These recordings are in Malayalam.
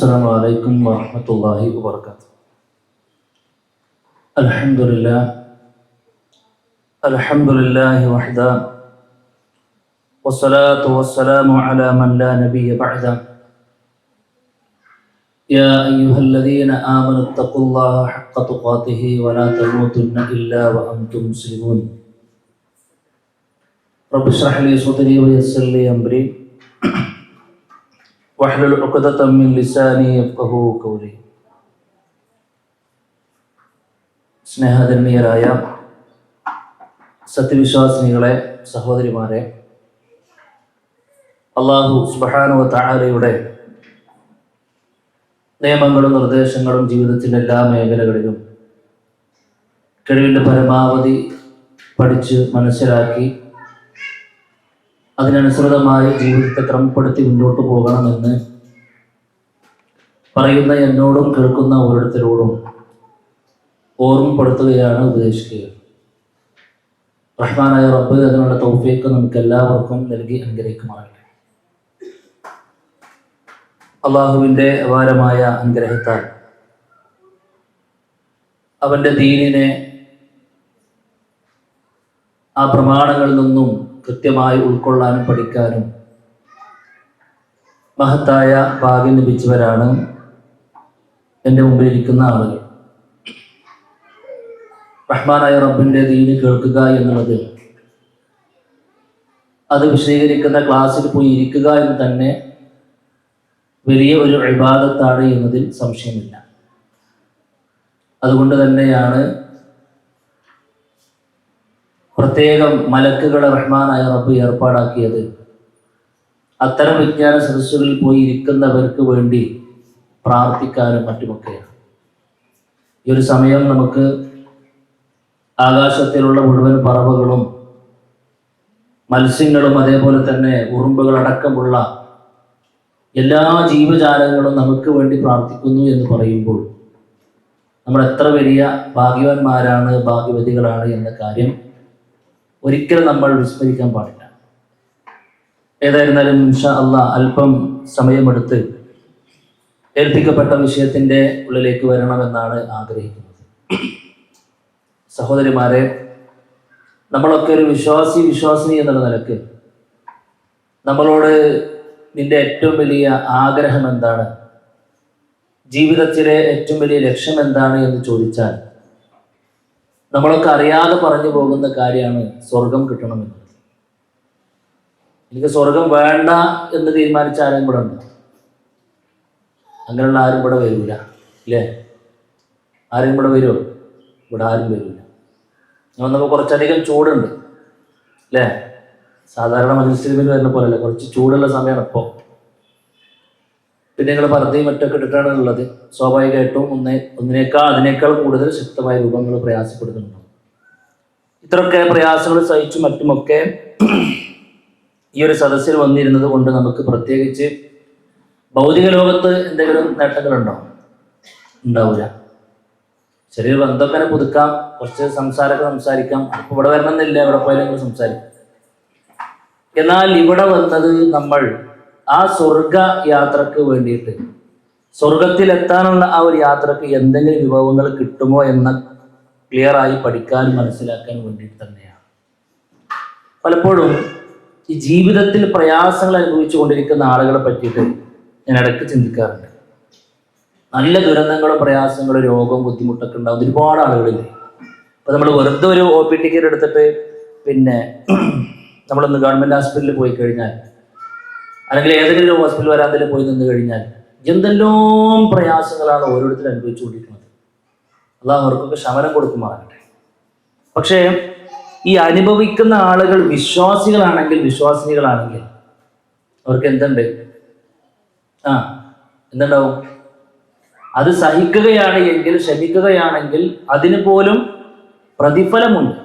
السلام عليكم ورحمة الله وبركاته. الحمد لله وحده، والصلاة والسلام على من لا نبي بعده. يا أيها الذين آمنوا اتقوا الله حق تقاته ولا تموتن إلا وأنتم مسلمون. رب اشرح لي صدري ويسر لي أمري വഹ്ലുൽ ഉഖ്ദത മിൻ ലിസാനി യഫ്ഖഹു ഖൗലി. സ്നേഹധന്യരായ സത്യവിശ്വാസിനികളെ, സഹോദരിമാരെ, അല്ലാഹു സുബ്ഹാനഹു വ തആലയുടെ നിയമങ്ങളും നിർദ്ദേശങ്ങളും ജീവിതത്തിൻ്റെ എല്ലാ മേഖലകളിലും കഴിവിൻ്റെ പരമാവധി പഠിച്ച് മനസ്സിലാക്കി അതിനനുസൃതമായി ജീവിതത്തെ ക്രമപ്പെടുത്തി മുന്നോട്ട് പോകണമെന്ന് പറയുന്ന എന്നോടും കേൾക്കുന്ന ഓരോരുത്തരോടും ഓർമ്മപ്പെടുത്തുകയാണ്, ഉപദേശിക്കുകയാണ്. റഹ്മാനായ റബ്ബ് അതിനുള്ള തൗഫീഖ് നമുക്ക് എല്ലാവർക്കും നൽകി അനുഗ്രഹിക്കുമാറാകട്ടെ. അള്ളാഹുവിൻ്റെ അപാരമായ അനുഗ്രഹത്താൽ അവൻ്റെ ദീനിനെ ആ പ്രമാണങ്ങളിൽ നിന്നും കൃത്യമായി ഉൾക്കൊള്ളാനും പഠിക്കാനും മഹത്തായ ഭാഗ്യം ലഭിച്ചവരാണ് എൻ്റെ മുമ്പിലിരിക്കുന്ന ആളുകൾ. റഹ്മാനായ റബ്ബിൻ്റെ ദീന് കേൾക്കുക എന്നുള്ളത്, അത് വിശദീകരിക്കുന്ന ക്ലാസ്സിൽ പോയി ഇരിക്കുക എന്ന് തന്നെ വലിയ ഒരു ഇബാദത്താണ് എന്നതിൽ സംശയമില്ല. അതുകൊണ്ട് തന്നെയാണ് പ്രത്യേകം മലക്കുകളെ റഹ്മാനായ റബ്ബ് ഏർപ്പാടാക്കിയത്. അത്തരം വിജ്ഞാന സദസ്സുകളിൽ പോയി ഇരിക്കുന്നവർക്ക് വേണ്ടി പ്രാർത്ഥിക്കാനും മറ്റുമൊക്കെയാണ്. ഈ ഒരു സമയം നമുക്ക് ആകാശത്തിലുള്ള മുഴുവൻ പറവകളും മത്സ്യങ്ങളും അതേപോലെ തന്നെ ഉറുമ്പുകളടക്കമുള്ള എല്ലാ ജീവജാലങ്ങളും നമുക്ക് വേണ്ടി പ്രാർത്ഥിക്കുന്നു എന്ന് പറയുമ്പോൾ നമ്മൾ എത്ര വലിയ ഭാഗ്യവാന്മാരാണ്, ഭാഗ്യവതികളാണ് എന്ന കാര്യം ഒരിക്കലും നമ്മൾ വിസ്മരിക്കാൻ പാടില്ല. ഏതായിരുന്നാലും ഇൻഷാ അല്ലാഹ് അല്പം സമയമെടുത്ത് ഏൽപ്പിക്കപ്പെട്ട വിഷയത്തിൻ്റെ ഉള്ളിലേക്ക് വരണമെന്നാണ് ആഗ്രഹിക്കുന്നത്. സഹോദരിമാരെ, നമ്മളൊക്കെ ഒരു വിശ്വാസിനി എന്നുള്ള നിലക്ക് നമ്മളോട് നിന്റെ ഏറ്റവും വലിയ ആഗ്രഹം എന്താണ്, ജീവിതത്തിലെ ഏറ്റവും വലിയ ലക്ഷ്യം എന്താണ് എന്ന് ചോദിച്ചാൽ നമ്മളൊക്കെ അറിയാതെ പറഞ്ഞു പോകുന്ന കാര്യമാണ് സ്വർഗം കിട്ടണമെന്നത്. എനിക്ക് സ്വർഗം വേണ്ട എന്ന് തീരുമാനിച്ച ആരും ഇവിടെ ഉണ്ട്? അങ്ങനെയുള്ള ആരും ഇവിടെ വരില്ല, ഇല്ലേ? ആരും ഇവിടെ വരുമോ? ഇവിടെ ആരും വരില്ല. ഞാൻ വന്നപ്പോൾ കുറച്ചധികം ചൂടുണ്ട്, അല്ലേ? സാധാരണ മനുഷ്യരിൽ വരുന്ന പോലെയല്ല, കുറച്ച് ചൂടുള്ള സമയമാണ് ഇപ്പോൾ. പിന്നെ നിങ്ങൾ പർദ്ദയും മറ്റൊക്കെ ഇട്ടിട്ടാണ് ഉള്ളത്. സ്വാഭാവികമായിട്ടും അതിനേക്കാൾ കൂടുതൽ ശക്തമായ രൂപങ്ങൾ പ്രയാസപ്പെടുന്നുണ്ട്. ഇത്രയൊക്കെ പ്രയാസങ്ങൾ സഹിച്ചു മറ്റുമൊക്കെ ഈ ഒരു സദസ്സിൽ വന്നിരുന്നത് കൊണ്ട് നമുക്ക് പ്രത്യേകിച്ച് ഭൗതിക ലോകത്ത് എന്തെങ്കിലും നേട്ടങ്ങളുണ്ടോ? ഉണ്ടാവില്ല. ചെറിയ ബന്ധമൊക്കെ പുതുക്കാം, കുറച്ച് സംസാരിക്കാം. അപ്പോൾ ഇവിടെ വരണമെന്നില്ല, ഇവിടെ പോയാലും സംസാരിക്കാം. എന്നാൽ ഇവിടെ വന്നത് നമ്മൾ ആ സ്വർഗ യാത്രക്ക് വേണ്ടിയിട്ട്, സ്വർഗത്തിലെത്താനുള്ള ആ ഒരു യാത്രക്ക് എന്തെങ്കിലും വിഭവങ്ങൾ കിട്ടുമോ എന്ന ക്ലിയറായി പഠിക്കാനും മനസ്സിലാക്കാനും വേണ്ടിയിട്ട് തന്നെയാണ്. പലപ്പോഴും ഈ ജീവിതത്തിൽ പ്രയാസങ്ങൾ അനുഭവിച്ചു കൊണ്ടിരിക്കുന്ന ആളുകളെ പറ്റിയിട്ട് ഞാൻ ഇടയ്ക്ക് ചിന്തിക്കാറുണ്ട്. നല്ല ദുരന്തങ്ങളും പ്രയാസങ്ങളും രോഗവും ബുദ്ധിമുട്ടൊക്കെ ഉണ്ടാകുന്ന ഒരുപാട് ആളുകളില്ലേ. ഇപ്പം നമ്മൾ വെറുതെ ഒരു OP ടിക്കറ്റ് എടുത്തിട്ട് പിന്നെ നമ്മളൊന്ന് ഗവൺമെൻറ് ഹോസ്പിറ്റലിൽ പോയി കഴിഞ്ഞാൽ, അല്ലെങ്കിൽ ഏതെങ്കിലും ഹോസ്പിറ്റൽ വരാതിൽ പോയി നിന്ന് കഴിഞ്ഞാൽ എന്തെല്ലാം പ്രയാസങ്ങളാണ് ഓരോരുത്തരും അനുഭവിച്ചുകൊണ്ടിരിക്കുന്നത്. അല്ലാഹു അവർക്കൊക്കെ ശമനം കൊടുക്കുമാറാകട്ടെ. പക്ഷേ ഈ അനുഭവിക്കുന്ന ആളുകൾ വിശ്വാസിനികളാണെങ്കിൽ അവർക്ക് എന്തുണ്ടാവും? അത് സഹിക്കുകയാണ് എങ്കിൽ, ക്ഷമിക്കുകയാണെങ്കിൽ അതിന് പോലും പ്രതിഫലമുണ്ട്.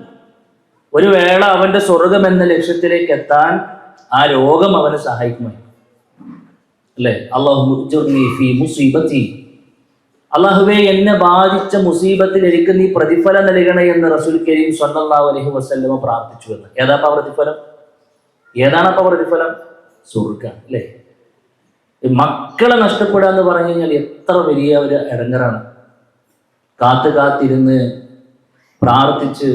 ഒരു വേള അവന്റെ സ്വർഗം എന്ന ലക്ഷ്യത്തിലേക്ക് എത്താൻ ആ രോഗം അവനെ സഹായിക്കുമായി, അല്ലേ? അല്ലാഹുവേ, എന്നെ ബാധിച്ച മുസീബത്തിൽ എനിക്ക് നീ പ്രതിഫലം നൽകണേ എന്ന് റസൂൽ കരീം സ്വല്ലല്ലാഹു അലൈഹി വസല്ലമ പ്രാർത്ഥിച്ചു എന്ന്. ഏതാണ് പ്രതിഫലം? സ്വർഗ്ഗം, അല്ലേ? മക്കളെ നഷ്ടപ്പെടുക എന്ന് പറഞ്ഞു കഴിഞ്ഞാൽ എത്ര വലിയ ഒരു ഇടങ്ങറാണ്. കാത്തിരുന്ന് പ്രാർത്ഥിച്ച്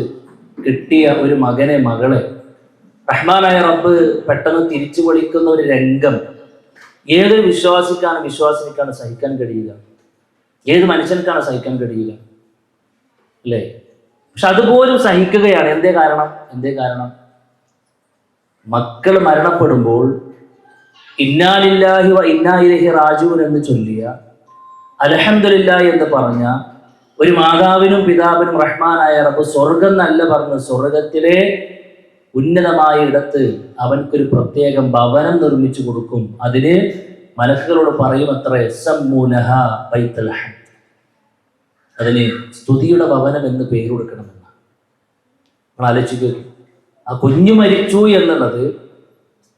കിട്ടിയ ഒരു മകനെ മകളെ റഹ്മാനായ റബ്ബ് പെട്ടെന്ന് തിരിച്ചു വിളിക്കുന്ന ഒരു രംഗം ഏതൊരു വിശ്വാസിക്കാണ് സഹിക്കാൻ കഴിയുക? ഏത് മനുഷ്യനക്കാണ് സഹിക്കാൻ കഴിയുക? അല്ലേ? പക്ഷെ അതുപോലും സഹിക്കുകയാണ്. എന്തേ കാരണം? മക്കൾ മരണപ്പെടുമ്പോൾ ഇന്നാ ലില്ലാഹി വ ഇന്നാ ഇലൈഹി റാജിഊൻ എന്ന് ചൊല്ലിയ, അൽഹംദുലില്ലാഹി എന്ന് പറഞ്ഞ ഒരു മാതാവിനും പിതാവിനും റഹ്മാനായ റബ്ബ് സ്വർഗം നല്ല പറഞ്ഞ് സ്വർഗത്തിലെ ഉന്നതമായ ഇടത്ത് അവൻക്കൊരു പ്രത്യേകം ഭവനം നിർമ്മിച്ചു കൊടുക്കും. അതിന് മലക്കുകളോട് പറയും അത്രേ, സമ്മൂനഹ ബൈത്തുൽ ഹംദ്, അതിന് സ്തുതിയുടെ ഭവനം എന്ന് പേര് കൊടുക്കണമെന്ന്. നമ്മൾ ആലോചിക്കുക, ആ കുഞ്ഞു മരിച്ചു എന്നുള്ളത്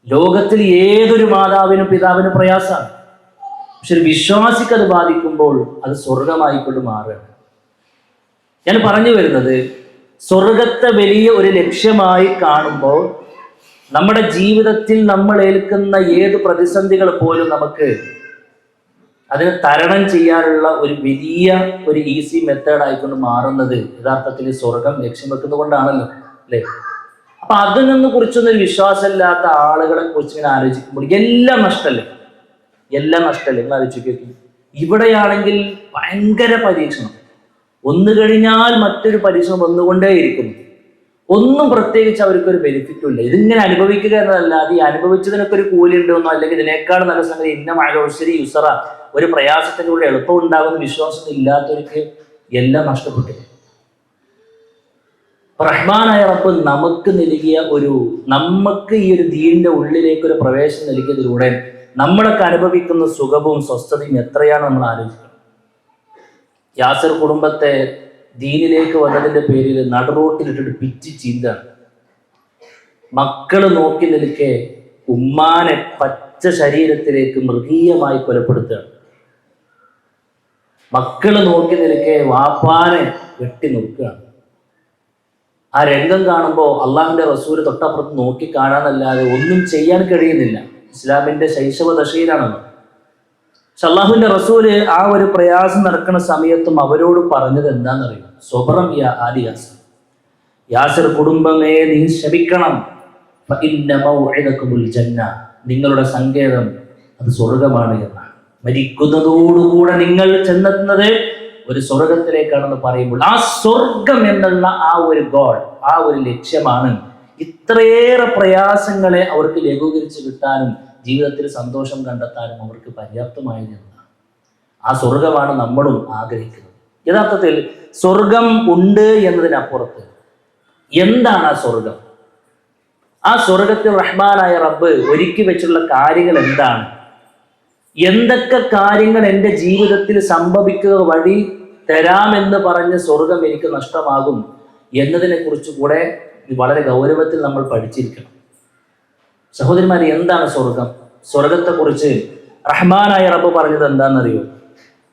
ലോകത്തിൽ ഏതൊരു മാതാവിനും പിതാവിനും പ്രയാസമാണ്. പക്ഷെ ഒരു വിശ്വാസിക്ക് അത് ബാധിക്കുമ്പോൾ അത് സ്വർഗമായിക്കൊണ്ട് മാറുകയാണ്. ഞാൻ പറഞ്ഞു വരുന്നത്, സ്വർഗത്തെ വലിയ ഒരു ലക്ഷ്യമായി കാണുമ്പോൾ നമ്മുടെ ജീവിതത്തിൽ നമ്മൾ ഏൽക്കുന്ന ഏത് പ്രതിസന്ധികൾ പോലും നമുക്ക് അതിനെ തരണം ചെയ്യാനുള്ള ഒരു വലിയ ഒരു ഈസി മെത്തേഡ് ആയിക്കൊണ്ട് മാറുന്നത് യഥാർത്ഥത്തിൽ സ്വർഗം ലക്ഷ്യം വെക്കുന്നത് കൊണ്ടാണല്ലോ, അല്ലേ? അപ്പൊ അതിനൊന്നും കുറിച്ചൊന്നും ഒരു വിശ്വാസമില്ലാത്ത ആളുകളെ കുറിച്ച് ഇങ്ങനെ ആലോചിക്കുമ്പോൾ എല്ലാം നഷ്ടമല്ലേ? നിങ്ങൾ ആലോചിക്കുക. ഇവിടെയാണെങ്കിൽ ഭയങ്കര പരീക്ഷണം, ഒന്ന് കഴിഞ്ഞാൽ മറ്റൊരു പരീക്ഷണം വന്നുകൊണ്ടേയിരിക്കുന്നു. ഒന്നും പ്രത്യേകിച്ച് അവർക്കൊരു ബെനിഫിറ്റും ഇല്ല. ഇതിങ്ങനെ അനുഭവിക്കുക എന്നതല്ലാതെ ഈ അനുഭവിച്ചതിനൊക്കെ ഒരു കൂലി ഉണ്ടോന്നോ അല്ലെങ്കിൽ ഇതിനേക്കാൾ നല്ല സംഗതി ഇന്ന മഴോശരി യുസറ ഒരു പ്രയാസത്തിൻ്റെ കൂടെ എളുപ്പം ഉണ്ടാകുന്ന വിശ്വാസം ഇല്ലാത്തവർക്ക് എല്ലാം നഷ്ടപ്പെട്ടു. റഹ്മാനായ റബ്ബ് നമുക്ക് നൽകിയ നമുക്ക് ഈ ഒരു ദീനിന്റെ ഉള്ളിലേക്ക് ഒരു പ്രവേശനം നൽകിയതിലൂടെ നമ്മളൊക്കെ അനുഭവിക്കുന്ന സുഖവും സ്വസ്ഥതയും എത്രയാണ് നമ്മൾ ആലോചിക്കുന്നത്. യാസിർ കുടുംബത്തെ ദീനിലേക്ക് വന്നതിന്റെ പേരിൽ നടുറോട്ടിലിട്ടിട്ട് പിച്ചി ചീന്താണ്. മക്കള് നോക്കി നിൽക്കെ ഉമ്മാനെ പച്ച ശരീരത്തിലേക്ക് മൃഗീയമായി കൊലപ്പെടുത്തുകയാണ്. മക്കള് നോക്കി നിൽക്കെ വാപ്പാനെ വെട്ടി നോക്കുകയാണ്. ആ രംഗം കാണുമ്പോൾ അള്ളാഹുവിന്റെ റസൂല് തൊട്ടപ്പുറത്ത് നോക്കി കാണാനല്ലാതെ ഒന്നും ചെയ്യാൻ കഴിയുന്നില്ല. ഇസ്ലാമിന്റെ ശൈശവ ദശയിലാണല്ലോ. പക്ഷെ അള്ളാഹുവിന്റെ റസൂല് ആ ഒരു പ്രയാസം നടക്കുന്ന സമയത്തും അവരോട് പറഞ്ഞത് എന്താണെന്നറിയോ? സ്വബറം യാ ആലി യാസിർ, യാസിർ കുടുംബമേ നീ ശപിക്കണം, ഫഇന്ന മൗഇദകുമുൽ ജന്ന, നിങ്ങളുടെ സങ്കേതം അത് സ്വർഗമാണ് എന്നാണ്. മരിക്കുന്നതോടുകൂടെ നിങ്ങൾ ചെന്നെത്തുന്നത് ഒരു സ്വർഗത്തിലേക്കാണെന്ന് പറയുമ്പോൾ ആ സ്വർഗം എന്നുള്ള ആ ഒരു ഗോൾ, ആ ഒരു ലക്ഷ്യമാണ് ഇത്രയേറെ പ്രയാസങ്ങളെ അവർക്ക് ലഘൂകരിച്ച് കിട്ടാനും ജീവിതത്തിൽ സന്തോഷം കണ്ടെത്താനും അവർക്ക് പര്യാപ്തമായത് എന്നാണ്. ആ സ്വർഗമാണ് നമ്മളും ആഗ്രഹിക്കുന്നത്. യഥാർത്ഥത്തിൽ സ്വർഗം ഉണ്ട് എന്നതിനപ്പുറത്ത് എന്താണ് ആ സ്വർഗം? ആ സ്വർഗത്തിൽ റഹ്മാനായ റബ്ബ് ഒരുക്കി വെച്ചുള്ള കാര്യങ്ങൾ എന്താണ്? എന്തൊക്കെ കാര്യങ്ങൾ എൻ്റെ ജീവിതത്തിൽ സംഭവിക്കുക വഴി തരാമെന്ന് പറഞ്ഞ് സ്വർഗം എനിക്ക് നഷ്ടമാകും എന്നതിനെ കുറിച്ച് കൂടെ വളരെ ഗൗരവത്തിൽ നമ്മൾ പഠിച്ചിരിക്കണം. സഹോദരിമാരെ, എന്താണ് സ്വർഗം? സ്വർഗത്തെക്കുറിച്ച് റഹ്മാനായ റബ്ബ് പറഞ്ഞത് എന്താണെന്നറിയോ?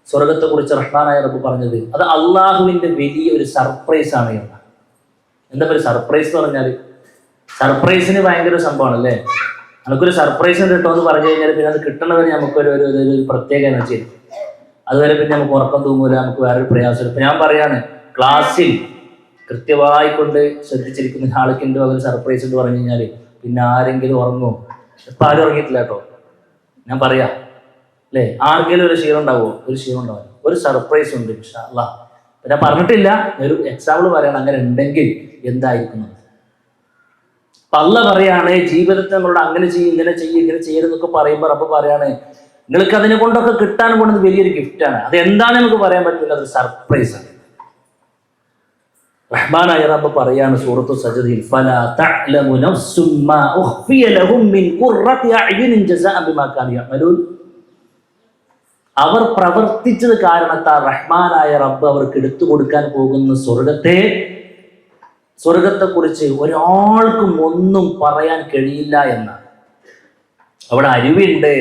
സ്വർഗത്തെക്കുറിച്ച് റഹ്മാനായ റബ്ബ് പറഞ്ഞത് അത് അള്ളാഹുവിൻ്റെ വലിയ ഒരു സർപ്രൈസ് ആണ് എന്നാണ്. എന്താ പറയുക സർപ്രൈസ് എന്ന് പറഞ്ഞാൽ? സർപ്രൈസിന് ഭയങ്കര സംഭവമാണ് അല്ലേ? നമുക്കൊരു സർപ്രൈസ് കിട്ടുമോ എന്ന് പറഞ്ഞു കഴിഞ്ഞാൽ പിന്നെ അത് കിട്ടണവരെ നമുക്കൊരു പ്രത്യേക എനർജി ആയിരിക്കും. അതുവരെ പിന്നെ നമുക്ക് ഉറക്കം തൂങ്ങൂല, നമുക്ക് വേറൊരു പ്രയാസം. ഇപ്പം ഞാൻ പറയാണ്, ക്ലാസ്സിൽ കൃത്യമായി കൊണ്ട് ശ്രദ്ധിച്ചിരിക്കുന്ന ആൾക്ക് എൻ്റെ ഒരു സർപ്രൈസ് എന്ന് പറഞ്ഞു കഴിഞ്ഞാൽ പിന്നെ ആരെങ്കിലും ഉറങ്ങുമോ? ഇപ്പം ആരും ഉറങ്ങിയിട്ടില്ല കേട്ടോ, ഞാൻ പറയാം അല്ലേ. ആർക്കെങ്കിലും ഒരു ക്ഷീണം ഉണ്ടാവുമോ? ഒരു ക്ഷീണം ഉണ്ടാവില്ല. ഒരു സർപ്രൈസ് ഉണ്ട് ഇൻഷാ അല്ലാഹ്. ഞാൻ പറഞ്ഞിട്ടില്ല, ഒരു എക്സാമ്പിൾ പറയണം. അങ്ങനെ ഉണ്ടെങ്കിൽ എന്തായിരിക്കും? അല്ലാഹ് പറയാണ് ജീവിതത്തെ നമ്മളോട് അങ്ങനെ ചെയ്യും, ഇങ്ങനെ ചെയ്യരുതെന്നൊക്കെ പറയുമ്പോൾ റബ്ബ് പറയാണ് നിങ്ങൾക്ക് അതിനെ കൊണ്ടൊക്കെ കിട്ടാൻ പോകുന്നത് വലിയൊരു ഗിഫ്റ്റാണ്. അത് എന്താണ് നമുക്ക് പറയാൻ പറ്റില്ല, അതൊരു സർപ്രൈസ് ആണ്. റഹ്മാനായ റബ്ബ് പറയാണ് സൂറത്തു സജ്ദയിൽ, ഫലാ തഅലമു നഫ്സും മാ ഉഖ്ഫിയ ലഹും മിൻ ഖുർറത്തി അഅ്യുനിൻ ജസാഅൻ ബിമാ കാനൂ യഅമലൂൻ. അവർ പ്രവർത്തിച്ചത് കാരണത്താൽ റഹ്മാനായ റബ്ബ് അവർക്ക് എടുത്തു കൊടുക്കാൻ പോകുന്ന സ്വർഗത്തെക്കുറിച്ച് ഒരാൾക്കും ഒന്നും പറയാൻ കഴിയില്ല എന്നാണ്. അവിടെ അരുവിയുണ്ട്,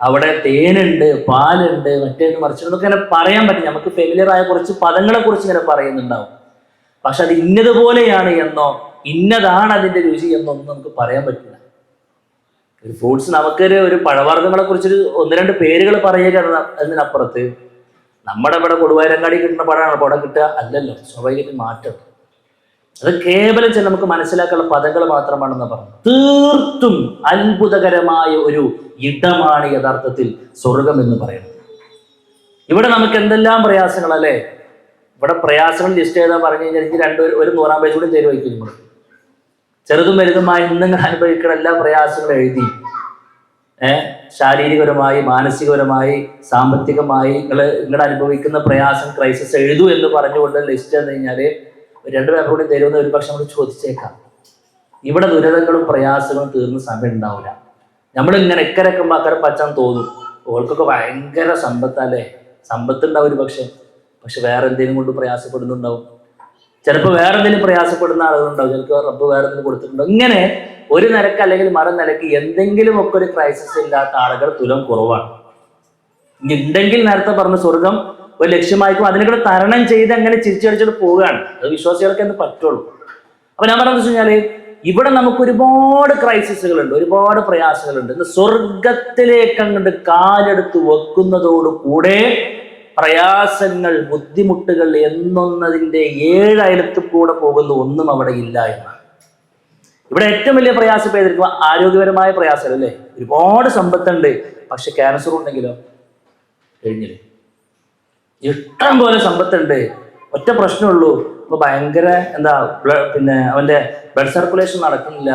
അവിടെ തേനുണ്ട്, പാലുണ്ട്, മറ്റേന്ന് മറിച്ചതൊക്കെ ഇങ്ങനെ പറയാൻ പറ്റും. നമുക്ക് ഫെമിലിയർ ആയ കുറച്ച് പദങ്ങളെ കുറിച്ച് ഇങ്ങനെ പറയുന്നുണ്ടാവും. പക്ഷെ അത് ഇന്നതുപോലെയാണ് എന്നോ ഇന്നതാണ് അതിന്റെ രുചി എന്നോ ഒന്നും നമുക്ക് പറയാൻ പറ്റില്ല. ഒരു ഫ്രൂട്ട്സ് ഒരു പഴവർഗ്ഗങ്ങളെ കുറിച്ചൊരു ഒന്ന് രണ്ട് പേരുകൾ പറയുക എന്നതിനപ്പുറത്ത് നമ്മുടെ ഇവിടെ കൊടുവായരങ്ങാടി കിട്ടുന്ന പഴമാണ് പടം കിട്ടുക അല്ലല്ലോ, സ്വാഭാവികമായിട്ട് മാറ്റം. അത് കേവലം നമുക്ക് മനസ്സിലാക്കാനുള്ള പദങ്ങൾ മാത്രമാണെന്ന് പറഞ്ഞു. തീർത്തും അത്ഭുതകരമായ ഒരു ഇടമാണ് യഥാർത്ഥത്തിൽ സ്വർഗം എന്ന് പറയുന്നത്. ഇവിടെ നമുക്ക് എന്തെല്ലാം പ്രയാസങ്ങളല്ലേ, ഇവിടെ പ്രയാസങ്ങൾ ലിസ്റ്റ് ചെയ്താൽ പറഞ്ഞു കഴിഞ്ഞാൽ എനിക്ക് ഒരു 100 പേജ് കൂടി തരുമായിരിക്കും. നമ്മൾ ചെറുതും വലുതുമായി നിങ്ങൾ അനുഭവിക്കുന്ന എല്ലാ പ്രയാസങ്ങളും എഴുതി ശാരീരികപരമായി, മാനസികപരമായി, സാമ്പത്തികമായി നിങ്ങൾ അനുഭവിക്കുന്ന പ്രയാസം, ക്രൈസിസ് എഴുതൂ എന്ന് പറഞ്ഞുകൊണ്ട് ലിസ്റ്റ് തന്നു കഴിഞ്ഞാൽ 2 പേപ്പർ കൂടി തരുമെന്ന് ഒരു പക്ഷെ നമ്മൾ ചോദിച്ചേക്കാം. ഇവിടെ ദുരിതങ്ങളും പ്രയാസങ്ങളും തീർന്ന സമയം ഉണ്ടാവില്ല. നമ്മളിങ്ങനെ ഇക്കരക്കുമ്പോൾ അക്കരെ പച്ചാൻ തോന്നും. ഓൾക്കൊക്കെ ഭയങ്കര സമ്പത്തല്ലേ, സമ്പത്തുണ്ടാവും ഒരു പക്ഷെ വേറെ എന്തെങ്കിലും കൊണ്ട് പ്രയാസപ്പെടുന്നുണ്ടാവും. ചിലപ്പോൾ വേറെ എന്തെങ്കിലും പ്രയാസപ്പെടുന്ന ആളുകളുണ്ടാവും, ചിലപ്പോൾ റബ്ബ് വേറെ എന്തെങ്കിലും കൊടുത്തിട്ടുണ്ടാവും. ഇങ്ങനെ ഒരു നിലക്ക് അല്ലെങ്കിൽ നിലക്ക് എന്തെങ്കിലും ഒക്കെ ഒരു ക്രൈസിസ് ഇല്ലാത്ത ആളുകൾ തുലം കുറവാണ്. ഉണ്ടെങ്കിൽ നേരത്തെ പറഞ്ഞ സ്വർഗം ഒരു ലക്ഷ്യമായിരിക്കും, അതിനെക്കൂടെ തരണം ചെയ്ത് അങ്ങനെ ചിരിച്ചടിച്ചിട്ട് പോവുകയാണ്. അത് വിശ്വാസികൾക്ക് എന്ന് പറ്റുള്ളൂ. അപ്പൊ ഞാൻ പറഞ്ഞതെന്ന് വെച്ച് കഴിഞ്ഞാല് ഇവിടെ നമുക്ക് ഒരുപാട് ക്രൈസിസുകളുണ്ട്, ഒരുപാട് പ്രയാസങ്ങളുണ്ട്. ഇന്ന് സ്വർഗത്തിലേക്ക് അങ്ങോട്ട് കാലെടുത്ത് വെക്കുന്നതോട് കൂടെ പ്രയാസങ്ങൾ, ബുദ്ധിമുട്ടുകൾ എന്നൊന്നതിൻ്റെ 7 അയലത്ത് കൂടെ പോകുന്ന ഒന്നും അവിടെ ഇല്ല എന്നാണ്. ഇവിടെ ഏറ്റവും വലിയ പ്രയാസം ചെയ്തിരിക്കുക ആരോഗ്യപരമായ പ്രയാസം അല്ലേ. ഒരുപാട് സമ്പത്തുണ്ട്, പക്ഷെ ക്യാൻസർ ഉണ്ടെങ്കിലോ കഴിഞ്ഞില്ലേ. ഇഷ്ടം പോലെ സമ്പത്തുണ്ട്, ഒറ്റ പ്രശ്നമുള്ളൂ, ഇപ്പൊ ഭയങ്കര അവന്റെ ബ്ലഡ് സർക്കുലേഷൻ നടക്കുന്നില്ല.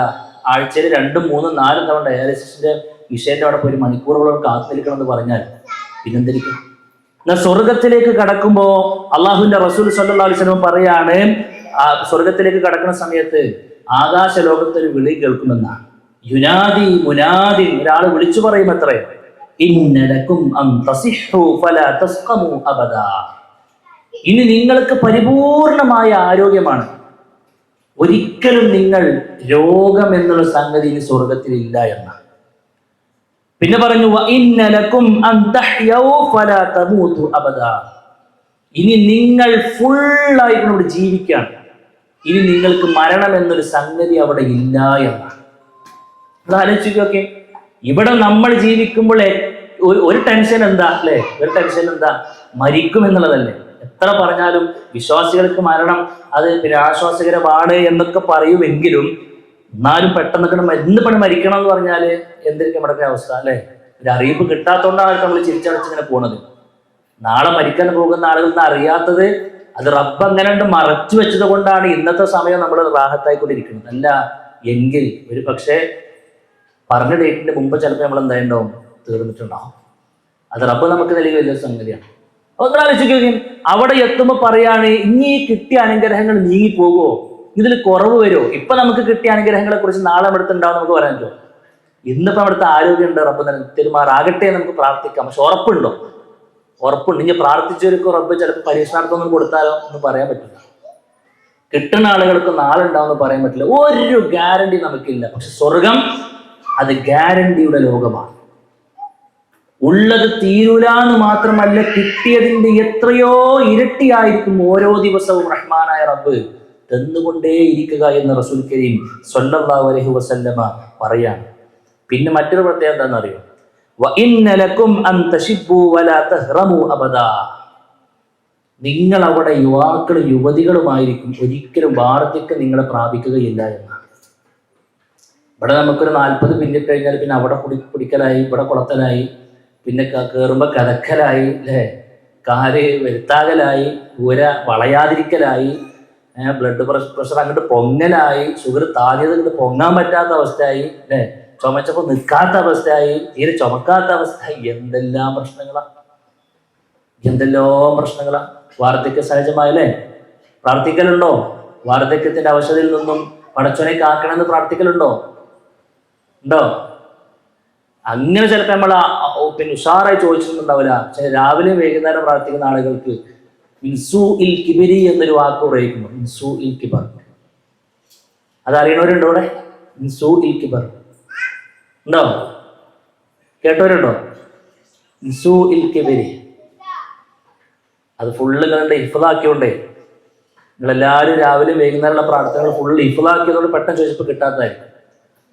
ആഴ്ചയിൽ 2, 3, 4 തവണ ഡയാലിസിന്റെ വിഷയന്റെ അവിടെ പോയി മണിക്കൂറുകളോട് കാത്തിരിക്കണം എന്ന് പറഞ്ഞാൽ പിന്നെന്തിരിക്കും. എന്നാൽ സ്വർഗത്തിലേക്ക് കടക്കുമ്പോ അള്ളാഹുവിന്റെ റസൂൽ സല്ലല്ലാഹു അലൈഹി വസല്ലം പറയാണ്, സ്വർഗത്തിലേക്ക് കടക്കുന്ന സമയത്ത് ആകാശ ലോകത്തൊരു വിളി കേൾക്കുമെന്നാണ്. യുനാദി മുനാദി, ഒരാൾ വിളിച്ചു പറയും അത്രേ, ഇന്നലക്കും അൻ തസിഹു ഫലാ തസ്ഖമു അബദാ. ഇനി നിങ്ങൾക്ക് പരിപൂർണമായ ആരോഗ്യമാണ്, ഒരിക്കലും നിങ്ങൾ രോഗം എന്നുള്ള സംഗതി ഇനി സ്വർഗത്തിൽ ഇല്ല എന്നാണ്. പിന്നെ പറഞ്ഞു ഇന്നലക്കും അൻ തഹ്യൗ ഫലാ തമൂതു അബദാ. ഇനി നിങ്ങൾ ഫുള്ളായിട്ട് ഇവിടെ ജീവിക്കുകയാണ്, ഇനി നിങ്ങൾക്ക് മരണം എന്നൊരു സംഗതി അവിടെ ഇല്ല എന്നാണ്. അത് ആലോചിക്കൊക്കെ, ഇവിടെ നമ്മൾ ജീവിക്കുമ്പോൾ ഒരു ടെൻഷൻ എന്താ അല്ലെ, ഒരു ടെൻഷൻ എന്താ, മരിക്കും എന്നുള്ളതല്ലേ. എത്ര പറഞ്ഞാലും വിശ്വാസികൾക്ക് മരണം അത് ആശ്വാസകരമാണ് എന്നൊക്കെ പറയുമെങ്കിലും എന്നാലും പെട്ടെന്നൊക്കെ ഇന്ന് പണി മരിക്കണം എന്ന് പറഞ്ഞാല് എന്തിരിക്കും നമ്മുടെ അവസ്ഥ അല്ലെ. ഒരു അറിയിപ്പ് കിട്ടാത്തതുകൊണ്ടാണ് നമ്മൾ ചിരിച്ചടച്ചിങ്ങനെ പോണത്. നാളെ മരിക്കാൻ പോകുന്ന ആളുകൾ അറിയാത്തത്, അത് റബ്ബ് അങ്ങനെ മറച്ചു വെച്ചത് കൊണ്ടാണ് ഇന്നത്തെ സമയം നമ്മൾ റാഹത്തായിക്കൊണ്ടിരിക്കുന്നത്. അല്ല എങ്കിൽ ഒരു പക്ഷേ പറഞ്ഞ ഡേറ്റിന്റെ മുമ്പ് ചിലപ്പോൾ നമ്മൾ എന്തായിട്ടുണ്ടാവും, തീർന്നിട്ടുണ്ടാവും. അത് റബ്ബ് നമുക്ക് നൽകിയ വലിയ സംഗതിയാണ്. ഒന്നാലോചിക്കുകയും അവിടെ എത്തുമ്പോൾ പറയാണ്, ഇനി കിട്ടിയ അനുഗ്രഹങ്ങൾ നീങ്ങിപ്പോകുമോ, ഇതിൽ കുറവ് വരുമോ? ഇപ്പൊ നമുക്ക് കിട്ടിയ അനുഗ്രഹങ്ങളെ കുറിച്ച് നാളെ അവിടുത്തെ ഉണ്ടാവും നമുക്ക് പറയാൻ പറ്റുമോ? ഇന്നിപ്പോ അവിടുത്തെ ആരോഗ്യമുണ്ട്, റബ്ബ് തെരുമാറാകട്ടെ നമുക്ക് പ്രാർത്ഥിക്കാം. പക്ഷെ ഉറപ്പുണ്ടോ? ഉറപ്പുണ്ട്. ഇനി പ്രാർത്ഥിച്ചവർക്ക് റബ്ബ് ചിലപ്പോൾ പരീക്ഷണാർത്ഥമൊന്നും കൊടുത്താലോ ഒന്നും പറയാൻ പറ്റില്ല. കിട്ടുന്ന ആളുകൾക്ക് നാളെ ഉണ്ടാവുമെന്ന് പറയാൻ പറ്റില്ല. ഒരു ഗ്യാരണ്ടി നമുക്കില്ല. പക്ഷെ സ്വർഗം അത് ഗ്യാരണ്ടിയുടെ ലോകമാണ്. ഉള്ളത് തീരൂല എന്ന് മാത്രമല്ല, കിട്ടിയതിന്റെ എത്രയോ ഇരട്ടിയായിരിക്കും ഓരോ ദിവസവും റഹ്മാനായ റബ്ബ് തന്നുകൊണ്ടേ ഇരിക്കുക എന്ന് റസൂൽ കരീം സ്വല്ലല്ലാഹു അലൈഹി വസല്ലമ പറയാണ്. പിന്നെ മറ്റൊരു പ്രത്യേകത എന്താണെന്നറിയോ? വഇന്ന ലക്കും അൻ തശിബ്ബു വലാ തഹ്റമു അബദാ. നിങ്ങൾ അവിടെ യുവാക്കളും യുവതികളുമായിരിക്കും, ഒരിക്കലും വാർദ്ധക്യം നിങ്ങളെ പ്രാപിക്കുകയില്ല എന്നാണ്. ഇവിടെ നമുക്കൊരു 40 പിന്നിട്ട് കഴിഞ്ഞാൽ പിന്നെ അവിടെ കുടിക്കലായി, ഇവിടെ കുളത്തലായി, പിന്നെ കയറുമ്പോൾ കലക്കലായി അല്ലേ, കാല് വരുത്താകലായി, ഊര വളയാതിരിക്കലായി, ബ്ലഡ് പ്രഷർ അങ്ങോട്ട് പൊങ്ങലായി, ഷുഗർ താങ്ങിയത് അങ്ങോട്ട് പൊങ്ങാൻ പറ്റാത്ത അവസ്ഥയായി അല്ലേ, ചുമച്ചപ്പോൾ നിൽക്കാത്ത അവസ്ഥയായി, തീരെ ചുമക്കാത്ത അവസ്ഥയായി. എന്തെല്ലാം പ്രശ്നങ്ങളാ വാർദ്ധക്യ സഹജമായല്ലേ. പ്രാർത്ഥിക്കലുണ്ടോ? വാർദ്ധക്യത്തിന്റെ അവശതയിൽ നിന്നും പടച്ചോനെ കാക്കണമെന്ന് പ്രാർത്ഥിക്കലുണ്ടോ? ഉണ്ടോ? അങ്ങനെ ചിലപ്പോൾ നമ്മൾ പിന്നെ ഉഷാറായി ചോദിച്ചിട്ടുണ്ടാവില്ല. പക്ഷെ രാവിലെ വൈകുന്നേരം പ്രാർത്ഥിക്കുന്ന ആളുകൾക്ക് ഇൻസു ഇൽ കിബിരി എന്നൊരു വാക്ക് പ്രയോഗിക്കുന്നു. ഇൻസു ഇൽ കിബർ, അതറിയണവരുണ്ടോ ഇവിടെ? ഇൻസു ഇൽ കിബർ ഉണ്ടോ? കേട്ടവരുണ്ടോ? ഇൻസു ഇൽ കിബിരി, അത് ഫുള്ള് കണ്ട് ഹിഫ്ളാക്കിയോണ്ടേ നിങ്ങളെല്ലാവരും രാവിലെ വൈകുന്നേരമുള്ള പ്രാർത്ഥനകൾ ഫുള്ള് ഹിഫ്ളാക്കിയതുകൊണ്ട് പെട്ടെന്ന് ചോദിച്ചപ്പോൾ കിട്ടാത്തതായിരിക്കും.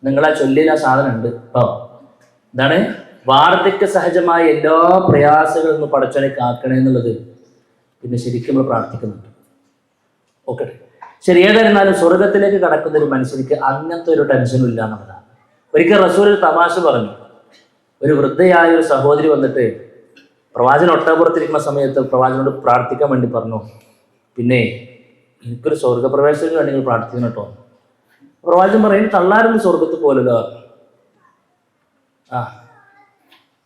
നിങ്ങളാ ചൊല്ലിയ സാധനം ഉണ്ട് കേട്ടോ. എന്താണ്? വാർദ്ധക്യ സഹജമായ എല്ലാ പ്രയാസങ്ങളിൽ നിന്ന് പടച്ചവനെ കാക്കണേ എന്നുള്ളത് പിന്നെ ശരിക്കും നമ്മൾ പ്രാർത്ഥിക്കുന്നുണ്ട്. ഓക്കെ, ശരി. ഏതായിരുന്നാലും സ്വർഗത്തിലേക്ക് കടക്കുന്ന ഒരു മനുഷ്യർക്ക് അങ്ങനത്തെ ഒരു ടെൻഷനും ഇല്ല എന്നുള്ളതാണ്. ഒരിക്കൽ റസൂൽ ഒരു തമാശ പറഞ്ഞു. ഒരു വൃദ്ധയായ ഒരു സഹോദരി വന്നിട്ട് പ്രവാചകൻ ഒട്ടകപ്പുറത്തിരിക്കുന്ന സമയത്ത് പ്രവാചകനോട് പ്രാർത്ഥിക്കാൻ വേണ്ടി പറഞ്ഞു, പിന്നെ എനിക്കൊരു സ്വർഗപ്രവേശനത്തിന് വേണ്ടി നിങ്ങൾ പ്രാർത്ഥിക്കണം കേട്ടോ. പ്രവാചകൻ പറയും, തള്ളാരൊന്നും സ്വർഗത്ത് പോലല്ലോ.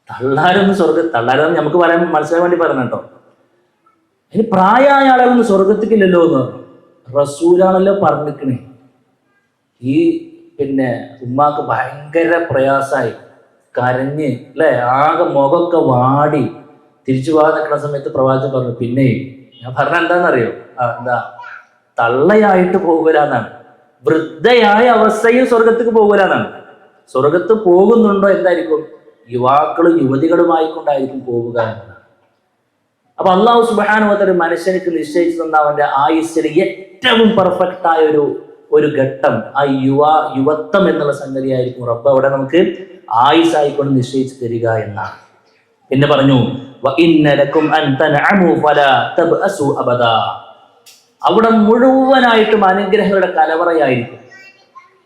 തള്ളാരൊന്നും തള്ളാരൊന്നും നമുക്ക് പറയാൻ മനസ്സിലാൻ വേണ്ടി പറഞ്ഞു കേട്ടോ. ഇനി പ്രായമായ ആളുകളൊന്നും സ്വർഗത്തേക്കില്ലല്ലോ എന്ന് പറഞ്ഞു. റസൂലാണല്ലോ പറഞ്ഞിരിക്കണേ. ഈ പിന്നെ ഉമ്മാക്ക് ഭയങ്കര പ്രയാസമായി, കരഞ്ഞ് അല്ലേ, ആകെ മുഖമൊക്കെ വാടി തിരിച്ചു പോകാൻ നിൽക്കുന്ന സമയത്ത് പ്രവാചകൻ പറഞ്ഞു, പിന്നെ ഞാൻ പറഞ്ഞ എന്താണെന്നറിയോ? എന്താ, തള്ളയായിട്ട് പോകൂലെന്നാണ്. വൃദ്ധയായ അവസ്ഥയിൽ സ്വർഗത്തേക്ക് പോകൂലെന്നാണ്. സ്വർഗത്ത് പോകുന്നുണ്ടോ എന്തായിരിക്കും? യുവാക്കളും യുവതികളുമായിക്കൊണ്ടായിരിക്കും പോവുക എന്നതാണ്. അപ്പൊ അള്ളാഹു സുബ്ഹാനഹു വ തആല മനുഷ്യനിക്ക് നിശ്ചയിച്ചു തന്ന അവന്റെ ആയുസ്സിൽ ഏറ്റവും പെർഫെക്റ്റ് ആയ ഒരു ഘട്ടം ആ യുവത്വം എന്നുള്ള സംഗതിയായിരിക്കും റബ്ബ് അവിടെ നമുക്ക് ആയുസ്സായിക്കൊണ്ട് നിശ്ചയിച്ചു തരിക എന്നാണ്. പിന്നെ പറഞ്ഞു, അവിടെ മുഴുവനായിട്ടും അനുഗ്രഹങ്ങളുടെ കലവറയായിരിക്കും.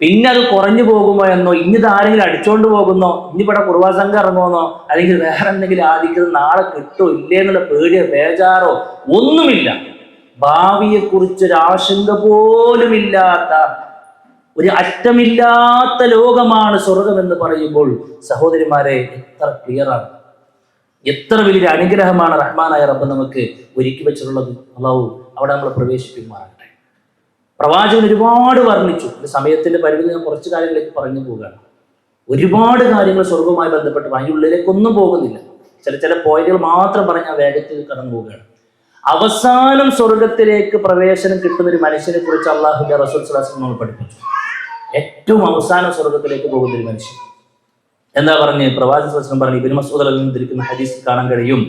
പിന്നെ അത് കുറഞ്ഞു പോകുമോ എന്നോ, ഇന്നിത് ആരെങ്കിലും അടിച്ചോണ്ട് പോകുന്നോ, ഇനിയിവിടെ കുർബാന സംഘം ഇറങ്ങുമെന്നോ, അല്ലെങ്കിൽ വേറെ എന്തെങ്കിലും ആദിക്കുന്നത് നാളെ കിട്ടോ ഇല്ലേ എന്നുള്ള പേടിയോ ബേജാറോ ഒന്നുമില്ല. ഭാവിയെ കുറിച്ചൊരാശങ്ക പോലുമില്ലാത്ത ഒരു അറ്റമില്ലാത്ത ലോകമാണ് സ്വർഗം എന്ന് പറയുമ്പോൾ സഹോദരിമാരെ, എത്ര ക്ലിയറാണ്, എത്ര വലിയൊരു അനുഗ്രഹമാണ് റഹ്മാനായ റബ്ബ് നമുക്ക് ഒരുക്കി വെച്ചിട്ടുള്ളത്. അല്ലാഹു അവിടെ നമ്മൾ പ്രവേശിപ്പിക്കുമാറാകട്ടെ. പ്രവാചകൻ ഒരുപാട് വർണ്ണിച്ചു. ഒരു സമയത്തിന്റെ പരിധി ഞാൻ കുറച്ച് കാര്യങ്ങളിലേക്ക് പറഞ്ഞു പോവുകയാണ്. ഒരുപാട് കാര്യങ്ങൾ സ്വർഗവുമായി ബന്ധപ്പെട്ട് അതിനുള്ളിലേക്ക് ഒന്നും പോകുന്നില്ല. ചില പോയിന്റുകൾ മാത്രം പറഞ്ഞ് ഞാൻ വേഗത്തിൽ കടന്നു പോവുകയാണ്. അവസാനം സ്വർഗത്തിലേക്ക് പ്രവേശനം കിട്ടുന്ന ഒരു മനുഷ്യനെ കുറിച്ച് അള്ളാഹുവിന്റെ റസൂൽ സ്വല്ലല്ലാഹു അലൈഹി വസല്ലം നമ്മൾ പഠിപ്പിച്ചു. ഏറ്റവും അവസാനം സ്വർഗത്തിലേക്ക് പോകുന്ന ഒരു മനുഷ്യൻ എന്താ പറഞ്ഞ്? പ്രവാചകൻ സ്വല്ലല്ലാഹു അലൈഹി വസല്ലം പറഞ്ഞു, ഇബ്നു മസ്ഊദ് റളിയല്ലാഹു ഹദീസ് കാണാൻ കഴിയും,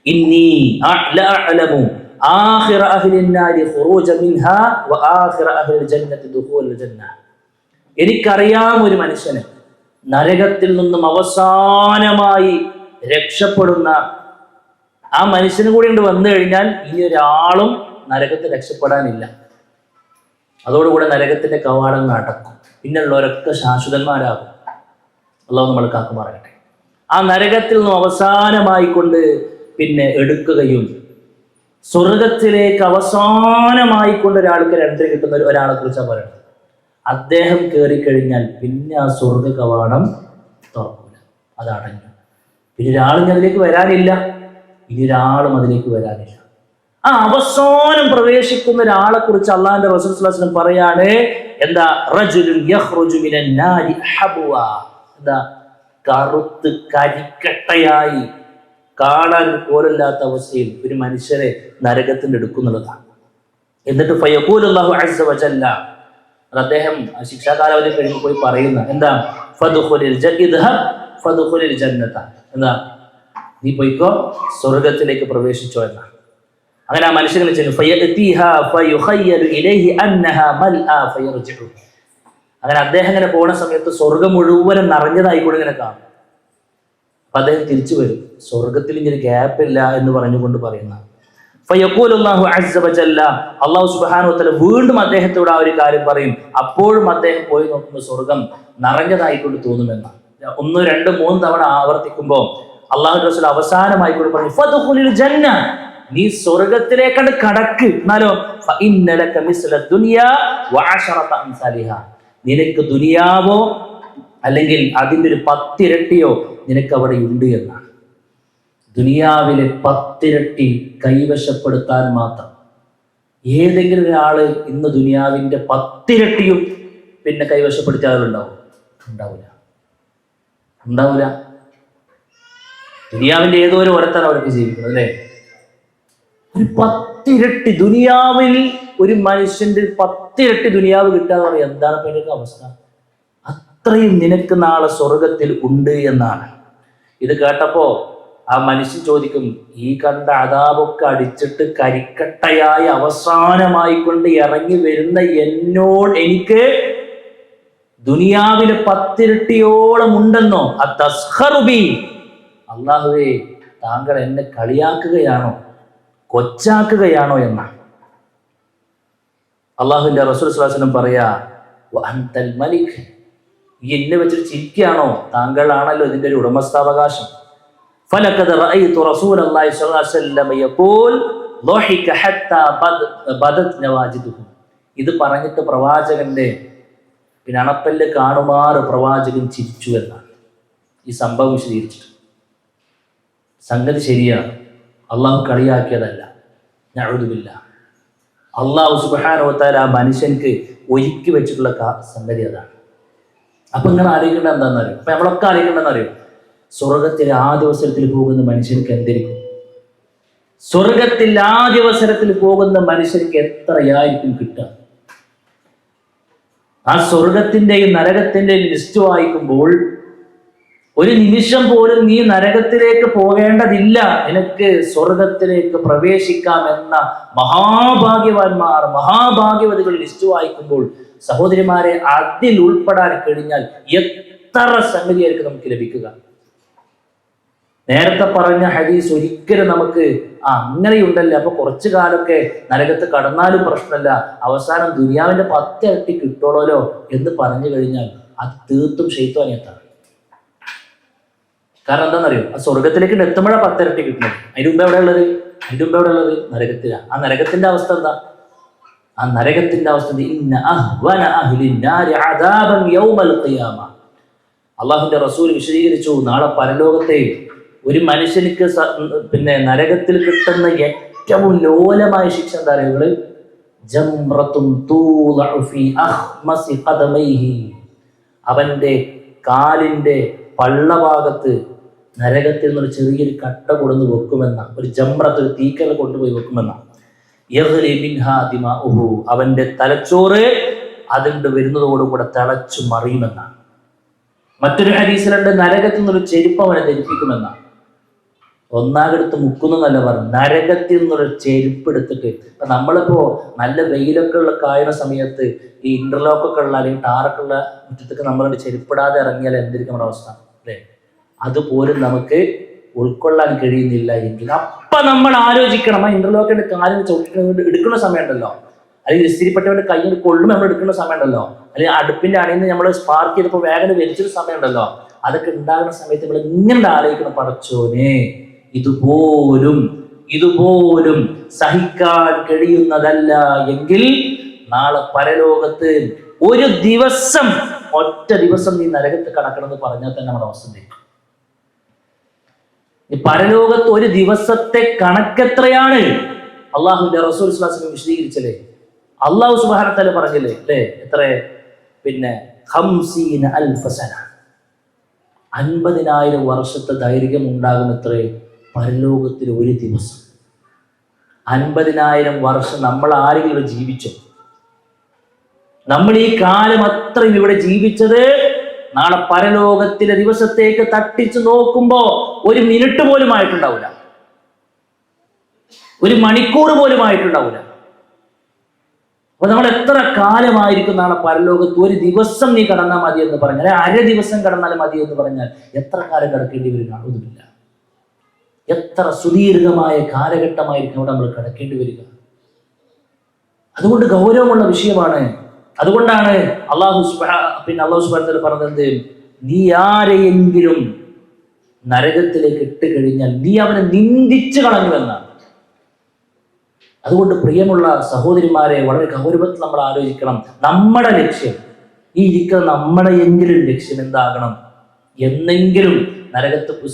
ഇന്നി അഅലമു ആഖിറ അഹ്ലിൻ നാരി ഖുറൂജ മിൻഹാ വ ആഖിറ അഹ്ലിൽ ജന്നത്തി ദുഖൂലുൽ ജന്ന. എനിക്കറിയാം ഒരു മനുഷ്യനെ നരകത്തിൽ നിന്നും അവസാനമായി രക്ഷപ്പെടുന്ന ആ മനുഷ്യനും കൂടി കൊണ്ട് വന്നു കഴിഞ്ഞാൽ ഇനി ഒരാളും നരകത്തിൽ രക്ഷപ്പെടാനില്ല. അതോടുകൂടെ നരകത്തിന്റെ കവാടങ്ങൾ അടക്കും. പിന്നുള്ളവരൊക്കെ ശാശ്വതന്മാരാകും. അല്ലാഹു നമ്മൾ കാക്കുമാറാകട്ടെ. ആ നരകത്തിൽ നിന്നും അവസാനമായി കൊണ്ട് പിന്നെ എടുക്കുകയും സ്വർഗത്തിലേക്ക് അവസാനമായി കൊണ്ട് ഒരാൾക്ക് എൻട്രി കിട്ടുന്ന ഒരാളെ കുറിച്ചാണ് പറയുന്നത്. അദ്ദേഹം കയറിക്കഴിഞ്ഞാൽ പിന്നെ ആ സ്വർഗ കവാടം തുറക്കില്ല, അത് അടഞ്ഞു. പിന്നെ ഒരാളും അതിലേക്ക് വരാനില്ല, ഇനി ഒരാളും അതിലേക്ക് വരാനില്ല. ആ അവസാനം പ്രവേശിക്കുന്ന ഒരാളെ കുറിച്ച് അള്ളാഹുവിന്റെ റസൂൽ സ്വല്ലല്ലാഹു അലൈഹി വസല്ലം പറയാണ്, എന്താ? റജുലുൻ യഖ്റുജു മിനൻ നാരി ഹബ്വ. എന്താ? കറുത്ത് കരിക്കട്ടയായി കാണാൻ പോലല്ലാത്ത അവസ്ഥയിൽ ഒരു മനുഷ്യരെ നരകത്തിൽ എടുക്കുന്നുള്ളതാണ്. എന്നിട്ട് ഫയഖൂലുല്ലാഹു അസ്സ വജല്ല, അദ്ദേഹം ശിക്ഷാ കാലാവധി കഴിയുമ്പോൾ പോയി പറയുന്ന എന്താ? ഫദ്ഖുലിൽ ജന്നത. എന്താ? നീ പോയിക്കോ, സ്വർഗത്തിലേക്ക് പ്രവേശിച്ചോ എന്നാണ്. അങ്ങനെ ആ മനുഷ്യനെ ചെല്ലും. അങ്ങനെ അദ്ദേഹം ഇങ്ങനെ പോണ സമയത്ത് സ്വർഗം മുഴുവനും നിറഞ്ഞതായിക്കൂടെ ഇങ്ങനെ കാണും. അപ്പൊ അദ്ദേഹം തിരിച്ചു വരും. സ്വർഗത്തിൽ ഇങ്ങനെ ഗ്യാപ്പില്ല എന്ന് പറഞ്ഞുകൊണ്ട് പറയുന്ന അല്ലാഹു സുബ്ഹാനഹു വ തആല വീണ്ടും അദ്ദേഹത്തോട് ആ ഒരു കാര്യം പറയും. അപ്പോഴും അദ്ദേഹം പോയി നോക്കുമ്പോൾ സ്വർഗം നിറഞ്ഞതായിക്കൊണ്ട് തോന്നുമെന്നാണ്. 1, 2, 3 തവണ ആവർത്തിക്കുമ്പോൾ അള്ളാഹു റസൂൽ അവസാനമായിക്കൊണ്ട് പറഞ്ഞു, ഫദ്ഖുലിൽ ജന്ന, നീ സ്വർഗത്തിലേക്കണ്ട് കടക്ക്. എന്നാലോ ഫഇന്നലക മിസ്ല ദുനിയാ വഅശറത അംസാലിഹാ, നിനക്ക് ദുനിയാവോ അല്ലെങ്കിൽ അതിൻ്റെ ഒരു 10 ഇരട്ടിയോ നിനക്ക് അവിടെ ഉണ്ട് എന്നാണ്. ദുനിയാവിലെ 10 ഇരട്ടി കൈവശപ്പെടുത്താൻ മാത്രം. ഏതെങ്കിലും ഒരാള് ഇന്ന് ദുനിയാവിന്റെ 10 ഇരട്ടിയും പിന്നെ കൈവശപ്പെടുത്തിയ ആളുണ്ടാവും? ഉണ്ടാവൂല. ദുനിയാവിന്റെ ഏതോ ഒരു ഒരത്താണ് അവർക്ക് ജീവിക്കുന്നത്, അല്ലേ? ഒരു 10 ഇരട്ടി ദുനിയാവിൽ ഒരു മനുഷ്യന്റെ 10 ഇരട്ടി ദുനിയാവ് കിട്ടാന്ന് പറയാം. എന്താണ് പേരൊക്കെ അവസ്ഥ? അത്രയും നിനക്ക് നാളെ സ്വർഗത്തിൽ ഉണ്ട് എന്നാണ്. ഇത് കേട്ടപ്പോ ആ മനുഷ്യൻ ചോദിക്കും, ഈ കണ്ട അദാബൊക്കെ അടിച്ചിട്ട് കരിക്കട്ടയായി അവസാനമായി കൊണ്ട് ഇറങ്ങി വരുന്ന എനിക്ക് ദുനിയാവിലെ 10 ഇരട്ടിയോളം ഉണ്ടെന്നോ. അത്തസ്ഖറുബി, അല്ലാഹുവേ താങ്കൾ എന്നെ കളിയാക്കുകയാണോ, കൊച്ചാക്കുകയാണോ എന്നാണ്. അള്ളാഹുവിന്റെ റസൂൽ സ്വല്ലല്ലാഹു അലൈഹി വസല്ലം പറയാ, വഅൻതൽ മലിക്, ഈ എന്നെ വെച്ചിട്ട് ചിരിക്കുകയാണോ, താങ്കളാണല്ലോ ഇതിന്റെ ഒരു ഉടമസ്ഥാവകാശം. ഫലഖദ് റഅയ്തു റസൂലല്ലാഹി സ്വല്ലല്ലാഹു അലൈഹി വസല്ലം യഖൂൽ ളഹിക ഹത്താ ബദത് നവാജിദുഹു. ഇത് പറഞ്ഞിട്ട് പ്രവാചകന്റെ അണപ്പല്ല് കാണുമാറ് പ്രവാചകൻ ചിരിച്ചു എന്നാണ് ഈ സംഭവം വിശദീകരിച്ചിട്ട്. സംഗതി ശരിയാണ്, അള്ളാഹു കളിയാക്കിയതല്ല. നഅൂദു ബില്ലാഹ്. അള്ളാഹു സുബ്ഹാനഹു വ തആല ആ മനുഷ്യൻക്ക് ഒരുക്കി വെച്ചിട്ടുള്ള സംഗതി അതാണ്. അപ്പൊ നിങ്ങൾ ആലോചിക്കേണ്ട എന്താണെന്നറിയോ, അപ്പൊ നമ്മളൊക്കെ ആലോചിക്കേണ്ടെന്നറിയോ, സ്വർഗത്തിലെ ആദ്യ അവസരത്തിൽ പോകുന്ന മനുഷ്യർക്ക് എന്തിരിക്കും? സ്വർഗത്തിൽ ആദ്യ അവസരത്തിൽ പോകുന്ന മനുഷ്യർക്ക് എത്രയായിരിക്കും കിട്ടുക? ആ സ്വർഗത്തിന്റെയും നരകത്തിന്റെയും ലിസ്റ്റ് വായിക്കുമ്പോൾ ഒരു നിമിഷം പോലും നീ നരകത്തിലേക്ക് പോകേണ്ടതില്ല, നിനക്ക് സ്വർഗത്തിലേക്ക് പ്രവേശിക്കാമെന്ന മഹാഭാഗ്യവാന്മാർ, മഹാഭാഗ്യവതികൾ ലിസ്റ്റ് വായിക്കുമ്പോൾ സഹോദരിമാരെ, അതിൽ ഉൾപ്പെടാൻ കഴിഞ്ഞാൽ എത്ര സംഗതിയായിരിക്കും നമുക്ക് ലഭിക്കുക. നേരത്തെ പറഞ്ഞ ഹദീസ് ഒരിക്കലും നമുക്ക് അങ്ങനെയുണ്ടല്ലേ, അപ്പൊ കുറച്ചു കാലമൊക്കെ നരകത്ത് കടന്നാലും പ്രശ്നമല്ല, അവസാനം ദുനിയാവിന്റെ 10 ഇരട്ടി കിട്ടോളോ എന്ന് പറഞ്ഞു കഴിഞ്ഞാൽ അത് തീർത്തും ശൈത്വാനിയത്താണ്. കാരണം എന്താണെന്നറിയോ, ആ സ്വർഗത്തിലേക്ക് എത്തുമ്പോഴാണ് 10 ഇരട്ടി കിട്ടുന്നത്. അതിന് മുമ്പ് എവിടെ ഉള്ളത്? നരകത്തിലാണ്. ആ നരകത്തിന്റെ അവസ്ഥ എന്താ? ആ നരകത്തിന്റെ അവസ്ഥ അള്ളാഹുവിന്റെ റസൂൽ വിശദീകരിച്ചു. നാളെ പരലോകത്തെ ഒരു മനുഷ്യനിക്ക് നരകത്തിൽ കിട്ടുന്ന ഏറ്റവും ലോലമായ ശിക്ഷ എന്താ പറയുക? ജംറത്തുൻ തൂളഉ ഫീ അഖ്മസി ഖദമൈഹി, അവന്റെ കാലിന്റെ പള്ളഭാഗത്ത് നരകത്തിൽ നിന്നൊരു ചെറിയൊരു കട്ട കൊടുന്ന് വെക്കുമെന്ന, ഒരു ജംറത്ത്, ഒരു തീക്കല കൊണ്ടുപോയി വെക്കുമെന്ന. യഗ്ലി മിൻഹാ ദിമാഉഹു, അവന്റെ തലച്ചോറ് അതിന്റെ വരുന്നതോടുകൂടെ തിളച്ചു മറിയുമെന്നാണ്. മറ്റൊരു ഹദീസിലുണ്ട്, നരകത്തിൽ നിന്നൊരു ചെരുപ്പ് അവനെ ധരിപ്പിക്കുമെന്നാണ്. ഒന്നാകെടുത്ത് മുക്കുന്നല്ല പറഞ്ഞു, നരകത്തിൽ നിന്നൊരു ചെരുപ്പ് എടുത്തിട്ട്. ഇപ്പൊ നമ്മളിപ്പോ നല്ല വെയിലൊക്കെ ഉള്ള കായുന്ന സമയത്ത് ഈ ഇന്റർലോക്കൊക്കെ ഉള്ള അല്ലെങ്കിൽ ടാറൊക്കെ ഉള്ള മുറ്റത്തൊക്കെ നമ്മളോട് ചെരുപ്പിടാതെ ഇറങ്ങിയാൽ എന്തിരിക്കും നമ്മുടെ അവസ്ഥ അല്ലേ? അതുപോലും നമുക്ക് ഉൾക്കൊള്ളാൻ കഴിയുന്നില്ല എങ്കിൽ അപ്പൊ നമ്മൾ ആലോചിക്കണം, ആ ഇന്റർലോക്കിന്റെ കാലിന് ചവിട്ടി എടുക്കുന്ന സമയമുണ്ടല്ലോ, അല്ലെങ്കിൽ ഇസ്തിരിപ്പെട്ടവന്റെ കയ്യിൽ കൊള്ളും നമ്മൾ എടുക്കുന്ന സമയമുണ്ടല്ലോ, അല്ലെങ്കിൽ അടുപ്പിന്റെ അണിയിൽ നിന്ന് നമ്മൾ സ്പാർക്ക് ചെയ്തപ്പോൾ വേഗം വലിച്ചൊരു സമയമുണ്ടല്ലോ, അതൊക്കെ ഉണ്ടാകുന്ന സമയത്ത് നമ്മൾ ഇങ്ങനെ ആലോചിക്കണം, പടച്ചോനെ ഇതുപോലും സഹിക്കാൻ കഴിയുന്നതല്ല എങ്കിൽ നാളെ പരലോകത്ത് ഒരു ദിവസം, ഒറ്റ ദിവസം നീ നരകത്ത് കടക്കണമെന്ന് പറഞ്ഞാൽ തന്നെ നമ്മുടെ അവസ്ഥ നിൽക്കും. ഈ പരലോകത്ത് ഒരു ദിവസത്തെ കണക്കെത്രയാണ്? അള്ളാഹുവിന്റെ റസൂൽ സ്വല്ലല്ലാഹു അലൈഹി വസല്ലം വിശദീകരിച്ചല്ലേ, അള്ളാഹു സുബ്ഹാനഹു വ തആല പറഞ്ഞില്ലേ അല്ലേ, എത്ര 50,000 സന, 50,000 വർഷത്തെ ദൈർഘ്യം ഉണ്ടാകും. എത്ര പരലോകത്തിൽ ഒരു ദിവസം? 50,000 വർഷം നമ്മൾ ആരെങ്കിലും ജീവിച്ചോ? നമ്മൾ ഈ കാലം അത്രയും ഇവിടെ ജീവിച്ചത് നാളെ പരലോകത്തിലെ ദിവസത്തേക്ക് തട്ടിച്ചു നോക്കുമ്പോ ഒരു മിനിറ്റ് പോലും ആയിട്ടുണ്ടാവില്ല, ഒരു മണിക്കൂർ പോലും ആയിട്ടുണ്ടാവില്ല. അപ്പൊ നമ്മൾ എത്ര കാലമായിരിക്കും നാളെ പരലോകത്ത്? ഒരു ദിവസം നീ കടന്നാൽ മതി എന്ന് പറഞ്ഞാൽ, അര ദിവസം കടന്നാൽ മതി എന്ന് പറഞ്ഞാൽ എത്ര കാലം കിടക്കേണ്ടി വരും? ഒന്നുമില്ല. എത്ര സുദീർഘമായ കാലഘട്ടമായിരിക്കും അവിടെ നമ്മൾ കിടക്കേണ്ടി വരിക. അതുകൊണ്ട് ഗൗരവമുള്ള വിഷയമാണ്. അതുകൊണ്ടാണ് അള്ളാഹു സുബ്ഹാനഹു വ തആല പറഞ്ഞത്, നീ ആരെയെങ്കിലും നരകത്തിലേക്ക് ഇട്ട് കഴിഞ്ഞാൽ നീ അവനെ നിന്ദിച്ചു കളഞ്ഞുവെന്നാണ്. അതുകൊണ്ട് പ്രിയമുള്ള സഹോദരിമാരെ, വളരെ ഗൗരവത്തിൽ നമ്മൾ ആലോചിക്കണം. നമ്മുടെ ലക്ഷ്യം, ഈ ഇരിക്കുന്ന നമ്മുടെ എങ്കിലും ലക്ഷ്യം എന്താകണം? എന്നെങ്കിലും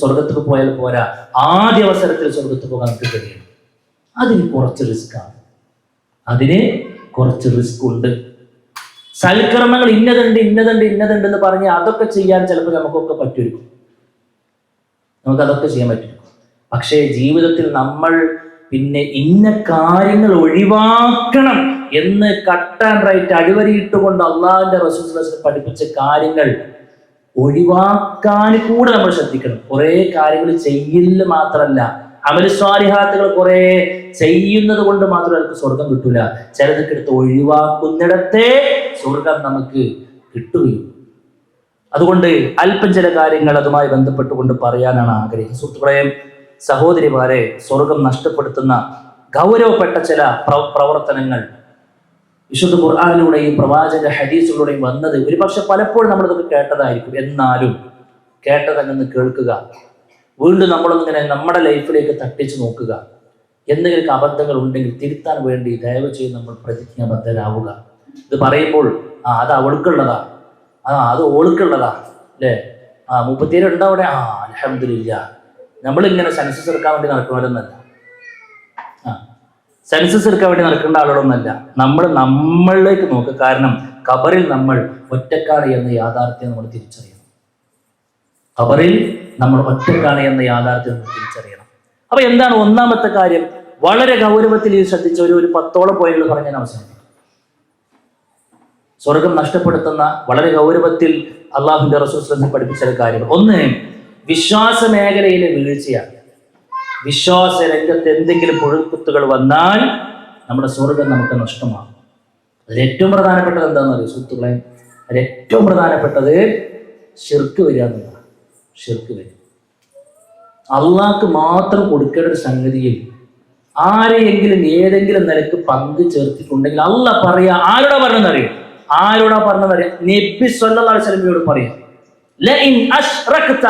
സ്വർഗത്തിൽ പോയാൽ പോരാ, ആദ്യ അവസരത്തിൽ സ്വർഗത്തിൽ പോകാൻ നമുക്ക് കഴിയണം. അതിന് കുറച്ച് റിസ്ക് ഉണ്ട്. സൽക്കർമ്മങ്ങൾ ഇന്നതുണ്ട് എന്ന് പറഞ്ഞ് അതൊക്കെ ചെയ്യാൻ ചിലപ്പോൾ നമുക്കൊക്കെ പറ്റുമായിരിക്കും, നമുക്കതൊക്കെ ചെയ്യാൻ പറ്റും. പക്ഷേ ജീവിതത്തിൽ നമ്മൾ ഇന്ന കാര്യങ്ങൾ ഒഴിവാക്കണം എന്ന് കട്ട് ആൻഡ് റൈറ്റ് അടിവരയിട്ടുകൊണ്ട് അള്ളാഹുവിന്റെ റസൂൽ സ്വല്ലല്ലാഹു അലൈഹി വസല്ലം പഠിപ്പിച്ച കാര്യങ്ങൾ ഒഴിവാക്കാൻ കൂടെ നമ്മൾ ശ്രദ്ധിക്കണം. കുറെ കാര്യങ്ങൾ ചെയ്യില്ല മാത്രമല്ല, അമൽ സ്വാലിഹാത്തുകൾ കുറെ ചെയ്യുന്നത് കൊണ്ട് മാത്രം നമുക്ക് സ്വർഗം കിട്ടൂല. ചിലതൊക്കെ എടുത്ത് ഒഴിവാക്കുന്നിടത്തെ സ്വർഗം നമുക്ക് കിട്ടുകയും അതുകൊണ്ട് അല്പം ചില കാര്യങ്ങൾ അതുമായി ബന്ധപ്പെട്ടുകൊണ്ട് പറയാനാണ് ആഗ്രഹിക്കുന്നത്. സുഹൃത്തുക്കളെ, സഹോദരിമാരെ, സ്വർഗം നഷ്ടപ്പെടുത്തുന്ന ഗൗരവപ്പെട്ട ചില പ്രവർത്തനങ്ങൾ വിശുദ്ധ ഖുർആനിലൂടെയും പ്രവാചക ഹദീസുകളുടെയും വന്നത് ഒരുപക്ഷെ പലപ്പോഴും നമ്മളിതൊക്കെ കേട്ടതായിരിക്കും. എന്നാലും കേട്ടതങ്ങ് കേൾക്കുക, വീണ്ടും നമ്മളൊന്നിങ്ങനെ നമ്മുടെ ലൈഫിലേക്ക് തട്ടിച്ചു നോക്കുക. എന്തെങ്കിലും അബദ്ധങ്ങൾ ഉണ്ടെങ്കിൽ തിരുത്താൻ വേണ്ടി ദയവ് ചെയ്ത് നമ്മൾ പ്രതിജ്ഞാബദ്ധരാവുക. ഇത് പറയുമ്പോൾ അത് അവൾക്കുള്ളതാ, അത് ഓൾക്കുള്ളതാ, അല്ലേ? 37 ഉണ്ടോ അവിടെ? അൽഹംദുലില്ലാ. നമ്മളിങ്ങനെ സെൻസസ് എടുക്കാൻ വേണ്ടി നടക്കുന്നവരൊന്നല്ല, സെൻസസ് എടുക്കാൻ വേണ്ടി നടക്കേണ്ട ആളുകളൊന്നല്ല. നമ്മളിലേക്ക് നോക്കുക. കാരണം ഖബറിൽ നമ്മൾ ഒറ്റക്കാണ് എന്ന യാഥാർത്ഥ്യം നമ്മൾ തിരിച്ചറിയണം. ഖബറിൽ നമ്മൾ ഒറ്റക്കാണ് എന്ന യാഥാർത്ഥ്യം നമ്മൾ തിരിച്ചറിയണം. അപ്പൊ എന്താണ് ഒന്നാമത്തെ കാര്യം? വളരെ ഗൗരവത്തിൽ ഇത് ശ്രദ്ധിച്ച ഒരു 10ഓളം പോയിന്റുകൾ പറഞ്ഞ് ഞാൻ അവസാനിപ്പിക്കും. സ്വർഗം നഷ്ടപ്പെടുത്തുന്ന വളരെ ഗൗരവത്തിൽ അള്ളാഹുവിന്റെ റസൂൽ പഠിപ്പിച്ച കാര്യങ്ങൾ. ഒന്ന്, വിശ്വാസ മേഖലയിലെ വീഴ്ചയാണ്. വിശ്വാസ രംഗത്ത് എന്തെങ്കിലും പുഴുക്കുത്തുകൾ വന്നാൽ നമ്മുടെ സ്വർഗം നമുക്ക് നഷ്ടമാകും. അതിൽ ഏറ്റവും പ്രധാനപ്പെട്ടത് എന്താണെന്ന് അറിയാം സുഹൃത്തുക്കളെ? അതിൽ ഏറ്റവും പ്രധാനപ്പെട്ടത് ശിർക്ക് വരിക എന്നുള്ളതാണ്. ശിർക്ക് വരിക. അള്ളാഹ്ക്ക് മാത്രം കൊടുക്കേണ്ട ഒരു സംഗതിയിൽ ആരെയെങ്കിലും ഏതെങ്കിലും നിലക്ക് പങ്കു ചേർത്തിട്ടുണ്ടെങ്കിൽ അള്ളാഹ് പറയാ, ആരോടാ പറഞ്ഞെന്നറിയോ? നബി സല്ലല്ലാഹു അലൈഹി വസല്ലമയോട് പറയാം, ലഇൻ അശ്റക്ത,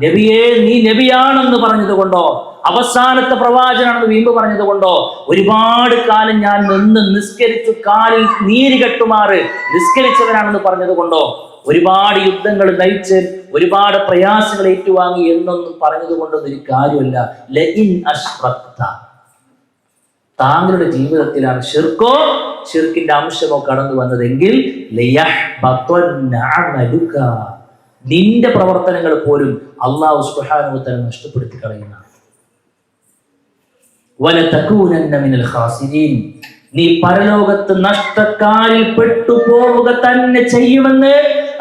നബിയേ നീ നബിയാണെന്ന് പറഞ്ഞത് കൊണ്ടോ, അവസാനത്തെ പ്രവാചകനാണെന്ന് വീമ്പ് പറഞ്ഞത് കൊണ്ടോ, ഒരുപാട് കാലം ഞാൻ നിന്ന് നിസ്കരിച്ചു കാലിൽ നീര് കെട്ടുമാറ് നിസ്കരിച്ചവനാണെന്ന് പറഞ്ഞത് കൊണ്ടോ, ഒരുപാട് യുദ്ധങ്ങൾ നയിച്ച് ഒരുപാട് പ്രയാസങ്ങൾ ഏറ്റുവാങ്ങി എന്നൊന്നും പറഞ്ഞത് കൊണ്ടൊന്നും ഒരു കാര്യമല്ല. ലഇൻ അശ്റക്ത, താങ്കളുടെ ജീവിതത്തിലാണ് ഷിർക്കോ ഷിർക്കിന്റെ അംശമോ കടന്നു വന്നതെങ്കിൽ നിന്റെ പ്രവർത്തനങ്ങൾ പോലും അല്ലാഹു സുബ്ഹാനഹു വ തആല നഷ്ടപ്പെടുത്തി കളയുന്നതാണ്. വലതകൂനന്ന മിനൽ ഖാസിരീൻ, നീ പരലോകത്ത് നഷ്ടക്കാരിൽ പെട്ടുപോവുക തന്നെ ചെയ്യുമെന്ന്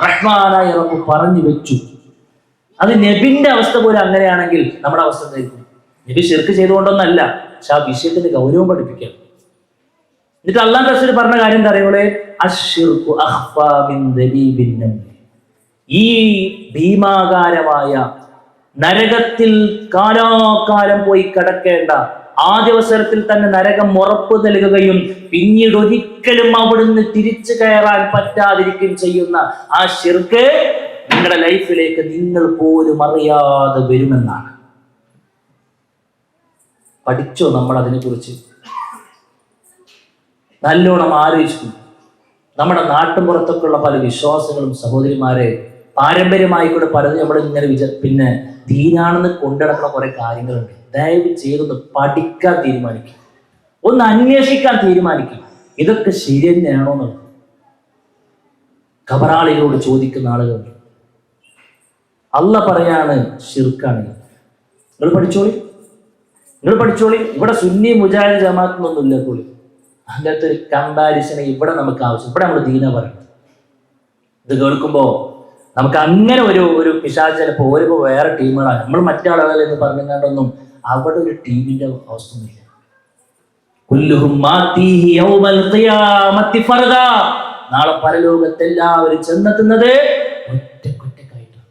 റഹ്മാനായ റബ്ബ് പറഞ്ഞു വെച്ചു. അത് നബിന്റെ അവസ്ഥ പോലും അങ്ങനെയാണെങ്കിൽ നമ്മുടെ അവസ്ഥ എന്തായിരിക്കും? നബി ശിർക്ക് ചെയ്തുകൊണ്ടൊന്നല്ല, പക്ഷെ ആ വിഷയത്തിന്റെ ഗൗരവം പഠിപ്പിക്കാം. എന്നിട്ട് അല്ലാഹു റസൂൽ പറഞ്ഞ കാര്യം എന്താ അറിയുള്ളേ? അശ്ശിർകു അഖ്ഫാ മിൻ ദബീബിൻ നംൽ, ഈ ഭീമാകാരമായ നരകത്തിൽ കാലാകാലം പോയി കിടക്കേണ്ട, ആദ്യവസരത്തിൽ തന്നെ നരകം ഉറപ്പ് നൽകുകയും പിന്നീട് ഒരിക്കലും അവിടുന്ന് തിരിച്ചു കയറാൻ പറ്റാതിരിക്കുകയും ചെയ്യുന്ന ആ ശിർക്ക് നിങ്ങളുടെ ലൈഫിലേക്ക് നിങ്ങൾ പോലും അറിയാതെ വരുമെന്നാണ്. പഠിച്ചോ നമ്മൾ അതിനെക്കുറിച്ച്? നല്ലോണം ആലോചിച്ചു. നമ്മുടെ നാട്ടുമ്പുറത്തൊക്കെയുള്ള പല വിശ്വാസങ്ങളും സഹോദരിമാരെ പാരമ്പര്യമായി കൂടെ പലതും നമ്മൾ ഇങ്ങനെ പിന്നെ ദീനാണെന്ന് കൊണ്ടുനടക്കുന്ന കുറെ കാര്യങ്ങളുണ്ട്. ദയവ് ചെയ്തൊന്ന് പഠിക്കാൻ തീരുമാനിക്കും, ഒന്ന് അന്വേഷിക്കാൻ തീരുമാനിക്കും. ഇതൊക്കെ ശരി തന്നെയാണോ എന്നുള്ളത് ഖബറാളികളോട് ചോദിക്കുന്ന ആളുകളുണ്ട്. അല്ലാഹ് പറയാണ് ഷിർക്കാണ്. നിങ്ങൾ പഠിച്ചോളി. ഇവിടെ സുന്നി മുജാഹിദ് ജമാഅത്തൊന്നും ഇല്ല പോലും. അങ്ങനത്തെ ഒരു കമ്പാരിസനെ ഇവിടെ നമുക്ക് ആവശ്യം. ഇവിടെ നമ്മൾ ദീന പറയുന്നത്. ഇത് കേൾക്കുമ്പോൾ നമുക്ക് അങ്ങനെ ഒരു പിശാച് ചിലപ്പോൾ ഓരോ വേറെ ടീമുകളാണ്. നമ്മൾ മറ്റേ ആളുകൾ എന്ന് പറഞ്ഞുകൊണ്ടൊന്നും അവിടെ ഒരു ടീമിന്റെ അവസ്ഥ ഒന്നുമില്ല. നാളെ പരലോകത്ത് എല്ലാവരും ചെന്നെത്തുന്നത് ഒറ്റക്കൊറ്റക്കായിട്ടാണ്.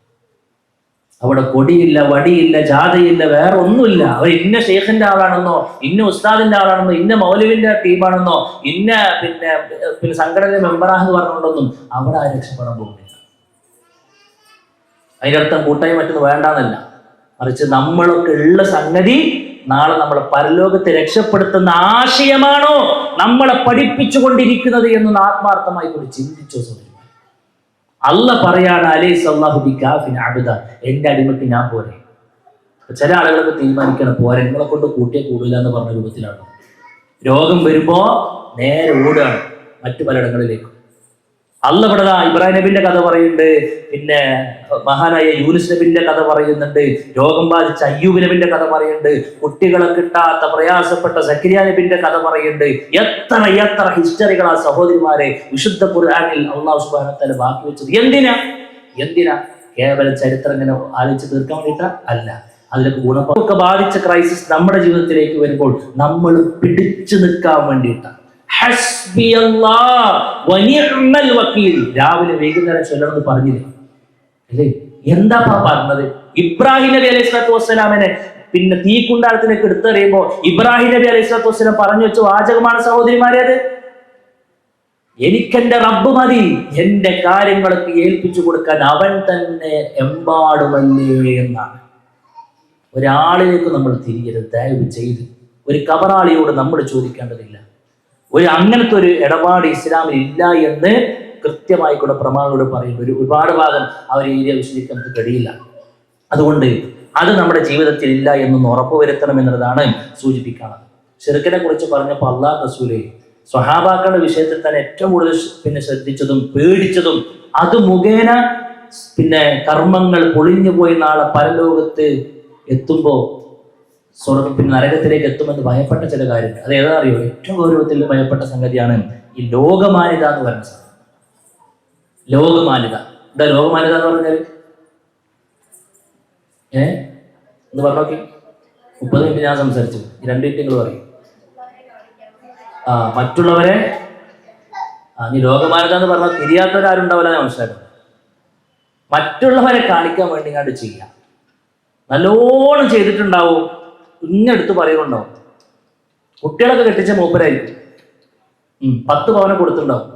അവിടെ കൊടിയില്ല, വടിയില്ല, ജാഥയില്ല, വേറെ ഒന്നുമില്ല. അവർ ഇന്ന ഷെയ്ഖിന്റെ ആളാണെന്നോ, ഇന്ന ഉസ്താദിന്റെ ആളാണെന്നോ, ഇന്ന മൗലവിന്റെ ടീമാണെന്നോ, ഇന്ന പിന്നെ സംഘടന മെമ്പറാന്ന് പറഞ്ഞുകൊണ്ടൊന്നും അവിടെ ആ രക്ഷപ്പെടാൻ പോകുന്നില്ല. അതിൻ്റെ അർത്ഥം കൂട്ടായി മറ്റൊന്നും വേണ്ടാന്നല്ല, മറിച്ച് നമ്മളൊക്കെ ഉള്ള സംഗതി നാളെ നമ്മളെ പരലോകത്തെ രക്ഷപ്പെടുത്തുന്ന ആശയമാണോ നമ്മളെ പഠിപ്പിച്ചു കൊണ്ടിരിക്കുന്നത് എന്നൊന്ന് ആത്മാർത്ഥമായി കൂടി ചിന്തിച്ചോ സഹോദരന്മാർ. അല്ലാഹ് പറയാണ് അലൈസല്ലാഹു ബികാഫിൻ അബ്ദ, എന്റെ അടിമക്ക് ഞാൻ പോരെ. ചില ആളുകളൊക്കെ തീരുമാനിക്കണം പോരെ, നിങ്ങളെ കൊണ്ട് കൂട്ടിയെ കൂടില്ല എന്ന് പറഞ്ഞ രൂപത്തിലാണ്. രോഗം വരുമ്പോ നേരെ ഓടുകയാണ് മറ്റു പലയിടങ്ങളിലേക്കും. അല്ലാഹ് ഇവിടെ ഇബ്രാഹിം നബിന്റെ കഥ പറയുന്നുണ്ട്, പിന്നെ മഹാനായ യൂനുസ് നബിന്റെ കഥ പറയുന്നുണ്ട്, രോഗം ബാധിച്ച അയ്യൂബ് നബിന്റെ കഥ പറയുന്നുണ്ട്, കുട്ടികളെ കിട്ടാത്ത പ്രയാസപ്പെട്ട സക്കരിയ നബിന്റെ കഥ പറയുന്നുണ്ട്. എത്ര ഹിസ്റ്ററികളാ സഹോദരിമാരെ വിശുദ്ധ ഖുർആനിൽ അല്ലാഹു സുബ്ഹാനഹു വ തആല ബാക്കി വെച്ചത്. എന്തിനാ? കേവലം ചരിത്രം ഇങ്ങനെ ആലോചിച്ച് തീർക്കാൻ വേണ്ടിയിട്ടാ? അല്ല. അതിലൊക്കെ ഗുണമൊക്കെ ബാധിച്ച ക്രൈസിസ് നമ്മുടെ ജീവിതത്തിലേക്ക് വരുമ്പോൾ നമ്മൾ പിടിച്ചു നിൽക്കാൻ വേണ്ടിയിട്ടാണ്. രാവിലെ വൈകുന്നേരം ചൊല്ലണമെന്ന് പറഞ്ഞില്ലേ? അല്ലേ? എന്താ പറഞ്ഞത്? ഇബ്രാഹിം നബി അലൈഹി സ്വലാത്തു വസ്സലാമിനെ പിന്നെ തീക്കുണ്ടാരത്തിലേക്ക് എടുത്തെറിയുമ്പോ ഇബ്രാഹിം നബി അലൈഹി സ്വലാത്തു വസ്സലാം പറഞ്ഞു വെച്ച വാചകമാണ് സഹോദരിമാരെ അത്. എനിക്കെന്റെ റബ്ബ് മതി, എന്റെ കാര്യങ്ങളൊക്കെ ഏൽപ്പിച്ചു കൊടുക്കാൻ അവൻ തന്നെ എമ്പാടുമല്ലേ എന്നാണ്. ഒരാളിലേക്ക് നമ്മൾ തിരിയരുത്, ദയവ് ചെയ്ത്. ഒരു കബറാളിയോട് നമ്മൾ ചോദിക്കേണ്ടതില്ല. അങ്ങനത്തെ ഒരു ഇടപാട് ഇസ്ലാമിൽ ഇല്ല എന്ന് കൃത്യമായി കൂടെ പ്രമാണങ്ങളോട് പറയുന്നു. ഒരുപാട് ഭാഗം അവർ ഏരിയ വിശദീകരിക്കാൻ നമുക്ക് കഴിയില്ല. അതുകൊണ്ട് അത് നമ്മുടെ ജീവിതത്തിൽ ഇല്ല എന്നൊന്ന് ഉറപ്പുവരുത്തണം എന്നുള്ളതാണ് സൂചിപ്പിക്കുന്നത്. ശിർക്കിനെ കുറിച്ച് പറഞ്ഞപ്പോൾ അല്ലാഹു റസൂലേ സ്വഹാബാക്കളുടെ വിഷയത്തിൽ തന്നെ ഏറ്റവും കൂടുതൽ പിന്നെ ശ്രദ്ധിച്ചതും പേടിച്ചതും അത് മുഖേന പിന്നെ കർമ്മങ്ങൾ പൊളിഞ്ഞു പോയി നാളെ പരലോകത്ത് എത്തുമ്പോ പിന്നെ നരകത്തിലേക്ക് എത്തുമെന്ന് ഭയപ്പെട്ട ചില കാര്യങ്ങൾ. അത് ഏതാ അറിയോ? ഏറ്റവും ഗൗരവത്തിൽ ഭയപ്പെട്ട സംഗതിയാണ് ഈ ലോകമാന്യത എന്ന് പറയുന്ന സംഗതി. ലോകമാന്യത. എന്താ ലോകമാന്യത എന്ന് പറഞ്ഞാൽ? എന്ന് പറഞ്ഞോക്കി. 30 മിനിറ്റ് ഞാൻ സംസാരിച്ചു, 2 മിനിറ്റ് നിങ്ങൾ പറയും. മറ്റുള്ളവരെ നീ ലോകമാന്യത എന്ന് പറഞ്ഞാൽ തിരിയാത്തവരാരുണ്ടാവില്ല, ഞാൻ മനസ്സിലാക്കണം. മറ്റുള്ളവരെ കാണിക്കാൻ വേണ്ടി ഇങ്ങോട്ട് ചെയ്യാം. നല്ലോണം ചെയ്തിട്ടുണ്ടാവും, ഇങ്ങെടുത്ത് പറയുന്നുണ്ടാവും. കുട്ടികളൊക്കെ കെട്ടിച്ച മൂപ്പരായിരിക്കും, 10 പവനെ കൊടുത്തിട്ടുണ്ടാവും.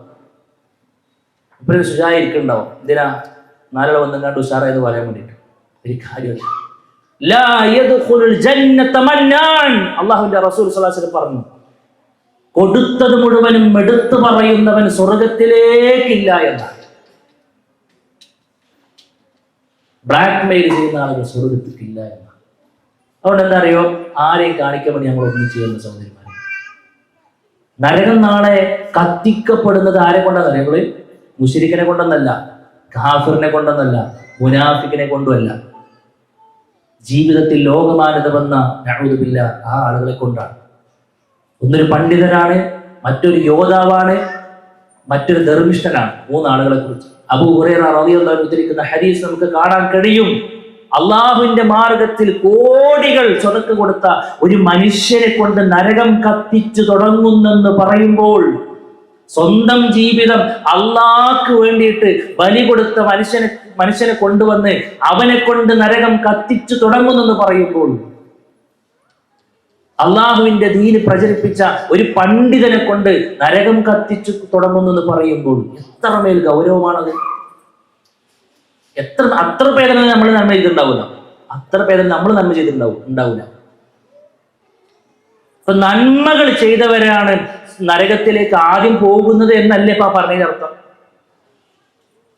മൂപ്പര് ശുചായിരിക്കുന്നുണ്ടാവും. എന്തിനാ? നാളെ വന്നിങ്ങാണ്ട് ഉഷാറായെന്ന് പറയാൻ വേണ്ടിയിട്ട്. ഒരു കാര്യമില്ല. അള്ളാഹുവിന്റെ റസൂൽ സ്വല്ലല്ലാഹു അലൈഹി വസല്ലം പറഞ്ഞു, കൊടുത്തത് മുഴുവനും എടുത്തു പറയുന്നവൻ സ്വർഗത്തിലേക്കില്ല എന്നാണ്. ബ്ലാക്ക് മെയിൽ ചെയ്യുന്ന ആളുകൾ സ്വർഗത്തിലേക്കില്ല എന്നാണ്. അതുകൊണ്ട് എന്താ അറിയോ? ആരെയും കാണിക്കാൻ വേണ്ടി ഞങ്ങൾ ഒന്നും ചെയ്യുന്ന സഹോദരിമാരെ. നരകം നാളെ കത്തിക്കപ്പെടുന്നത് ആരെ കൊണ്ടെന്നല്ല? ഞങ്ങള് മുശ്രിക്കിനെ കൊണ്ടൊന്നല്ല, കാഫിറിനെ കൊണ്ടൊന്നല്ല, മുനാഫിക്കിനെ കൊണ്ടുമല്ല. ജീവിതത്തിൽ ലോകമാന്യത വന്ന നഊദു ബില്ലാഹ് ആ ആളുകളെ കൊണ്ടാണ്. ഒന്നൊരു പണ്ഡിതനാണ്, മറ്റൊരു യോദ്ധാവാണ്, മറ്റൊരു ധർമ്മിഷ്ഠനാണ്. 3 ആളുകളെ കുറിച്ച് അബൂ ഹുറൈറ റളിയല്ലാഹു അൻഹു ഉദ്ധരിക്കുന്ന ഹദീസ് നമുക്ക് കാണാൻ കഴിയും. അള്ളാഹുവിന്റെ മാർഗത്തിൽ കോടികൾ സ്വതക്ക് കൊടുത്ത ഒരു മനുഷ്യനെ കൊണ്ട് നരകം കത്തിച്ചു തുടങ്ങുന്നെന്ന് പറയുമ്പോൾ, സ്വന്തം ജീവിതം അള്ളാഹ്ക്ക് വേണ്ടിയിട്ട് ബലി കൊടുത്ത മനുഷ്യനെ കൊണ്ടുവന്ന് അവനെ കൊണ്ട് നരകം കത്തിച്ചു തുടങ്ങുന്നെന്ന് പറയുമ്പോൾ, അള്ളാഹുവിന്റെ ദീന് പ്രചരിപ്പിച്ച ഒരു പണ്ഡിതനെ കൊണ്ട് നരകം കത്തിച്ചു തുടങ്ങുന്നെന്ന് പറയുമ്പോൾ എത്രമേൽ ഗൗരവമാണത്! അത്ര പേദന നമ്മൾ നന്മ ചെയ്തിട്ടുണ്ടാവില്ല, അത്ര പേദന നമ്മൾ നന്മ ഉണ്ടാവില്ല. അപ്പൊ നന്മകൾ ചെയ്തവരാണ് നരകത്തിലേക്ക് ആദ്യം പോകുന്നത് എന്നല്ലേ ഇപ്പൊ പറഞ്ഞതിന്റെ അർത്ഥം?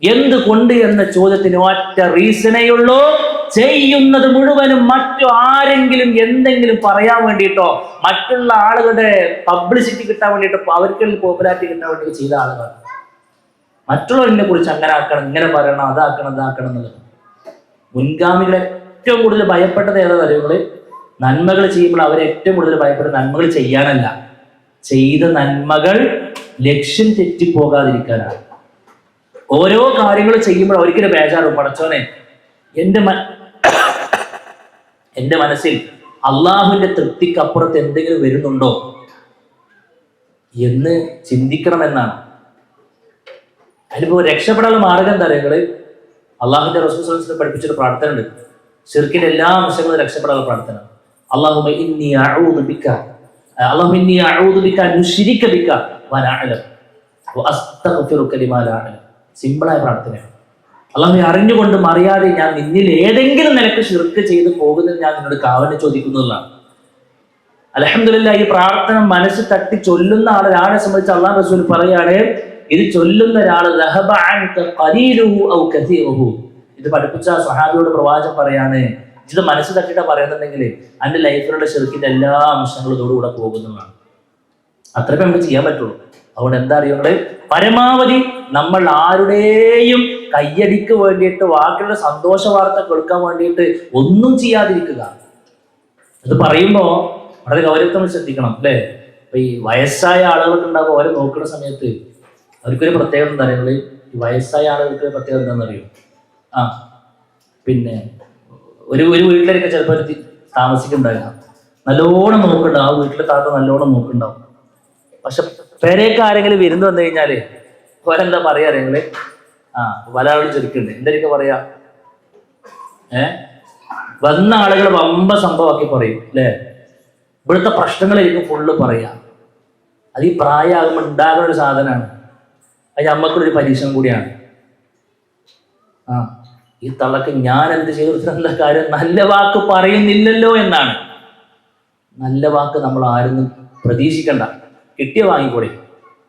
എന്തുകൊണ്ട് എന്ന ചോദ്യത്തിന് ഒറ്റ റീസണേയുള്ളൂ. ചെയ്യുന്നത് മുഴുവനും മറ്റു ആരെങ്കിലും എന്തെങ്കിലും പറയാൻ വേണ്ടിയിട്ടോ മറ്റുള്ള ആളുകളുടെ പബ്ലിസിറ്റി കിട്ടാൻ വേണ്ടിയിട്ടോ അവർക്ക് പോപ്പുലാരിറ്റി കിട്ടാൻ വേണ്ടി ചെയ്ത ആളുകളാണ്. മറ്റുള്ളവരിനെ കുറിച്ച് അങ്ങനെ ആക്കണം, ഇങ്ങനെ പറയണം, അതാക്കണം എന്നുള്ളത്. മുൻഗാമികളെ ഏറ്റവും കൂടുതൽ ഭയപ്പെട്ടത് ഏതാ കാര്യങ്ങള്? നന്മകൾ ചെയ്യുമ്പോൾ അവരെ ഏറ്റവും കൂടുതൽ ഭയപ്പെട്ടത് നന്മകൾ ചെയ്യാനല്ല, ചെയ്ത നന്മകൾ ലക്ഷ്യം തെറ്റിപ്പോകാതിരിക്കാനാണ്. ഓരോ കാര്യങ്ങൾ ചെയ്യുമ്പോൾ ഒരിക്കലും ബേജാറും, പടച്ചോനെ എന്റെ മനസ്സിൽ അള്ളാഹുവിന്റെ തൃപ്തിക്ക് അപ്പുറത്ത് എന്തെങ്കിലും വരുന്നുണ്ടോ എന്ന് ചിന്തിക്കണമെന്നാണ്. അതിലിപ്പോ രക്ഷപ്പെടാനുള്ള മാർഗം എന്താ പറയുക? അള്ളാഹുവിന്റെ റസൂൽ സ്വല്ലല്ലാഹു അലൈഹി വസല്ലം പഠിപ്പിച്ചൊരു പ്രാർത്ഥന ഉണ്ട്. ശിർക്കിന്റെ എല്ലാ അംശങ്ങളും രക്ഷപ്പെടാനുള്ള പ്രാർത്ഥന. അല്ലാഹുമ്മ ഇന്നി അഊദു ബിക അൻ ഉശ്രിക ബിക വ ലാ അഅലം വ അസ്തഗ്ഫിറുക ലിമാ ലാ അഅലം. സിമ്പിളായ പ്രാർത്ഥനയാണ്. അല്ലാഹുവേ, അറിഞ്ഞുകൊണ്ടും അറിയാതെ ഞാൻ നിന്നിൽ ഏതെങ്കിലും നിലക്ക് ശിർക്ക് ചെയ്ത് പോകുന്നത് ഞാൻ നിന്നോട് കാവലിനെ ചോദിക്കുന്നതാണ്. അൽഹംദുലില്ലാഹ്, ഈ പ്രാർത്ഥന മനസ്സ് തട്ടി ചൊല്ലുന്ന ഒരാളെ സംബന്ധിച്ച് അല്ലാഹു റസൂൽ പറയാണ്, ഇത് ചൊല്ലുന്ന ഒരാൾ ഇത് പഠിപ്പിച്ച സ്വഹാബിയോട് പ്രവാചകൻ പറയാണ്, ഇത് മനസ്സ് തട്ടിട്ട് പറയുന്നുണ്ടെങ്കിൽ അതിന്റെ ലൈഫിലുള്ള ശിർക്കിന്റെ എല്ലാ അംശങ്ങളും ഇതോടുകൂടെ പോകുന്നതാണ്. അത്രയൊക്കെ നമുക്ക് ചെയ്യാൻ പറ്റുള്ളൂ. അതുകൊണ്ട് എന്താ അറിയുന്നത്? പരമാവധി നമ്മൾ ആരുടെയും കയ്യടിക്ക് വേണ്ടിയിട്ട്, വാക്കുകളുടെ സന്തോഷ വാർത്ത കേൾക്കാൻ വേണ്ടിയിട്ട് ഒന്നും ചെയ്യാതിരിക്കുക. അത് പറയുമ്പോ വളരെ ഗൗരവത്തിൽ ശ്രദ്ധിക്കണം, അല്ലേ? അപ്പൊ ഈ വയസ്സായ ആളുകൾക്ക് ഉണ്ടാകുമ്പോൾ അവരെ നോക്കുന്ന സമയത്ത് അവർക്കൊരു പ്രത്യേകത എന്താ പറയുന്നത്? ഈ വയസ്സായ ആളുകൾക്ക് പ്രത്യേകത എന്താണെന്ന് അറിയും? പിന്നെ ഒരു വീട്ടിലൊക്കെ ചിലപ്പോൾ താമസിക്കുന്നുണ്ടാവില്ല, നല്ലോണം നോക്കുന്നുണ്ടാവും, ആ വീട്ടിലെ താത്ത നല്ലോണം നോക്കുന്നുണ്ടാവും. പക്ഷെ പേരേക്ക് ആരെങ്കിലും വിരുന്ന് വന്നു കഴിഞ്ഞാല് ഓരെന്താ പറയാ? നിങ്ങള് പല ആളും ചുരുക്കുന്നുണ്ട്. എന്തൊക്കെ പറയാ? വന്ന ആളുകൾ വമ്പ സംഭവമാക്കി പറയും അല്ലേ? ഇവിടുത്തെ പ്രശ്നങ്ങളായിരിക്കും ഫുള്ള് പറയാം. അത് ഈ പ്രായമാകുമ്പോൾ ഉണ്ടാകുന്ന ഒരു സാധനമാണ്. അത് നമ്മൾക്കൊരു പരീക്ഷണം കൂടിയാണ്. ഈ തള്ളക്ക് ഞാൻ എന്ത് ചെയ്തിട്ടുള്ള കാര്യം, നല്ല വാക്ക് പറയുന്നില്ലല്ലോ എന്നാണ്. നല്ല വാക്ക് നമ്മൾ ആരും പ്രതീക്ഷിക്കണ്ട. കിട്ടിയ വാങ്ങിക്കൂടെ,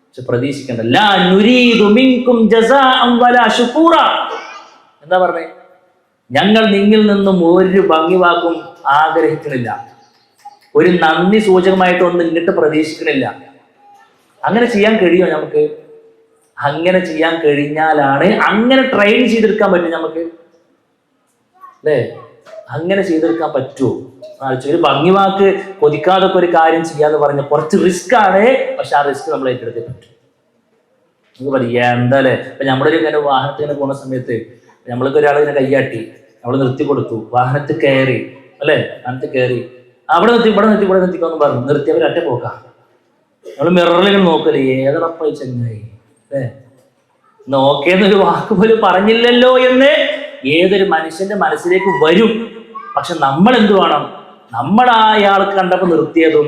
പക്ഷെ പ്രതീക്ഷിക്കണ്ട. ലാ നുരീദു മിൻകും ജസാഅൻ വലാ ശുകൂറ. എന്താ പറഞ്ഞേ? ഞങ്ങൾ നിങ്ങളിൽ നിന്നും ഒരു ഭംഗി വാക്കും ആഗ്രഹിക്കണില്ല, ഒരു നന്ദി സൂചകമായിട്ടൊന്നും ഇങ്ങോട്ട് പ്രതീക്ഷിക്കണില്ല. അങ്ങനെ ചെയ്യാൻ കഴിയുമോ നമുക്ക്? അങ്ങനെ ചെയ്യാൻ കഴിഞ്ഞാലാണ്, അങ്ങനെ ട്രെയിൻ ചെയ്തെടുക്കാൻ പറ്റും നമുക്ക് അല്ലേ? അങ്ങനെ ചെയ്തെടുക്കാൻ പറ്റുമോ? ഒരു ഭംഗിവാക്ക് കൊതിക്കാതൊക്കെ ഒരു കാര്യം ചെയ്യാന്ന് പറഞ്ഞ കുറച്ച് റിസ്ക് ആണ്. പക്ഷെ ആ റിസ്ക് നമ്മൾ ഏറ്റെടുത്തേ പറ്റും. നമുക്ക് പറയാ എന്താ അല്ലേ? ഇപ്പൊ നമ്മളൊരു ഇങ്ങനെ വാഹനത്തിന് പോകുന്ന സമയത്ത് നമ്മൾക്ക് ഒരാൾ ഇങ്ങനെ കയ്യാട്ടി, നമ്മൾ നിർത്തി കൊടുത്തു, വാഹനത്തിൽ കയറി അല്ലേ? വാഹനത്തിൽ കയറി അവിടെ നിർത്തി, ഇവിടെ നിർത്തി, ഇവിടെ നിർത്തിക്കോന്ന് പറഞ്ഞു, നിർത്തിയവർ ഒറ്റ പോക്കാം. നമ്മൾ മിററിൽ ഇങ്ങനെ നോക്കല്ലേ, ഏതളപ്പ ചെങ്ങായി അല്ലേ? നോക്കേന്നൊരു വാക്ക് പോലും പറഞ്ഞില്ലല്ലോ എന്ന് ഏതൊരു മനുഷ്യന്റെ മനസ്സിലേക്ക് വരും. പക്ഷെ നമ്മൾ എന്ത് വേണം? നമ്മൾ അയാൾക്ക് കണ്ടപ്പോൾ നിർത്തിയതും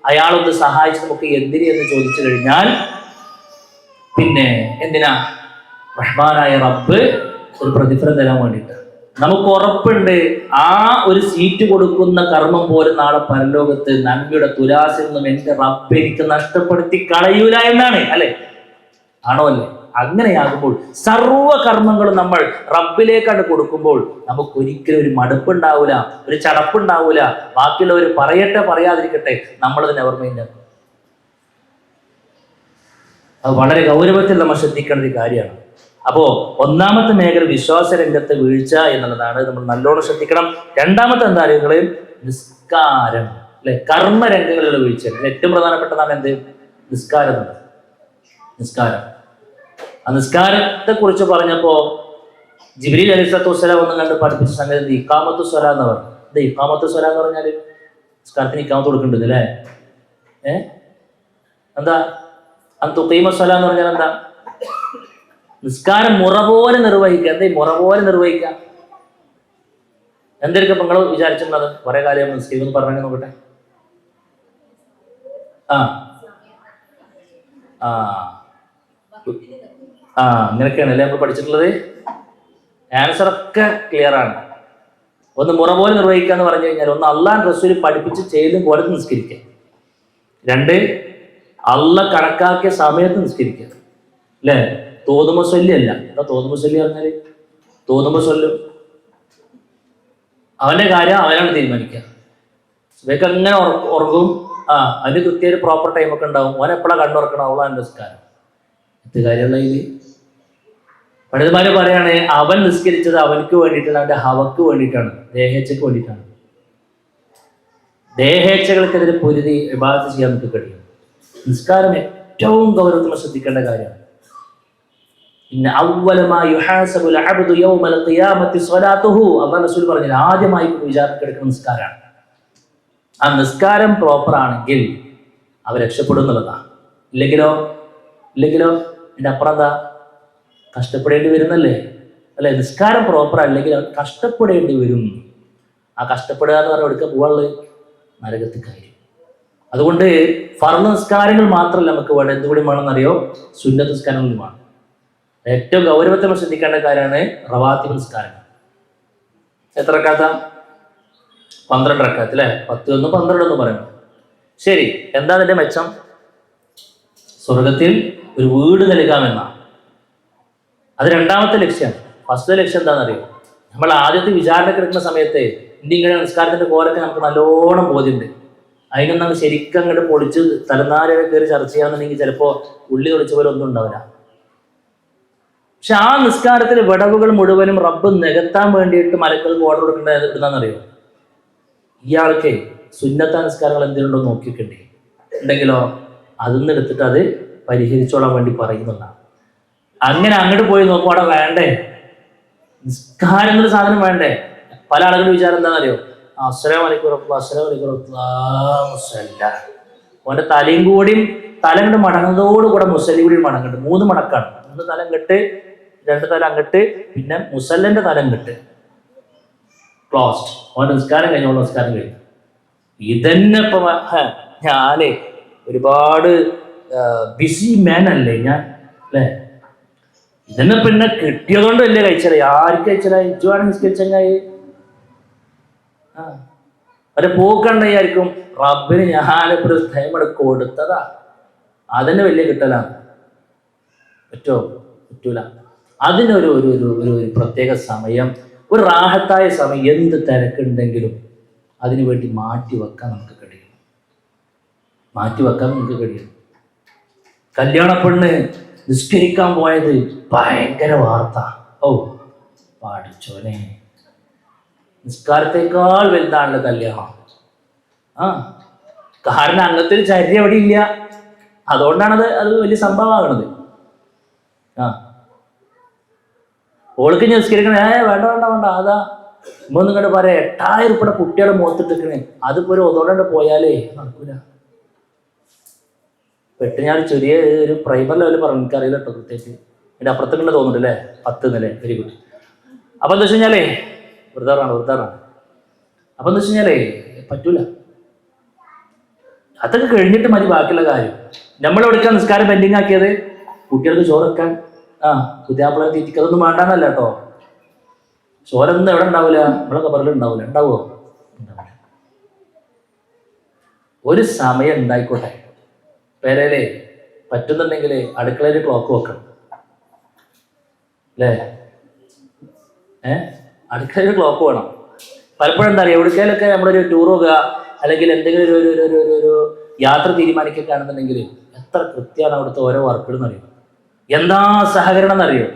അയാളൊന്ന് സഹായിച്ചതും ഒക്കെ എന്തിന് എന്ന് ചോദിച്ചു കഴിഞ്ഞാൽ പിന്നെ എന്തിനാ? റഹ്മാനായ റബ്ബ് ഒരു പ്രതിഫലം തരാൻ വേണ്ടിയിട്ട്. നമുക്ക് ഉറപ്പുണ്ട് ആ ഒരു സീറ്റ് കൊടുക്കുന്ന കർമ്മം പോലും നാളെ പരലോകത്ത് നന്മയുടെ തുലാസിൽ നിന്നും എന്റെ റബ്ബ് എനിക്ക് നഷ്ടപ്പെടുത്തി കളയൂല എന്നാണ് അല്ലെ? ആണോ അല്ലേ? അങ്ങനെയാകുമ്പോൾ സർവ്വ കർമ്മങ്ങളും നമ്മൾ റബ്ബിലേക്കാണ് കൊടുക്കുമ്പോൾ നമുക്ക് ഒരിക്കലും ഒരു മടുപ്പുണ്ടാവൂല, ഒരു ചടപ്പുണ്ടാവൂല. ബാക്കിയുള്ളവർ പറയട്ടെ പറയാതിരിക്കട്ടെ, നമ്മളത് നെവർ മൈൻഡ് ആക്കും. അത് വളരെ ഗൗരവത്തിൽ നമ്മൾ ശ്രദ്ധിക്കേണ്ട ഒരു കാര്യമാണ്. അപ്പോ ഒന്നാമത്തെ മേഖല വിശ്വാസ രംഗത്തെ വീഴ്ച എന്നുള്ളതാണ്, നമ്മൾ നല്ലോണം ശ്രദ്ധിക്കണം. രണ്ടാമത്തെ എന്താ നിങ്ങൾ? നിസ്കാരം അല്ലെ? കർമ്മരംഗങ്ങളിലുള്ള വീഴ്ച. ഏറ്റവും പ്രധാനപ്പെട്ടതാണ് എന്ത്? നിസ്കാരം. നിസ്കാരം. ആ നിസ്കാരത്തെ കുറിച്ച് പറഞ്ഞപ്പോ ജിബ്രീൽ അലൈഹിസ്സലാത്തു വസ്സലാം ഒന്നും കണ്ട് പഠിപ്പിച്ച സംഗതി ഇഖാമത്തു സ്വലാ എന്ന് പറഞ്ഞു. ഇത് ഇഖാമത്തു സ്വലാ എന്ന് പറഞ്ഞാല് നിസ്കാരത്തിന് ഇഖാമത്ത് കൊടുക്കേണ്ടത് അല്ലേ? എന്താ അന്തുഖീമ സ്വലാ എന്ന് പറഞ്ഞാൽ എന്താ? നിസ്കാരം മുറ പോലെ നിർവഹിക്കുക. എന്താ മുറ പോലെ നിർവഹിക്കുക? എന്തൊക്കെ നിങ്ങൾ വിചാരിച്ചിട്ടുള്ളത്? കുറെ കാര്യം നിസ്കരിക്കുന്നു പറഞ്ഞു നോക്കട്ടെ. അങ്ങനെയൊക്കെയാണ് അല്ലേ നമ്മൾ പഠിച്ചിട്ടുള്ളത്? ആൻസർ ഒക്കെ ക്ലിയർ ആണ്. ഒന്ന് മുറ പോലെ നിർവഹിക്കുക എന്ന് പറഞ്ഞു കഴിഞ്ഞാൽ, ഒന്ന് അള്ളാഹ് റസൂൽ പഠിപ്പിച്ച് ചെയ്തും പോലെ നിസ്കരിക്കുക. രണ്ട്, അള്ളാഹ് കണക്കാക്കിയ സമയത്ത് നിസ്കരിക്കുക അല്ലേ? തോന്നുമ്പോ ചൊല്ലിയല്ല. എന്താ തോന്നുമ്പോ ചൊല്ലി പറഞ്ഞാല്? തോന്നുമ്പോ ചൊല്ലും. അവന്റെ കാര്യം അവനാണ് തീരുമാനിക്കുക. ഇവയ്ക്ക് അങ്ങനെ ഉറങ്ങും. അതിന് കൃത്യ ഒരു പ്രോപ്പർ ടൈമൊക്കെ ഉണ്ടാവും. ഓൻ എപ്പോഴാണ് കണ്ണുറക്കണം? അവളാണ് നിസ്കാരം. ഇത് കാര്യമുള്ള ഇത് പണ്ഡിതന്മാര് പറയാണ്, അവൻ നിസ്കരിച്ചത് അവനക്ക് വേണ്ടിയിട്ടാണ്, അവന്റെ ഹവക്ക് വേണ്ടിയിട്ടാണ്, ദേഹേച്ഛക്ക് വേണ്ടിയിട്ടാണ്. ദേഹേച്ഛകൾക്കെതിരെ പൊരുതി ഇബാദത്ത് ചെയ്യാൻ നമുക്ക് കഴിയും. നിസ്കാരം ഏറ്റവും ഗൗരവത്തിൽ ശ്രദ്ധിക്കേണ്ട കാര്യമാണ്. ആദ്യമായി വിചാരണക്കെടുക്കുന്ന നിസ്കാരമാണ്. ആ നിസ്കാരം പ്രോപ്പർ ആണെങ്കിൽ അവർ രക്ഷപ്പെടുന്നുള്ളതാണ്. ഇല്ലെങ്കിലോ എൻ്റെ അപ്പുറം എന്താ? കഷ്ടപ്പെടേണ്ടി വരുന്നല്ലേ അല്ലെ? നിസ്കാരം പ്രോപ്പർ അല്ലെങ്കിൽ കഷ്ടപ്പെടേണ്ടി വരും. ആ കഷ്ടപ്പെടുക എന്ന് പറഞ്ഞാൽ എടുക്കാൻ പോവാനുള്ളത് നരകത്തിൽ കാര്യം. അതുകൊണ്ട് ഫർള് നിസ്കാരങ്ങൾ മാത്രമല്ല നമുക്ക് വേണം, എന്തുകൂടി വേണമെന്നറിയോ? സുന്നത്ത് നിസ്കാരങ്ങളും വേണം. ഏറ്റവും ഗൗരവത്തിൽ നമ്മൾ ശ്രദ്ധിക്കേണ്ട കാര്യമാണ് റവാത്തിബ് നിസ്കാരങ്ങൾ. എത്ര റക്അത്താ? 12 റക്അത്ത് അല്ലെ? 10 1 12 എന്ന് പറയുന്നത്. ശരി, എന്താ അതിന്റെ മെച്ചം? സ്വർഗത്തിൽ ഒരു വീട് നൽകാമെന്നാണ്. അത് രണ്ടാമത്തെ ലക്ഷ്യമാണ്. ഫസ്റ്റ് ലക്ഷ്യം എന്താണെന്നറിയോ? നമ്മൾ ആദ്യത്തെ വിചാരണക്ക് എടുക്കുന്ന സമയത്ത് ഇങ്ങനെ നിസ്കാരത്തിന്റെ കോലൊക്കെ നമുക്ക് നല്ലോണം ബോധ്യമുണ്ട്. അതിനൊന്നും ശരിക്കും അങ്ങോട്ട് പൊളിച്ച് തലനാരെ കയറി ചർച്ച ചെയ്യാന്നുണ്ടെങ്കിൽ ചിലപ്പോൾ ഉള്ളി തൊളിച്ച പോലെ ഒന്നും ഉണ്ടാവില്ല. പക്ഷെ ആ നിസ്കാരത്തിലെ വിടവുകൾ മുഴുവനും റബ്ബ് നികത്താൻ വേണ്ടിയിട്ട് മലക്കൾക്ക് ഓർഡർ കൊടുക്കേണ്ടത് എന്താണെന്നറിയോ? ഇയാൾക്ക് സുന്നത്ത നിസ്കാരങ്ങൾ എന്തെങ്കിലും നോക്കിയിട്ടുണ്ടേ ഉണ്ടെങ്കിലോ അതൊന്നും എടുത്തിട്ട് അത് പരിഹരിച്ചോളാൻ വേണ്ടി പറയുന്നതാണ്. അങ്ങനെ അങ്ങോട്ട് പോയി നോക്കും, അവിടെ വേണ്ടേ നിസ്കാരം എന്നൊരു സാധനം വേണ്ടേ? പല ആളുകളുടെ വിചാരം എന്താണെന്നറിയോ? അസ്സലാമു അലൈക്കും ഓന്റെ തലയും കൂടിയും തല കണ്ട് മടങ്ങുന്നതോടുകൂടെ മുസല്ലി കൂടി മടങ്ങുന്നുണ്ട്. 3 മടക്കാണ്. 1 തലം കെട്ട്, 2 തല അങ്ങട്ട്, പിന്നെ മുസല്ലന്റെ തലം കെട്ട്. ക്ലോസ്ഡ്. ഓൻ്റെ നിസ്കാരം കഴിഞ്ഞോളൂ, നിസ്കാരം കഴിഞ്ഞു. ഇതന്നെ ഇപ്പം ഞാനേ ഒരുപാട് ബിസി മാൻ അല്ലേ ഞാൻ, അല്ലേ? ഇതന്നെ പിന്നെ കിട്ടിയതുകൊണ്ട് വലിയ കഴിച്ചാലേ. ആർക്ക് കഴിച്ചാലായി? ഇജുവാണ് നിസ്കരിച്ചങ്ങായി. അവരെ പോക്കണ്ടായിരിക്കും. റബ്ബിന് ഞാനിപ്പോ ഒരു ടൈം കൊടുത്തതാ, അതന്നെ വലിയ കിട്ടലാണ്. പറ്റുമോ? പറ്റൂല. അതിനൊരു ഒരു ഒരു ഒരു പ്രത്യേക സമയം, ഒരു റാഹത്തായ സമയം, എന്ത് തിരക്കുണ്ടെങ്കിലും അതിനു വേണ്ടി മാറ്റിവെക്കാൻ നമുക്ക് കഴിയും. മാറ്റിവെക്കാൻ നമുക്ക് കഴിയും. കല്യാണ പെണ്ണ് നിസ്കരിക്കാൻ പോയത് ഭയങ്കര വാർത്ത. ഓ പാടിച്ചോനെ, നിസ്കാരത്തെക്കാൾ വലുതാണല്ലോ കല്യാണം. കാരണം അങ്ങനത്തെ ഒരു ചര്യ അവിടെ ഇല്ല. അതുകൊണ്ടാണത് അത് വലിയ സംഭവമാകണത്. ഓൾക്ക് നിസ്കരിക്കണേ, വേണ്ട വേണ്ട വേണ്ട, അതാ ഇമ്മൊന്നും കണ്ട് പറയാം 8000 ഉറുപ്പിക കുട്ടികളെ മുഖത്തിട്ടിരിക്കണേ, അതിപ്പോ ഒരു ഒതോടെ പോയാലേ നടക്കൂല. പെട്ട് ഞാൻ ചെറിയ ഒരു പ്രൈമർ ലെവൽ പറഞ്ഞു, എനിക്കറിയില്ല കേട്ടോ പ്രത്യേകിച്ച്. എൻ്റെ അപ്പുറത്തേക്കുള്ള തോന്നുന്നുണ്ട് അല്ലേ, 10 നില. Very good. അപ്പൊ എന്താ വെച്ച് കഴിഞ്ഞാലേ വൃദ്ധാറാണ്. അപ്പൊ എന്താ വെച്ച് കഴിഞ്ഞാലേ പറ്റൂല. അതൊക്കെ കഴിഞ്ഞിട്ട് മതി ബാക്കിയുള്ള കാര്യം. നമ്മളെവിടേക്കാണ് നിസ്കാരം പെൻഡിങ് ആക്കിയത്? കുട്ടികൾക്ക് ചോറ് വെക്കാൻ, പുതിയാപ്പിളെ തീറ്റിക്ക്, അതൊന്നും വേണ്ടാന്നല്ല കേട്ടോ. ചോരൊന്നും എവിടെ ഉണ്ടാവില്ല, നമ്മളെ കബറിൽ ഉണ്ടാവില്ല. ഉണ്ടാവുമോ? ഉണ്ടാവില്ല. ഒരു സമയം ഉണ്ടായിക്കോട്ടെ. പേരയിലേ പറ്റുന്നുണ്ടെങ്കിൽ അടുക്കളയിൽ ക്ലോക്ക് വെക്കണം, അല്ലേ? അടുക്കളയിൽ ക്ലോക്ക് വേണം. പലപ്പോഴും എന്താ അറിയാം, എവിടേക്കാലൊക്കെ നമ്മളൊരു ടൂർ പോകുക അല്ലെങ്കിൽ എന്തെങ്കിലും ഒരു യാത്ര തീരുമാനിക്കുകയാണെന്നുണ്ടെങ്കിൽ എത്ര കൃത്യമാണ് അവിടുത്തെ ഓരോ വർക്കുകൾ എന്നറിയോ, എന്താ സഹകരണം എന്നറിയോ,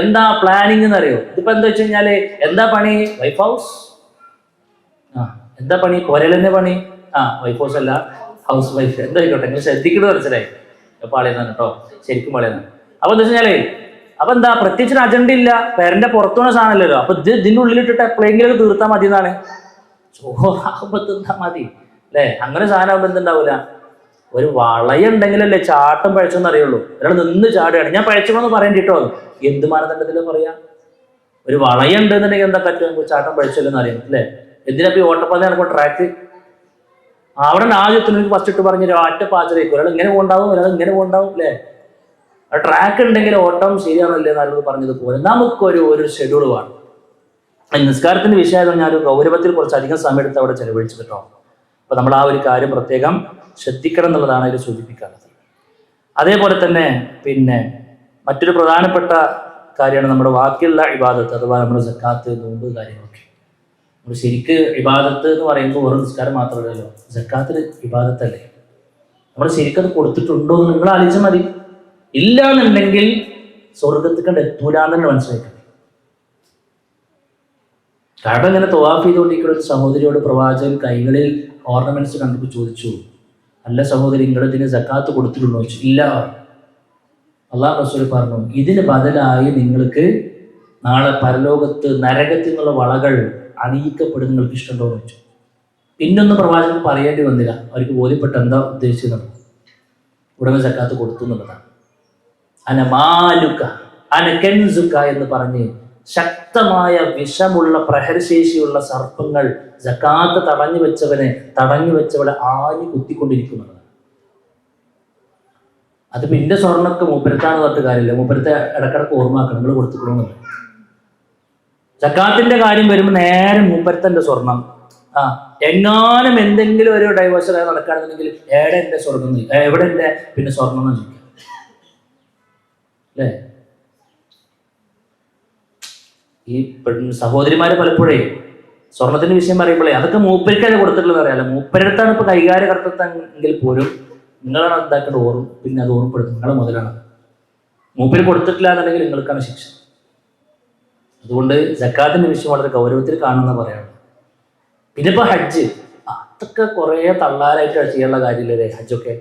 എന്താ പ്ലാനിങ് എന്നറിയോ. ഇതിപ്പോ എന്താ വെച്ച് കഴിഞ്ഞാല് എന്താ പണി? Wife house. എന്താ പണി? കൊരലെന്നെ പണി. വൈഫ് ഹൗസ് അല്ല, ഹൗസ് വൈഫ്. എന്തായിക്കോട്ടെ, നിങ്ങൾ ശ്രദ്ധിക്കുന്നത് മനസ്സിലായി. പാളിയെന്നാണ് കേട്ടോ, ശരിക്കും പാളിയെന്നാണ്. അപ്പൊ എന്താ വെച്ച് കഴിഞ്ഞാലേ, അപ്പൊ എന്താ പ്രത്യേകിച്ച് അജണ്ട ഇല്ല, പേരന്റെ പുറത്തുള്ള സാധനമല്ലല്ലോ. അപ്പൊ ഇതിനുള്ളിലിട്ടിട്ട് എപ്പോഴെങ്കിലും തീർത്താൽ മതി എന്നാണ്. ചോറാകുമ്പോ തിന്നാ മതി, അല്ലേ? അങ്ങനെ സാധനം ആകുമ്പോ എന്തുണ്ടാവൂല. ഒരു വളയുണ്ടെങ്കിലല്ലേ ചാട്ടം പഴച്ചെന്ന് അറിയുള്ളൂ. ഒരാൾ നിന്ന് ചാടുകയാണ്, ഞാൻ പഴച്ചമെന്ന് പറയേണ്ടി കേട്ടോ. എന്ത് മാനദണ്ഡത്തിലും പറയാം. ഒരു വളയുണ്ട് എന്നുണ്ടെങ്കിൽ എന്താ പറ്റും? ചാട്ടം പഴിച്ചല്ലെന്ന് അറിയാം, അല്ലേ? എന്തിനാ ഈ ഓട്ടപ്പാത നടക്കുമ്പോൾ ട്രാക്ക് അവിടെ ആദ്യത്തിന് ഫസ്റ്റ് ഇട്ട് പറഞ്ഞ ഒറ്റ പാചകമായിരിക്കും. ഒരാൾ ഇങ്ങനെ പോകണ്ടാവും, ഒരാൾ ഇങ്ങനെ പോകണ്ടാവും, അല്ലേ? ആ ട്രാക്ക് ഉണ്ടെങ്കിൽ ഓട്ടം ശരിയാണല്ലേ നല്ലത് പറഞ്ഞതുപോലെ നമുക്കൊരു ഷെഡ്യൂൾ വേണം. നിസ്കാരത്തിന്റെ വിഷയം ഞാൻ ഗൗരവത്തിൽ കുറച്ചധികം സമയം എടുത്ത് അവിടെ ചെലവഴിച്ചു കേട്ടോ. അപ്പൊ നമ്മൾ ആ ഒരു കാര്യം പ്രത്യേകം ശ്രദ്ധിക്കണം എന്നുള്ളതാണ് ഇത് സൂചിപ്പിക്കാനുള്ളത്. അതേപോലെ തന്നെ പിന്നെ മറ്റൊരു പ്രധാനപ്പെട്ട കാര്യമാണ് നമ്മുടെ ബാക്കിയുള്ള ഇബാദത്ത്, അഥവാ നമ്മുടെ സക്കാത്ത്, നോമ്പ്, കാര്യങ്ങളൊക്കെ. നമ്മൾ ശരിക്ക് ഇബാദത്ത് എന്ന് പറയുമ്പോൾ വെറും നിസ്കാരം മാത്രമല്ലല്ലോ, സക്കാത്തിൽ ഇബാദത്തല്ലേ. നമ്മൾ ശരിക്കത് കൊടുത്തിട്ടുണ്ടോ എന്ന് നിങ്ങൾ ആലോചിച്ചാൽ മതി. ഇല്ല എന്നുണ്ടെങ്കിൽ സ്വർഗത്തിൽ കണ്ട് എത്തൂലാന്ന് തന്നെ മനസ്സിലാക്കി. കാരണം ഇങ്ങനെ തവാഫ് ചെയ്തുകൊണ്ടിരിക്കുന്ന ഒരു സഹോദരിയോട് പ്രവാചകൻ കൈകളിൽ ഓർണമെന്റ്സ് കണ്ടപ്പോൾ ചോദിച്ചു, അല്ല സഹോദരി, നിങ്ങളിതിന് സക്കാത്ത് കൊടുത്തിട്ടുണ്ടോ ചോദിച്ചു. ഇല്ല. അള്ളാഹു റസൂൽ പറഞ്ഞു, ഇതിന് ബദലായി നിങ്ങൾക്ക് നാളെ പരലോകത്ത് നരകത്തിൽ നിന്നുള്ള വളകൾ അണിയിക്കപ്പെടുന്ന നിങ്ങൾക്ക് ഇഷ്ടമുണ്ടോ എന്ന് ചോദിച്ചു. പിന്നൊന്നും പ്രവാചകൻ പറയേണ്ടി വന്നില്ല. അവർക്ക് ബോധ്യപ്പെട്ട എന്താ ഉദ്ദേശിച്ചത്. ഉടനെ സക്കാത്ത് കൊടുത്തു എന്നുള്ളതാണ്. അനമാലുക്ക അനകെൻസുക്ക എന്ന് പറഞ്ഞ് ശക്തമായ വിഷമുള്ള പ്രഹരശേഷിയുള്ള സർപ്പങ്ങൾ സക്കാത്ത് തടഞ്ഞു വെച്ചവളെ ആഞ്ഞു കുത്തിക്കൊണ്ടിരിക്കുന്നതാണ്. അത് പിന്നെ സ്വർണ്ണമൊക്കെ മൂപ്പരത്താണ് പറഞ്ഞിട്ട് കാര്യമില്ല. മൂപ്പരത്തെ ഇടക്കിടക്ക് ഓർമ്മാക്കണം, നിങ്ങൾ കൊടുത്തുക്കണമെന്നുണ്ട്. സക്കാത്തിന്റെ കാര്യം വരുമ്പോൾ നേരെ മൂപ്പരത്തന്റെ സ്വർണം. എങ്ങാനും എന്തെങ്കിലും ഒരു ഡൈവേഴ്സ് നടക്കുകയാണെന്നുണ്ടെങ്കിൽ എവിടെ എന്റെ സ്വർണം, എവിടെ എന്റെ പിന്നെ സ്വർണം എന്ന് ചോദിക്കാം, അല്ലേ? ഈ സഹോദരിമാര് പലപ്പോഴേ സ്വർണത്തിന്റെ വിഷയം പറയുമ്പോഴേ അതൊക്കെ മൂപ്പരിക്കല്ലേ കൊടുത്തിട്ടുള്ളത് അറിയാലോ. മൂപ്പരടുത്താണ് ഇപ്പൊ കൈകാര്യകർത്തത്തെങ്കിൽ പോലും നിങ്ങളാണ് എന്താക്കേണ്ട ഓർമ്മ, പിന്നെ അത് ഓർമ്മപ്പെടുത്തും, നിങ്ങളെ മുതലാണ്. മൂപ്പര് കൊടുത്തിട്ടില്ല എന്നുണ്ടെങ്കിൽ നിങ്ങൾക്കാണ് ശിക്ഷ. അതുകൊണ്ട് സക്കാത്തിന്റെ വിഷയം വളരെ ഗൗരവത്തിൽ കാണുന്ന പറയാണ്. പിന്നെ ഇപ്പൊ ഹജ്ജ്, അതൊക്കെ കുറെ തള്ളാരായിട്ട് ചെയ്യാനുള്ള കാര്യമില്ലേ ഹജ്ജൊക്കെ.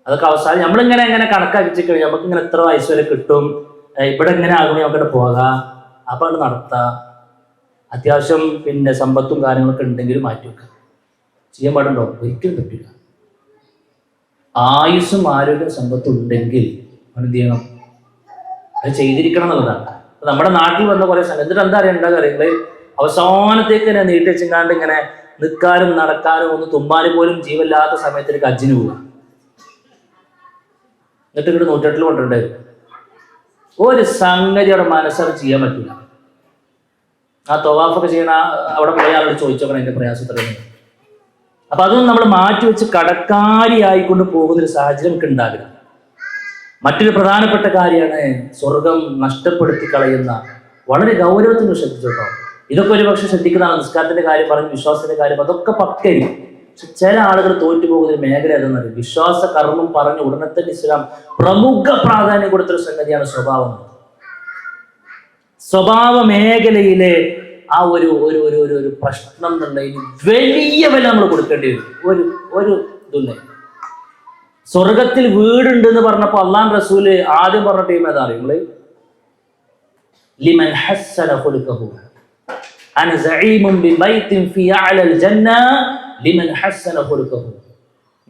അതൊക്കെ അവസാനം നമ്മളിങ്ങനെ എങ്ങനെ കണക്കാക്കി കഴിഞ്ഞാൽ നമുക്ക് ഇങ്ങനെ എത്ര വയസ്സ് വരെ കിട്ടും, ഇവിടെ എങ്ങനെ ആകുമ്പോൾ നമുക്കിവിടെ പോകാം, അപ്പൊ അത് നടത്താം. അത്യാവശ്യം പിന്നെ സമ്പത്തും കാര്യങ്ങളൊക്കെ ഉണ്ടെങ്കിലും മാറ്റി വെക്കാം. ചെയ്യാൻ പാടുണ്ടോ? ഒരിക്കലും പറ്റില്ല. ആയുസ്സും ആരോഗ്യം സമ്പത്തും ഉണ്ടെങ്കിൽ എന്ത് ചെയ്യണം? അത് ചെയ്തിരിക്കണം എന്നുള്ളതാണ്. നമ്മുടെ നാട്ടിൽ വന്ന കുറെ സമയം എന്നിട്ട് എന്താ അറിയണ്ട കാര്യങ്ങള് അവസാനത്തേക്ക് തന്നെ നീട്ടിച്ചെങ്ങാണ്ട് ഇങ്ങനെ നിൽക്കാനും നടക്കാനും ഒന്ന് തുമ്മാനും പോലും ജീവല്ലാത്ത സമയത്തേക്ക് ഹജ്ജിന് പോവുക. എന്നിട്ട് ഇങ്ങോട്ട് 108 കൊണ്ടുണ്ടായിരുന്നു. ഒരു സംഗതി അവിടെ മനസ്സറി ചെയ്യാൻ പറ്റില്ല. ആ തവാഫൊക്കെ ചെയ്യണ അവിടെ പോയ ആളോട് ചോദിച്ചോക്കണം അതിന്റെ പ്രയാസത്തിലാണ്. അപ്പൊ അതൊന്നും നമ്മൾ മാറ്റിവെച്ച് കടക്കാരിയായിക്കൊണ്ട് പോകുന്നൊരു സാഹചര്യം നമുക്ക് ഉണ്ടാകില്ല. മറ്റൊരു പ്രധാനപ്പെട്ട കാര്യമാണ് സ്വർഗം നഷ്ടപ്പെടുത്തി കളയുന്ന, വളരെ ഗൗരവത്തിന് ശ്രദ്ധിച്ചോട്ടോ. ഇതൊക്കെ ഒരു പക്ഷെ ശ്രദ്ധിക്കുന്നതാണ്. നിസ്കാരത്തിന്റെ കാര്യം പറഞ്ഞു, വിശ്വാസത്തിന്റെ കാര്യം, അതൊക്കെ പക്കായിരിക്കും. പക്ഷെ ചില ആളുകൾ തോറ്റുപോകുന്ന ഒരു മേഖല അതെന്നറിയും. വിശ്വാസ കർമ്മം പറഞ്ഞ ഉടനെ തന്നെ ഇസ്ലാം പ്രമുഖ പ്രാധാന്യം കൊടുത്തൊരു സംഗതിയാണ് സ്വഭാവം. സ്വഭാവ മേഖലയിലെ ആ ഒരു ഒരു ഒരു ഒരു ഒരു പ്രശ്നം എന്നുള്ളതിന് വലിയ വില നമ്മൾ കൊടുക്കേണ്ടി വരും. ഒരു ഇതുണ്ട്. സ്വർഗത്തിൽ വീടുണ്ട് എന്ന് പറഞ്ഞപ്പോ അള്ളാഹു റസൂല് ആദ്യം പറഞ്ഞ ടീം ഏതാ അറിയുള്ളൂ? ലിമൻ ഹസ്സന ഖുലുഖഹു അന സഈമുൻ ബിബൈത്തിൻ ഫീ അഅലൽ ജന്ന ലിമൻ ഹസ്സന ഖുലുഖഹു.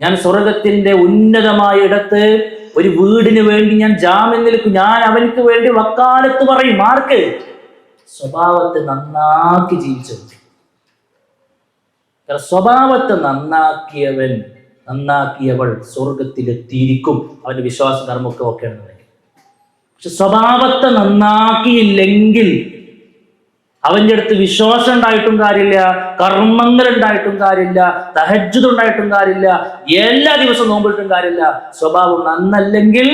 ഞാൻ സ്വർഗത്തിന്റെ ഉന്നതമായ ഇടത്ത് ഒരു വീടിന് വേണ്ടി ഞാൻ ജാമ്യം നിൽക്കും. ഞാൻ അവനക്ക് വേണ്ടി വക്കാലത്ത് പറയും. ആർക്ക്? സ്വഭാവത്തെ നന്നാക്കി ജീവിച്ചത്. സ്വഭാവത്തെ നന്നാക്കിയവൾ സ്വർഗത്തിലെത്തിയിരിക്കും. അവന്റെ വിശ്വാസ ധർമ്മമൊക്കെ ഒക്കെ ആണെന്നുണ്ടെങ്കിൽ. പക്ഷെ സ്വഭാവത്തെ നന്നാക്കിയില്ലെങ്കിൽ അവന്റെ അടുത്ത് വിശ്വാസം ഉണ്ടായിട്ടും കാര്യമില്ല, കർമ്മങ്ങൾ ഉണ്ടായിട്ടും കാര്യമില്ല, തഹജ്ജുദ് ഉണ്ടായിട്ടും കാര്യമില്ല, എല്ലാ ദിവസവും നോമ്പിട്ടും കാര്യമില്ല. സ്വഭാവം നന്നല്ലെങ്കിൽ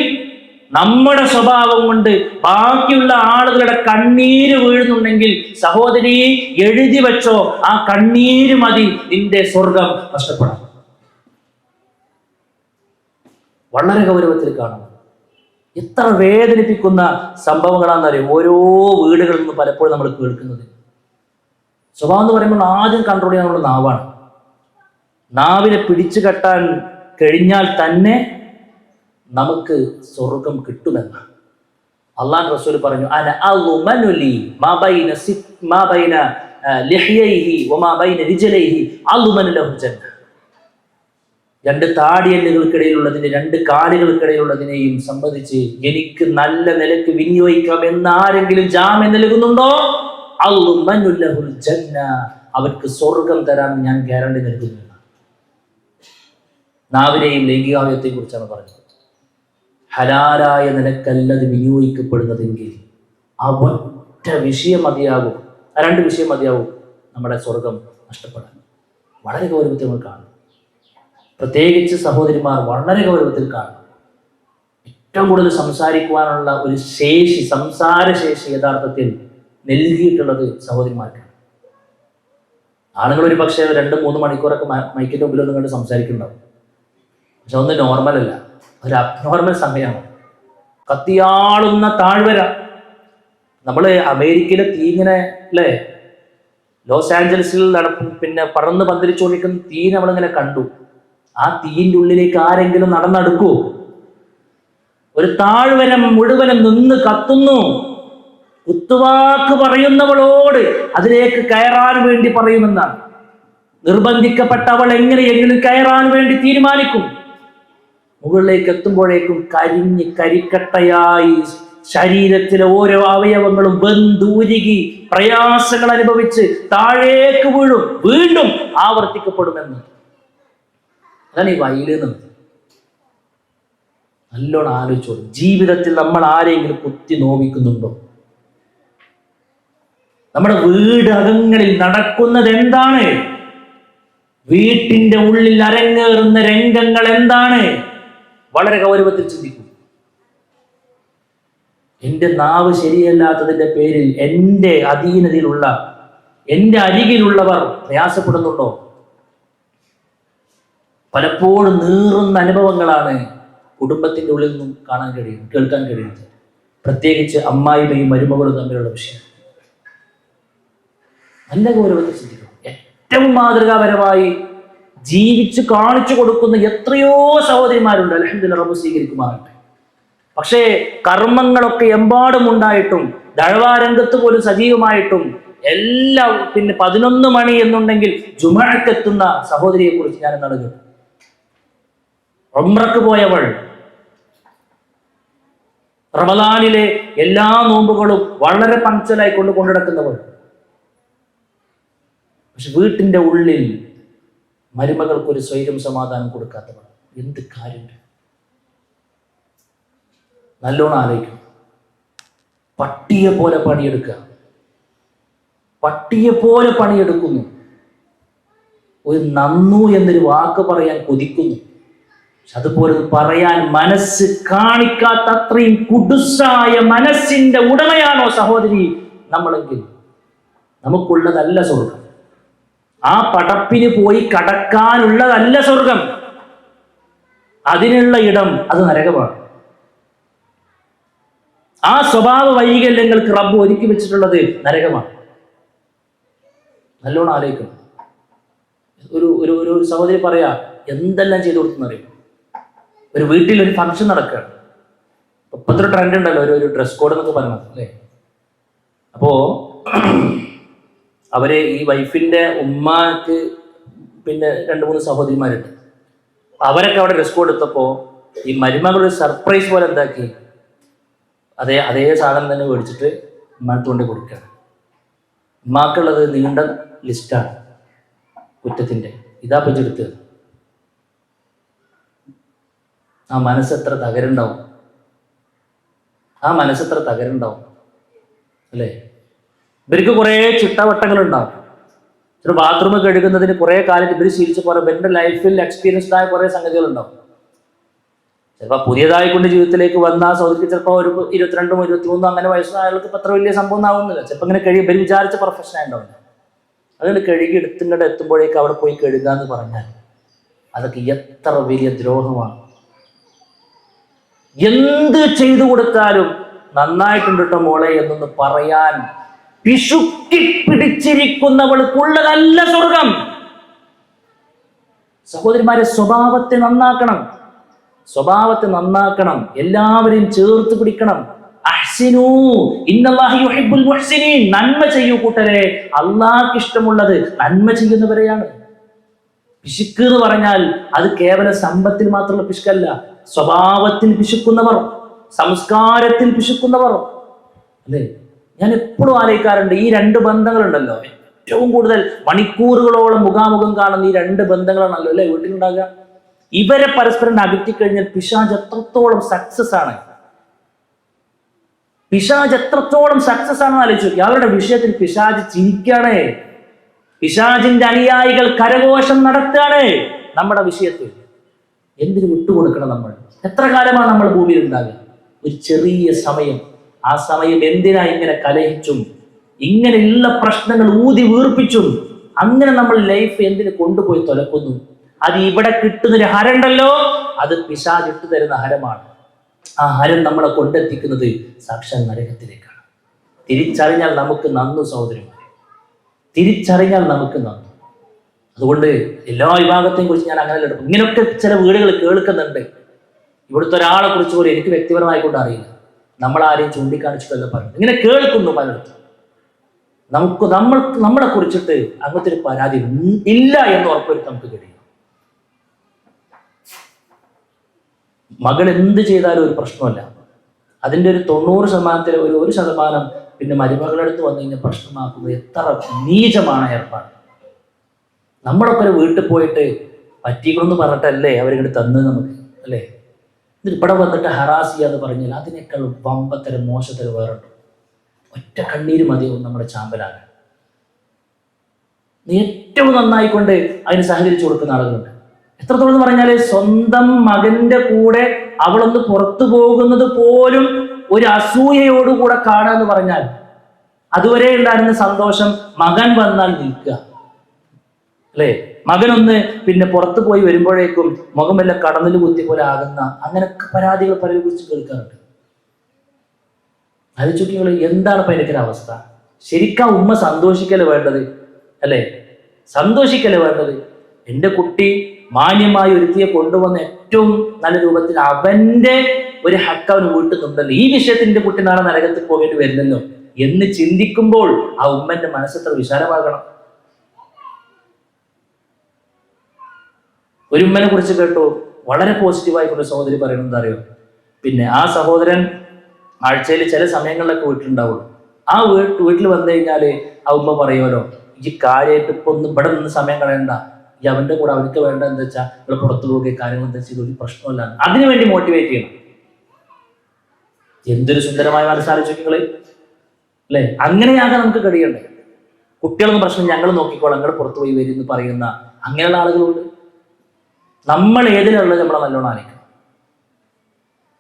നമ്മുടെ സ്വഭാവം കൊണ്ട് ബാക്കിയുള്ള ആളുകളുടെ കണ്ണീര് വീഴുന്നുണ്ടെങ്കിൽ സഹോദരി എഴുതി വെച്ചോ, ആ കണ്ണീര് മതി നിന്റെ സ്വർഗം നഷ്ടപ്പെടാം. വളരെ ഗൗരവത്തിൽ കാണണം. എത്ര വേദനിപ്പിക്കുന്ന സംഭവങ്ങളാണെന്നറിയും ഓരോ വീടുകളിൽ നിന്ന് പലപ്പോഴും നമ്മൾ കേൾക്കുന്നത്. സ്വഭാവം എന്ന് പറയുമ്പോൾ ആദ്യം കൺട്രോൾ ചെയ്യാൻ നമ്മുടെ നാവാണ്. നാവിനെ പിടിച്ചു കെട്ടാൻ കഴിഞ്ഞാൽ തന്നെ നമുക്ക് സ്വർഗം കിട്ടുമെന്നാണ്. അള്ളാഹു റസൂൽ പറഞ്ഞു, അന അളുമനു ലി മാ ബൈന ലിഹ്യൈഹി വമാ ബൈന റിജ്ലൈഹി അളുമനു ലഹു ജന്ന. രണ്ട് താടിയല്ലുകൾക്കിടയിലുള്ളതിനെ, രണ്ട് കാലുകൾക്കിടയിലുള്ളതിനെയും സംബന്ധിച്ച് എനിക്ക് നല്ല നിലക്ക് വിനിയോഗിക്കാം എന്ന് ആരെങ്കിലും ജാമ്യം നൽകുന്നുണ്ടോ, അളുമനു ലഹുൽ ജന്ന, അവർക്ക് സ്വർഗം തരാൻ ഞാൻ ഗ്യാരണ്ടി നൽകുന്നു. നാവിനെയും ലൈംഗികാവയത്തെയും കുറിച്ചാണ് പറഞ്ഞത്. ഹലാലായ നിലക്കല്ലത് വിനിയോഗിക്കപ്പെടുന്നതെങ്കിൽ ആ ഒറ്റ വിഷയം മതിയാകും, ആ രണ്ട് വിഷയം മതിയാകും നമ്മുടെ സ്വർഗം നഷ്ടപ്പെടാൻ. വളരെ ഗൗരവത്തിൽ നമ്മൾ കാണും. പ്രത്യേകിച്ച് സഹോദരിമാർ വളരെ ഗൗരവത്തിൽ കാണും. ഏറ്റവും കൂടുതൽ സംസാരിക്കുവാനുള്ള ഒരു ശേഷി, സംസാരശേഷി യഥാർത്ഥത്തിൽ നൽകിയിട്ടുള്ളത് സഹോദരിമാർക്കാണ്. ആണുങ്ങൾ ഒരു പക്ഷേ 2-3 മണിക്കൂറൊക്കെ മൈക്കിന്റെ മുമ്പിലൊന്നും കണ്ട് സംസാരിക്കുന്നുണ്ടാവും. പക്ഷെ ഒന്ന് നോർമലല്ല, ഒരു അബ്നോർമൽ സമയമാണ്. കത്തിയാളുന്ന താഴ്വര. നമ്മള് അമേരിക്കയിലെ തീങ്ങനെ അല്ലേ, ലോസ് ആഞ്ചലസിൽ പിന്നെ പറന്ന് പന്തലിച്ചുകൊണ്ടിരിക്കുന്ന തീ നമ്മളിങ്ങനെ കണ്ടു. ആ തീയിൻ്റെ ഉള്ളിലേക്ക് ആരെങ്കിലും നടന്നെടുക്കൂ? ഒരു താഴ്വര മുഴുവനും നിന്ന് കത്തുന്നു. കുത്തുവാക്ക് പറയുന്നവളോട് അതിലേക്ക് കയറാൻ വേണ്ടി പറയുമെന്നാണ്. നിർബന്ധിക്കപ്പെട്ടവൾ എങ്ങനെയെങ്കിലും കയറാൻ വേണ്ടി തീരുമാനിക്കും. മുകളിലേക്ക് എത്തുമ്പോഴേക്കും കരിഞ്ഞ് കരിക്കട്ടയായി ശരീരത്തിലെ ഓരോ അവയവങ്ങളും വെന്തുരുകി പ്രയാസങ്ങൾ അനുഭവിച്ച് താഴേക്ക് വീഴും, വീണ്ടും ആവർത്തിക്കപ്പെടുമെന്ന്. അതാണ് ഈ വയലെന്ന്. നല്ലോണം ആലോചിച്ചോളൂ. ജീവിതത്തിൽ നമ്മൾ ആരെങ്കിലും കുത്തി നോവിക്കുന്നുണ്ടോ? നമ്മുടെ വീടകങ്ങളിൽ നടക്കുന്നത് എന്താണ്? വീട്ടിന്റെ ഉള്ളിൽ അരങ്ങേറുന്ന രംഗങ്ങൾ എന്താണ്? വളരെ ഗൗരവത്തിൽ ചിന്തിക്കും. എൻ്റെ നാവ് ശരിയല്ലാത്തതിന്റെ പേരിൽ എൻ്റെ അധീനതയിലുള്ള, എൻ്റെ അരികിലുള്ളവർ പ്രയാസപ്പെടുന്നുണ്ടോ? പലപ്പോഴും നീറുന്ന അനുഭവങ്ങളാണ് കുടുംബത്തിന്റെ ഉള്ളിൽ നിന്നും കാണാൻ കഴിയുന്നത്, കേൾക്കാൻ കഴിയുന്നത്. പ്രത്യേകിച്ച് അമ്മായിമ്മയും മരുമകളും തമ്മിലുള്ള വിഷയം. നല്ല ഗൗരവത്തിൽ ചിന്തിക്കണം. ഏറ്റവും മാതൃകാപരമായി ജീവിച്ച് കാണിച്ചു കൊടുക്കുന്ന എത്രയോ സഹോദരിമാരുണ്ട്. അൽഹംദുലില്ലാഹ്, റബ്ബ് സ്വീകരിക്കുമാറാകട്ടെ. പക്ഷേ കർമ്മങ്ങളൊക്കെ എമ്പാടും ഉണ്ടായിട്ടും, ദഅ്വാരംഗത്ത് പോലും സജീവമായിട്ടും, എല്ലാം പിന്നെ 11 മണി എന്നുണ്ടെങ്കിൽ ജുമുഅക്കെത്തുന്ന സഹോദരിയെ കുറിച്ച് ഞാൻ നടന്നു. ഉംറക്ക് പോയവൾ, റമളാനിലെ എല്ലാ നോമ്പുകളും വളരെ പങ്ക്ച്വലായി കൊണ്ടു നടക്കുന്നവൾ, പക്ഷെ വീട്ടിൻ്റെ ഉള്ളിൽ മരുമകൾക്കൊരു സ്വൈര്യം സമാധാനം കൊടുക്കാത്തവർ എന്ത് കാര്യമുണ്ട്? നല്ലോണം ആലോചിക്കും. പട്ടിയെ പോലെ പണിയെടുക്കുക, പട്ടിയെ പോലെ പണിയെടുക്കുന്നു. ഒരു നന്നു എന്നൊരു വാക്ക് പറയാൻ കൊതിക്കുന്നു, പക്ഷെ അതുപോലെ പറയാൻ മനസ്സ് കാണിക്കാത്ത അത്രയും കുടുസായ മനസ്സിന്റെ ഉടമയാണോ സഹോദരി നമ്മളെങ്കിൽ നമുക്കുള്ളതല്ല സ്വർഗം. ആ പടപ്പിന് പോയി കടക്കാനുള്ളതല്ല സ്വർഗം. അതിനുള്ള ഇടം അത് നരകമാണ്. ആ സ്വഭാവ വൈകല്യങ്ങൾക്ക് റബ്ബ് ഒരുക്കി വെച്ചിട്ടുള്ളത് നരകമാണ്. നല്ലോണം ആലോചിക്കണം. ഒരു സഹോദരി പറയാ എന്തെല്ലാം ചെയ്തു കൊടുത്തെന്നറിയും. ഒരു വീട്ടിൽ ഒരു ഫംഗ്ഷൻ നടക്കുകയാണ്. ഇപ്പോഴത്തെ ഒരു ട്രെൻഡ് ഉണ്ടല്ലോ, ഒരു ഡ്രസ് കോഡ് എന്നൊക്കെ പറയുന്നത് അല്ലേ. അപ്പോ അവര് ഈ വൈഫിന്റെ ഉമ്മക്ക് പിന്നെ 2-3 സഹോദരിമാരുണ്ട്. അവരൊക്കെ അവിടെ ഡ്രസ് കോഡ് എടുത്തപ്പോ ഈ മരുമകളൊരു സർപ്രൈസ് പോലെ എന്താക്കി, അതേ സാധനം തന്നെ മേടിച്ചിട്ട് ഉമ്മാക്ക് കൊണ്ട് കൊടുക്കുകയാണ്. ഉമ്മാക്കുള്ളത് നീണ്ട ലിസ്റ്റാണ് കുറ്റത്തിന്റെ. ഇതാ പഞ്ചെടുത്തത്. ആ മനസ്സെത്ര തകരുണ്ടാവും, ആ മനസ്സെത്ര തകരുണ്ടാവും അല്ലേ. ഇവർക്ക് കുറേ ചിട്ടവട്ടങ്ങൾ ഉണ്ടാവും. ചില ബാത്റൂം കഴുകുന്നതിന് കുറേ കാലത്ത് ഇവർ ശീലിച്ച പോലെ ഇവരുടെ ലൈഫിൽ എക്സ്പീരിയൻസ്ഡ് ആയ കുറേ സംഗതികളുണ്ടാവും. ചിലപ്പോൾ പുതിയതായി കൊണ്ട് ജീവിതത്തിലേക്ക് വന്ന ആ സൗദിക്ക് ചിലപ്പോൾ ഒരു 22, 23 അങ്ങനെ വയസ്സായ ആൾക്ക് ഇപ്പം അത്ര വലിയ സംഭവം ആവുന്നില്ല. ചിലപ്പോൾ ഇങ്ങനെ ഇവർ വിചാരിച്ച പ്രൊഫഷനായി ഉണ്ടാവില്ല. അതുകൊണ്ട് കഴുകി എടുത്തിങ്ങോട്ട് എത്തുമ്പോഴേക്ക് അവിടെ പോയി കഴുകുക എന്ന് പറഞ്ഞാൽ അതൊക്കെ എത്ര വലിയ ദ്രോഹമാണ്. എന്ത് ചെയ്തു കൊടുത്താലും നന്നായിട്ടുണ്ട് കേട്ടോ മോളെ എന്നൊന്ന് പറയാൻ പിശുക്കി പിടിച്ചിരിക്കുന്നവൾക്കുള്ളതല്ല സ്വർഗം. സഹോദരിമാരെ, സ്വഭാവത്തെ നന്നാക്കണം, സ്വഭാവത്തെ നന്നാക്കണം. എല്ലാവരെയും ചേർത്ത് പിടിക്കണം. അഹ്സിനൂ ഇന്നല്ലാഹി യുഹിബ്ബുൽ മുഹ്സിനീൻ. നന്മ ചെയ്യൂ കൂട്ടരെ. അള്ളാഹ്ക്ക് ഇഷ്ടമുള്ളത് നന്മ ചെയ്യുന്നവരെയാണ്. പിശുക്ക് എന്ന് പറഞ്ഞാൽ അത് കേവലം സമ്പത്തിൽ മാത്രമുള്ള പിശുക്കല്ല. സ്വഭാവത്തിൽ പിശുക്കുന്നവർ, സംസ്കാരത്തിൽ പിശുക്കുന്നവർ അല്ലേ. ഞാൻ എപ്പോഴും ആലോചിക്കാറുണ്ട്, ഈ 2 ബന്ധങ്ങളുണ്ടല്ലോ, ഏറ്റവും കൂടുതൽ മണിക്കൂറുകളോളം മുഖാമുഖം കാണുന്ന ഈ 2 ബന്ധങ്ങളാണല്ലോ അല്ലെ വീട്ടിലുണ്ടാകുക. ഇവരെ പരസ്പരം അകറ്റിക്കഴിഞ്ഞാൽ പിശാച് എത്രത്തോളം സക്സസ് ആണ്. പിശാച് എത്രത്തോളം സക്സസ് ആണെന്ന് ആലോചിച്ച് നോക്കി. അവരുടെ വിഷയത്തിൽ പിശാച് ചിരിക്കാണ്. പിശാചിന്റെ അനുയായികൾ കരഘോഷം നടത്തുകയാണ് നമ്മുടെ വിഷയത്തിൽ. എന്തിനു വിട്ടുകൊടുക്കണം നമ്മൾ? എത്ര കാലമാണ് നമ്മൾ ഭൂമിയിൽ ഉണ്ടാകുക? ഒരു ചെറിയ സമയം. ആ സമയം എന്തിനാ ഇങ്ങനെ കലഹിച്ചും ഇങ്ങനെയുള്ള പ്രശ്നങ്ങൾ ഊതി വീർപ്പിച്ചും അങ്ങനെ നമ്മൾ ലൈഫ് എന്തിനു കൊണ്ടുപോയി തുലക്കുന്നു? അത് ഇവിടെ കിട്ടുന്നൊരു ഹരമുണ്ടല്ലോ, അത് പിശാച് ഇട്ടു തരുന്ന ഹരമാണ്. ആ ഹരം നമ്മളെ കൊണ്ടെത്തിക്കുന്നത് സാക്ഷാൽ നരകത്തിലേക്കാണ്. തിരിച്ചറിഞ്ഞാൽ നമുക്ക് നന്നു സഹോദരന്മാരെ, തിരിച്ചറിഞ്ഞാൽ നമുക്ക് നന്നു. അതുകൊണ്ട് എല്ലാ വിഭാഗത്തെയും കുറിച്ച് ഞാൻ അങ്ങനെ എടുക്കും. ഇങ്ങനെയൊക്കെ ചില വീടുകൾ കേൾക്കുന്നുണ്ട്. ഇവിടുത്തെ ഒരാളെ കുറിച്ച് പോലും എനിക്ക് വ്യക്തിപരമായിക്കൊണ്ട് അറിയില്ല, നമ്മളാരെയും ചൂണ്ടിക്കാണിച്ചിട്ടല്ല പറയുന്നത്. ഇങ്ങനെ കേൾക്കുന്നു പലയിടത്തും. നമ്മളെ കുറിച്ചിട്ട് അങ്ങനത്തെ ഒരു പരാതി ഇല്ല എന്ന് ഉറപ്പുവരുത്താൻ നമുക്ക് കഴിയും. മകൾ എന്ത് ചെയ്താലും ഒരു പ്രശ്നമല്ല. അതിൻ്റെ ഒരു 90% ഒരു 1% പിന്നെ മരുമകളെടുത്ത് വന്നു കഴിഞ്ഞാൽ പ്രശ്നമാക്കുന്നത് എത്ര നീചമാണ് ഏർപ്പാട്. നമ്മളൊക്കെ ഒരു വീട്ടിൽ പോയിട്ട് പറ്റിക്കണമെന്ന് പറഞ്ഞിട്ടല്ലേ അവരിങ്ങോട്ട് തന്നത് നമുക്ക് അല്ലേ. ഇത് ഇവിടെ വന്നിട്ട് ഹറാസ് ചെയ്യാന്ന് പറഞ്ഞാൽ അതിനേക്കാൾ വമ്പത്തരം മോശത്തരം വേറുണ്ട്. ഒറ്റ കണ്ണീര് മതിയാവും നമ്മുടെ ചാമ്പലാകാൻ. ഏറ്റവും നന്നായിക്കൊണ്ട് അതിന് സഹകരിച്ചു കൊടുക്കുന്ന ആളുകളുണ്ട്. എത്രത്തോളം എന്ന് പറഞ്ഞാൽ സ്വന്തം മകന്റെ കൂടെ അവളൊന്ന് പുറത്തു പോകുന്നത് പോലും ഒരു അസൂയയോടുകൂടെ കാണുക എന്ന് പറഞ്ഞാൽ അതുവരെ ഉണ്ടായിരുന്ന സന്തോഷം മകൻ വന്നാൽ നിൽക്കുക അല്ലേ. മകനൊന്ന് പിന്നെ പുറത്തു പോയി വരുമ്പോഴേക്കും മുഖം വല്ല കടന്നിൽ കുത്തി പോലെ ആകുന്ന അങ്ങനെയൊക്കെ പരാതികൾ പലരെ കുറിച്ച് കേൾക്കാറുണ്ട്. ആലോചിക്കുകൾ എന്താണ് ഇപ്പൊ എനിക്കൊരു അവസ്ഥ? ശരിക്കും ഉമ്മ സന്തോഷിക്കല് വേണ്ടത് അല്ലേ, സന്തോഷിക്കല് വേണ്ടത്. എൻ്റെ കുട്ടി മാന്യമായി ഒരുത്തിയെ കൊണ്ടുവന്ന ഏറ്റവും നല്ല രൂപത്തിൽ അവന്റെ ഒരു ഹക്ക് അവന് വീട്ടുന്നുണ്ടല്ലോ. ഈ വിഷയത്തിന്റെ കുട്ടി നാളെ നരകത്തിൽ പോകേണ്ടി വരുന്നല്ലോ എന്ന് ചിന്തിക്കുമ്പോൾ ആ ഉമ്മന്റെ മനസ്സെത്ര വിശാലമാകണം. ഒരു ഉമ്മനെ കുറിച്ച് കേട്ടു, വളരെ പോസിറ്റീവായിക്കൊണ്ട് സഹോദരി പറയുന്നത് എന്താ അറിയോ? പിന്നെ ആ സഹോദരൻ ആഴ്ചയിൽ ചില സമയങ്ങളിലൊക്കെ വീട്ടിലുണ്ടാവുള്ളൂ. ആ വീട്ടിൽ വന്നു കഴിഞ്ഞാല് ആ ഉമ്മ പറയുമല്ലോ, ഈ കാര്യമായിട്ട് ഇപ്പൊ ഒന്ന് ഇവിടെ നിന്ന് സമയം കളയണ്ട, ഈ അവന്റെ കൂടെ അവർക്ക് വേണ്ട എന്താ വെച്ചാൽ നിങ്ങൾ പുറത്തു പോകുക, കാര്യങ്ങൾ എന്താ ചെയ്ത് ഒരു പ്രശ്നമല്ല, അതിനുവേണ്ടി മോട്ടിവേറ്റ് ചെയ്യണം. എന്തൊരു സുന്ദരമായ മനസ്സാലോചിച്ചു നിങ്ങള് അല്ലെ? അങ്ങനെയാകാൻ നമുക്ക് കഴിയണ്ടേ? കുട്ടികളൊന്നും പ്രശ്നം ഞങ്ങൾ നോക്കിക്കോളാം, ഞങ്ങൾ പുറത്തു പോയി വരും എന്ന് പറയുന്ന അങ്ങനെയുള്ള ആളുകളുണ്ട്. നമ്മൾ ഏതിനുള്ളത് നമ്മളെ നല്ലോണം ആലോചിക്കണം.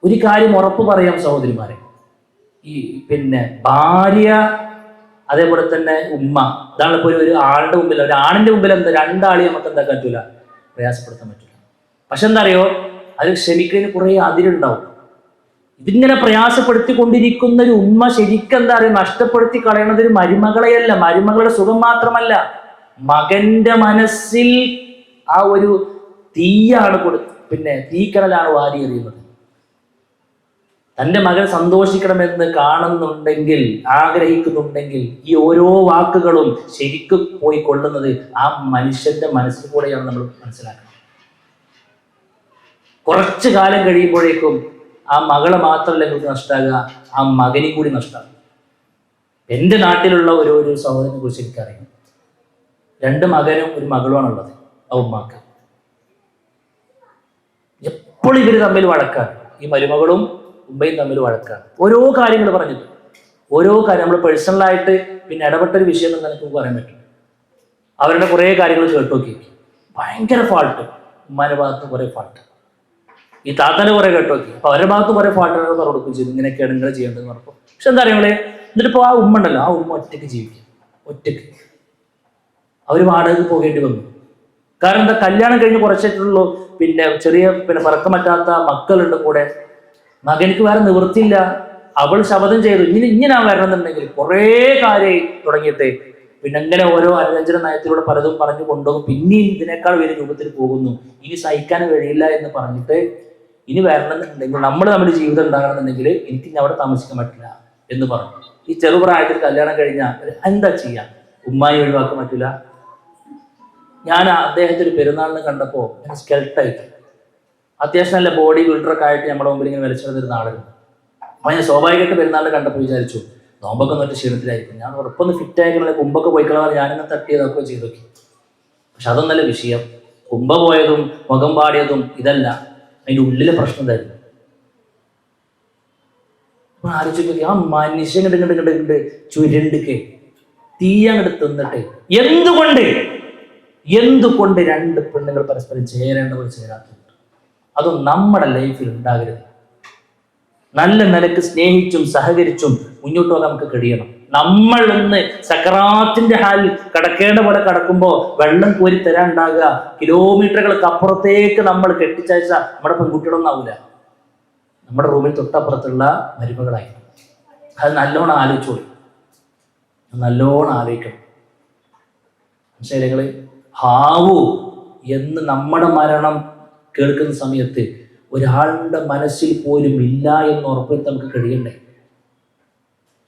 ഒരു കാര്യം ഉറപ്പ് പറയാം സഹോദരിമാരെ, ഈ പിന്നെ ഭാര്യ അതേപോലെ തന്നെ ഉമ്മ, അതാണ് ഇപ്പോൾ ഒരു ആളുടെ മുമ്പിൽ, ഒരു ആണിന്റെ മുമ്പിൽ എന്താ രണ്ടാളെയും നമുക്ക് എന്താക്കാൻ പറ്റൂല, പ്രയാസപ്പെടുത്താൻ പറ്റില്ല. പക്ഷെ എന്താ അറിയോ, അത് ക്ഷമിക്കുന്നതിന് കുറെ അതിരുണ്ടാവും. ഇതിങ്ങനെ പ്രയാസപ്പെടുത്തിക്കൊണ്ടിരിക്കുന്ന ഒരു ഉമ്മ ശരിക്കും എന്താ പറയുക, നഷ്ടപ്പെടുത്തി കളയണത് ഒരു മരുമകളെയല്ല, മരുമകളുടെ സുഖം മാത്രമല്ല, മകന്റെ മനസ്സിൽ ആ ഒരു തീയാണ് പിന്നെ തീക്കണലാണ് വാരിയെറിയുന്നത്. തൻ്റെ മകൻ സന്തോഷിക്കണമെന്ന് കാണുന്നുണ്ടെങ്കിൽ, ആഗ്രഹിക്കുന്നുണ്ടെങ്കിൽ ഈ ഓരോ വാക്കുകളും ശരിക്കും പോയി കൊള്ളുന്നത് ആ മനുഷ്യന്റെ മനസ്സിൽ കൂടെയാണ് നമ്മൾ മനസ്സിലാക്കുന്നത്. കുറച്ചു കാലം കഴിയുമ്പോഴേക്കും ആ മകളെ മാത്രമല്ല നിങ്ങൾക്ക് നഷ്ടമാകുക, ആ മകനെ കൂടി നഷ്ടമാകും. എൻ്റെ നാട്ടിലുള്ള ഒരു സഹോദരനെ കുറിച്ച് എനിക്കറിയാം. 2 മകനും 1 മകളുമാണുള്ളത് ആ ഉമ്മാക്ക്. എപ്പോഴും ഇവർ തമ്മിൽ വഴക്കാണ്, ഈ മരുമകളും ഉമ്മയും തമ്മിൽ വഴക്കാണ്. ഓരോ കാര്യങ്ങൾ പറഞ്ഞിട്ട്, ഓരോ കാര്യം നമ്മൾ പേഴ്സണലായിട്ട് പിന്നെ ഇടപെട്ടൊരു വിഷയം എന്ന് എനിക്ക് പറയാൻ പറ്റും. അവരുടെ കുറേ കാര്യങ്ങൾ കേട്ടു നോക്കി, ഭയങ്കര ഫാൾട്ട്, ഉമ്മാന്റെ ഭാഗത്ത് കുറേ ഫാൾട്ട്, ഈ താത്താന്റെ കുറെ കേട്ടു നോക്കി. അപ്പൊ അവരുടെ ഭാഗത്ത് കുറെ ഫാൾട്ടുകൾ പറഞ്ഞു കൊടുക്കുകയും ചെയ്തു, ഇങ്ങനെയൊക്കെയാണ് നിങ്ങൾ ചെയ്യേണ്ടതെന്ന് പറഞ്ഞു. പക്ഷെ എന്താ അറിയാം, എന്നിട്ടിപ്പോ ആ ഉമ്മ ഉണ്ടല്ലോ, ആ ഉമ്മ ഒറ്റയ്ക്ക് ജീവിക്കും, ഒറ്റയ്ക്ക്. അവർ വാടകയ്ക്ക് പോകേണ്ടി വന്നു. കാരണം എന്താ, കല്യാണം കഴിഞ്ഞ് കുറച്ചിട്ടുള്ളൂ, പിന്നെ ചെറിയ പറക്കം പറ്റാത്ത മക്കളുണ്ട് കൂടെ. മകനിക്ക് വേറെ നിവൃത്തിയില്ല. അവൾ ശപഥം ചെയ്തു, ഇങ്ങനെ വരണമെന്നുണ്ടെങ്കിൽ കുറേ കാര്യമായി തുടങ്ങിയിട്ട് പിന്നെ ഇങ്ങനെ ഓരോ അനുരഞ്ജന നയത്തിലൂടെ പലതും പറഞ്ഞു കൊണ്ടുപോകും. പിന്നെയും ഇതിനേക്കാൾ വലിയ രൂപത്തിൽ പോകുന്നു. ഇനി സഹിക്കാൻ കഴിയില്ല എന്ന് പറഞ്ഞിട്ട് ഇനി വരണമെന്നുണ്ടെങ്കിൽ നമ്മുടെ ജീവിതം ഉണ്ടാകണമെന്നുണ്ടെങ്കിൽ എനിക്ക് ഇനി അവിടെ താമസിക്കാൻ പറ്റില്ല എന്ന് പറഞ്ഞു. ഈ ചെറുപ്രായത്തിൽ കല്യാണം കഴിഞ്ഞാൽ എന്താ ചെയ്യാ, ഉമ്മായി ഒഴിവാക്കാൻ പറ്റില്ല. ഞാൻ അദ്ദേഹത്തെ ഒരു പെരുന്നാളിന് കണ്ടപ്പോൾ ഞാൻ സ്കെൽട്ടായിട്ട്, അത്യാവശ്യം നല്ല ബോഡി ബിൽഡറൊക്കെ ആയിട്ട് നമ്മുടെ മുമ്പിൽ ഇങ്ങനെ വലിച്ചിരുന്നൊരു നാളുണ്ട്. അപ്പോൾ ഞാൻ സ്വാഭാവികമായിട്ട് പെരുന്നാളിന് കണ്ടപ്പോൾ വിചാരിച്ചു, നോമ്പൊക്കെ നോട്ട് ക്ഷീണത്തിലായിരിക്കും, ഞാൻ ഉറപ്പൊന്ന് ഫിറ്റ് ആയിക്കണേ, കുമ്പൊക്കെ പോയിക്കളാൻ ഞാനിങ്ങനെ തട്ടിയതൊക്കെ ചെയ്തു നോക്കി. പക്ഷെ അതൊന്നല്ല വിഷയം. കുമ്പ പോയതും മുഖം പാടിയതും ഇതല്ല, അതിൻ്റെ ഉള്ളിലെ പ്രശ്നം ഇതായിരുന്നു. അപ്പൊ ആലോചിച്ചു, ആ മനുഷ്യൻ ഇങ്ങോട്ട് ചുരുണ്ടൊക്കെ തീയങ്ങോട്ട് തിന്നിട്ട് എന്തുകൊണ്ട് 2 പെണ്ണുങ്ങൾ പരസ്പരം ചേരേണ്ടവർ ചേരാത്തത്? അതും നമ്മുടെ ലൈഫിൽ ഉണ്ടാകരുത്. നല്ല നിലക്ക് സ്നേഹിച്ചും സഹകരിച്ചും മുന്നോട്ട് പോകാൻ നമുക്ക് കഴിയണം. നമ്മൾ ഒന്ന് സക്കറാത്തിന്റെ ഹാലിൽ കടക്കേണ്ട പോലെ കടക്കുമ്പോൾ വെള്ളം കോരി തരാനുണ്ടാകുക, കിലോമീറ്ററുകൾക്ക് അപ്പുറത്തേക്ക് നമ്മൾ കെട്ടിച്ചയച്ച നമ്മുടെ പെൺകുട്ടികളൊന്നും ആവില്ല, നമ്മുടെ റൂമിൽ തൊട്ടപ്പുറത്തുള്ള മരുമകളായിരിക്കും. അത് നല്ലോണം ആലോചിച്ചോളൂ, നല്ലോണം ആലോചിക്കണം. മനസ്സിലായി? ഹാവു എന്ന് നമ്മുടെ മരണം കേൾക്കുന്ന സമയത്ത് ഒരാളുടെ മനസ്സിൽ പോലും ഇല്ല എന്ന് ഉറപ്പുവരുത്താൻ നമുക്ക് കഴിയണ്ടേ?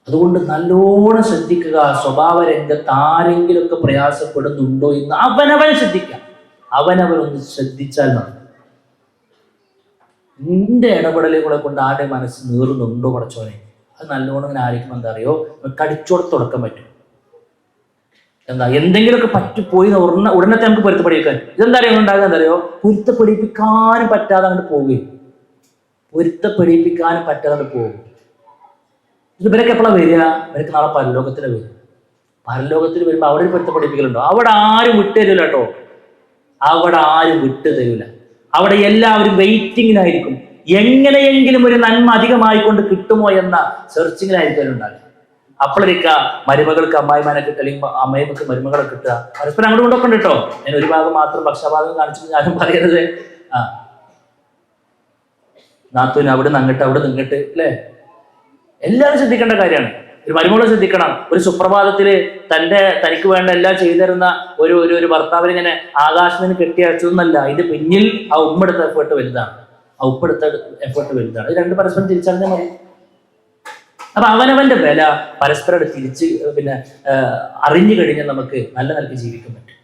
അതുകൊണ്ട് നല്ലോണം ശ്രദ്ധിക്കുക. സ്വഭാവ രംഗത്ത് ആരെങ്കിലുമൊക്കെ പ്രയാസപ്പെടുന്നുണ്ടോ എന്ന് അവനവൻ ശ്രദ്ധിക്കാം. അവനവനൊന്ന് ശ്രദ്ധിച്ചാൽ മതി. നിന്റെ ഇടപെടലുകളെ കൊണ്ട് ആരുടെ മനസ്സ് നീറുന്നുണ്ടോ പടച്ചോനെ, അത് നല്ലോണം ഇങ്ങനെ ആയിരിക്കും. എന്താ അറിയോ, കടിച്ചോടത്ത് തുടക്കാൻ പറ്റും. എന്താ എന്തെങ്കിലുമൊക്കെ പറ്റിപ്പോയി ഉടനത്തെ നമുക്ക് പൊരുത്തപ്പെടിക്കാൻ ഇതെന്താ അറിയാൻ ഉണ്ടാകുക, എന്താ അറിയോ, പൊരുത്തപ്പെടിപ്പിക്കാനും പറ്റാതെ അങ്ങോട്ട് പോവുകയും പൊരുത്തപ്പെടിപ്പിക്കാനും പറ്റാതെ പോകും. ഇവരൊക്കെ എപ്പോഴാണ് വരിക? ഇവരൊക്കെ നാളെ പരലോകത്തിൽ വരും. പരലോകത്തിൽ വരുമ്പോൾ അവിടെ ഒരു പൊരുത്തപ്പെടിപ്പിക്കലുണ്ടോ? അവിടെ ആരും വിട്ടു തരില്ല കേട്ടോ, അവിടെ ആരും വിട്ടു തരില്ല. അവിടെ എല്ലാവരും വെയിറ്റിങ്ങിനായിരിക്കും, എങ്ങനെയെങ്കിലും ഒരു നന്മ അധികമായിക്കൊണ്ട് കിട്ടുമോ എന്ന സെർച്ചിങ്ങിനായിരിക്കും ഉണ്ടാകുക. അപ്പോഴേക്ക മരുമകൾക്ക് അമ്മായിമാനെ കിട്ടുക, അല്ലെങ്കിൽ അമ്മായിമക്ക് മരുമകളെ കിട്ടുക. പരസ്പരം അങ്ങോട്ട് കൊണ്ടൊക്കെ ഉണ്ട് കേട്ടോ. ഞാൻ ഒരു ഭാഗം മാത്രം പക്ഷപാതം കാണിച്ചിട്ട് ഞാനും പറയരുത്. നാത്തൂന് അവിടെ നിന്ന് അങ്ങോട്ട്, അവിടെ നിന്നിട്ട് അല്ലേ, എല്ലാവരും ശ്രദ്ധിക്കേണ്ട കാര്യമാണ്. ഒരു മരുമകളെ ശ്രദ്ധിക്കണം. ഒരു സുപ്രഭാതത്തില് തനിക്ക് വേണ്ട എല്ലാം ചെയ്തു തരുന്ന ഒരു ഭർത്താവിനെ ഇങ്ങനെ ആകാശത്തിന് കെട്ടിയച്ചതൊന്നല്ല. ഇതിന്റെ പിന്നിൽ ആ ഉമ്മെടുത്ത എഫേർട്ട് വലുതാണ്, ആ ഉപ്പെടുത്ത എഫേർട്ട് വലുതാണ്. ഇത് 2 പരസ്പരം തിരിച്ചറിഞ്ഞാൽ മതി. അപ്പൊ അവനവന്റെ വില പരസ്പരം തിരിച്ച് അറിഞ്ഞു കഴിഞ്ഞാൽ നമുക്ക് നല്ല നിലയ്ക്ക് ജീവിക്കാൻ പറ്റും.